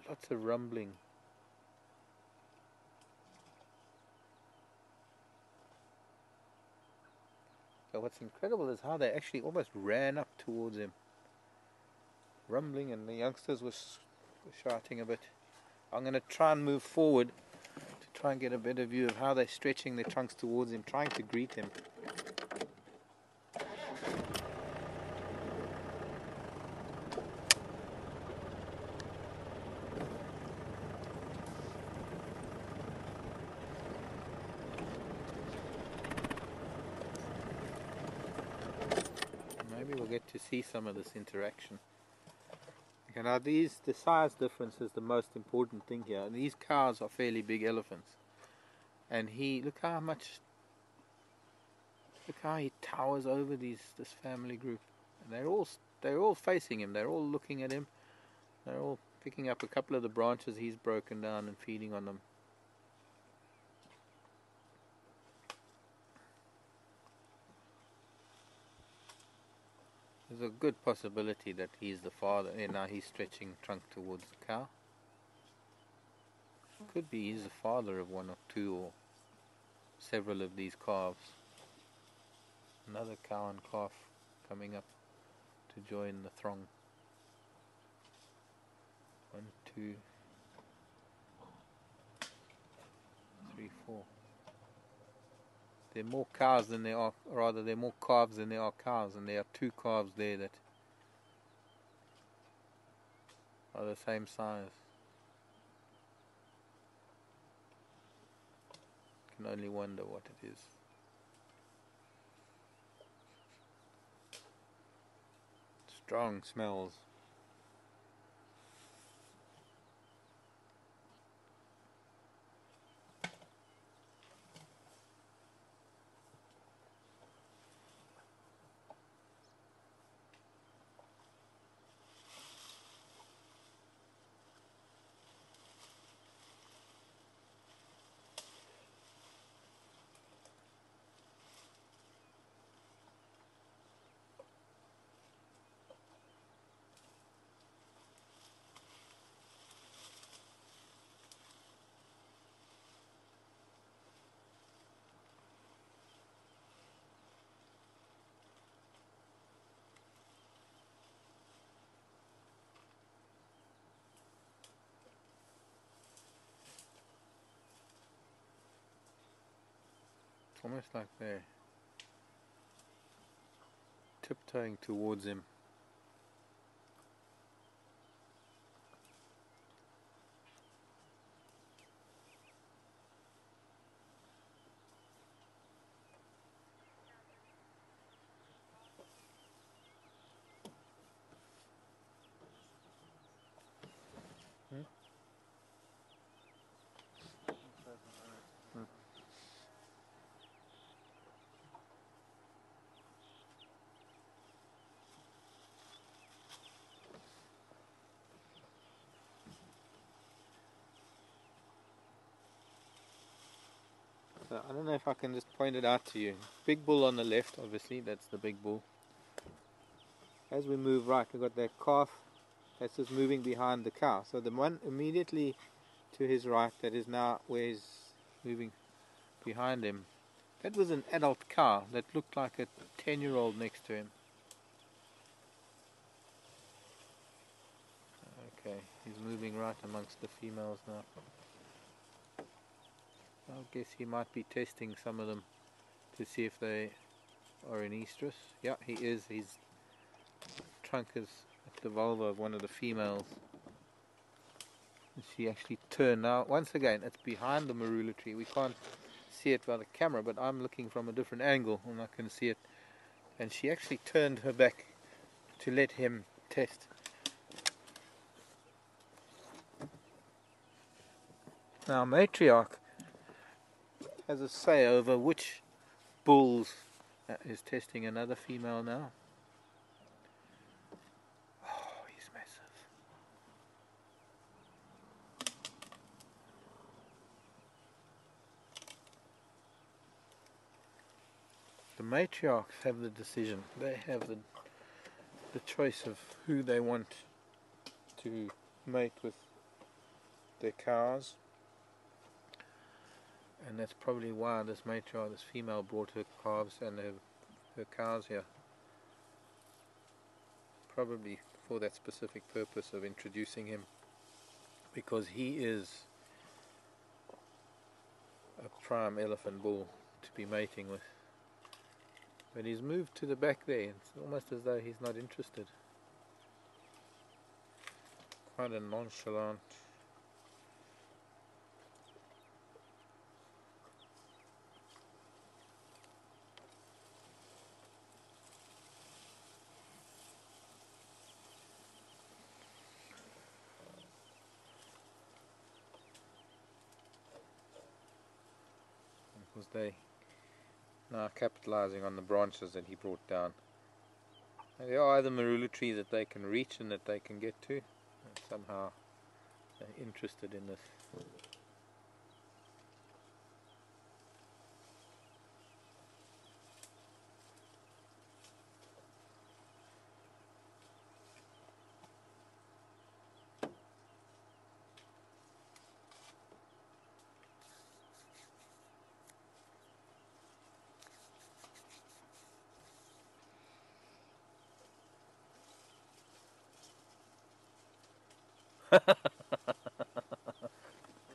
Lots of rumbling. So what's incredible is how they actually almost ran up towards him. Rumbling, and the youngsters were shouting a bit. I'm going to try and move forward to try and get a better view of how they're stretching their trunks towards him, trying to greet him. get to see some of this interaction. Okay, now the size difference is the most important thing here. These cows are fairly big elephants, and look how he towers over this family group, and they're all facing him. They're all looking at him. They're all picking up a couple of the branches he's broken down and feeding on them. There's a good possibility that he's the father, and now he's stretching trunk towards the cow. Could be he's the father of one or two or several of these calves. Another cow and calf coming up to join the throng. 1, 2, 3, 4. There are more cows than there are, rather there are more calves than there are cows, and there are 2 calves there that are the same size. Can only wonder what it is. Strong smells. It's almost like they're tiptoeing towards him. So I don't know if I can just point it out to you. Big bull on the left, obviously, that's the big bull. As we move right, we've got that calf that's just moving behind the cow. So the one immediately to his right, that is now where he's moving behind him, that was an adult cow that looked like a 10-year-old next to him. Okay, he's moving right amongst the females now. I guess he might be testing some of them to see if they are in estrus. Yeah, he is. His trunk is at the vulva of one of the females. And she actually turned. Now, once again, it's behind the marula tree. We can't see it by the camera, but I'm looking from a different angle and I can see it. And she actually turned her back to let him test. Now, matriarch has a say over which bulls is testing another female now. Oh, he's massive. The matriarchs have the decision. They have the choice of who they want to mate with their cows. And that's probably why this matriarch, this female, brought her calves and her cows here. Probably for that specific purpose of introducing him, because he is a prime elephant bull to be mating with. But he's moved to the back there. It's almost as though he's not interested. Quite a nonchalant. they now capitalizing on the branches that he brought down. And there are other marula trees that they can reach and that they can get to, and somehow they're interested in this.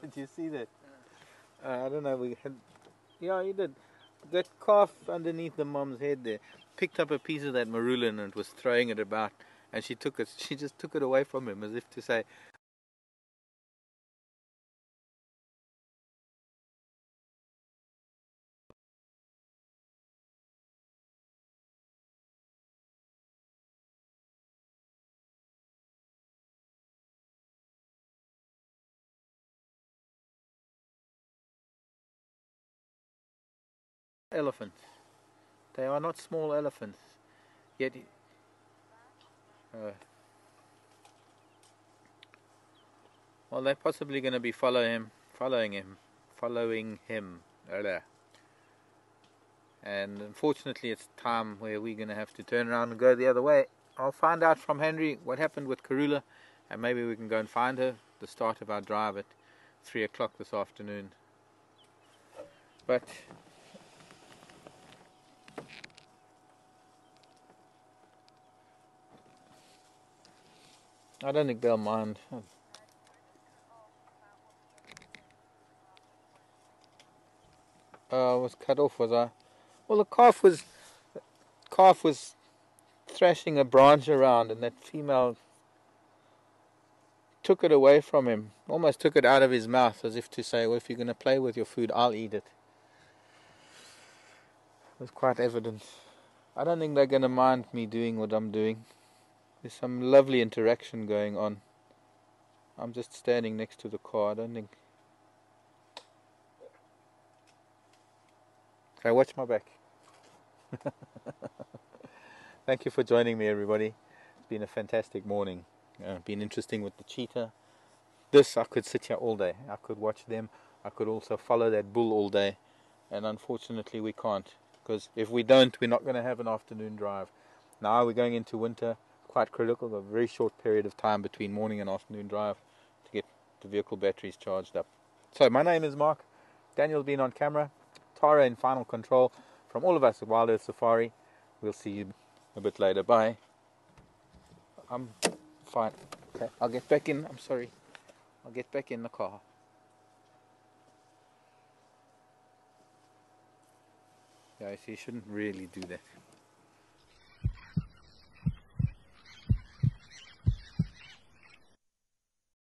Did you see that? I don't know. We had, yeah, you did. That calf underneath the mom's head there picked up a piece of that marula and was throwing it about, and she took it. She just took it away from him as if to say, "Elephants. They are not small elephants." Yet, well, they're possibly going to be following him. And unfortunately, it's time where we're going to have to turn around and go the other way. I'll find out from Henry what happened with Karula, and maybe we can go and find her. The start of our drive at 3 o'clock this afternoon. But I don't think they'll mind. I was cut off, was I? Well, the calf was thrashing a branch around, and that female took it away from him, almost took it out of his mouth, as if to say, well, if you're going to play with your food, I'll eat it. It was quite evident. I don't think they're going to mind me doing what I'm doing. There's some lovely interaction going on. I'm just standing next to the car. I don't think... Okay, watch my back. Thank you for joining me, everybody. It's been a fantastic morning. Been interesting with the cheetah. This, I could sit here all day. I could watch them. I could also follow that bull all day. And unfortunately we can't, because if we don't, we're not going to have an afternoon drive. Now we're going into winter, quite critical, a very short period of time between morning and afternoon drive to get the vehicle batteries charged up. So my name is Mark. Daniel's been on camera. Tara in final control. From all of us at Wild Earth Safari, we'll see you a bit later. Bye. I'm fine. Okay, I'll get back in. I'm sorry. I'll get back in the car. Yeah, so you shouldn't really do that.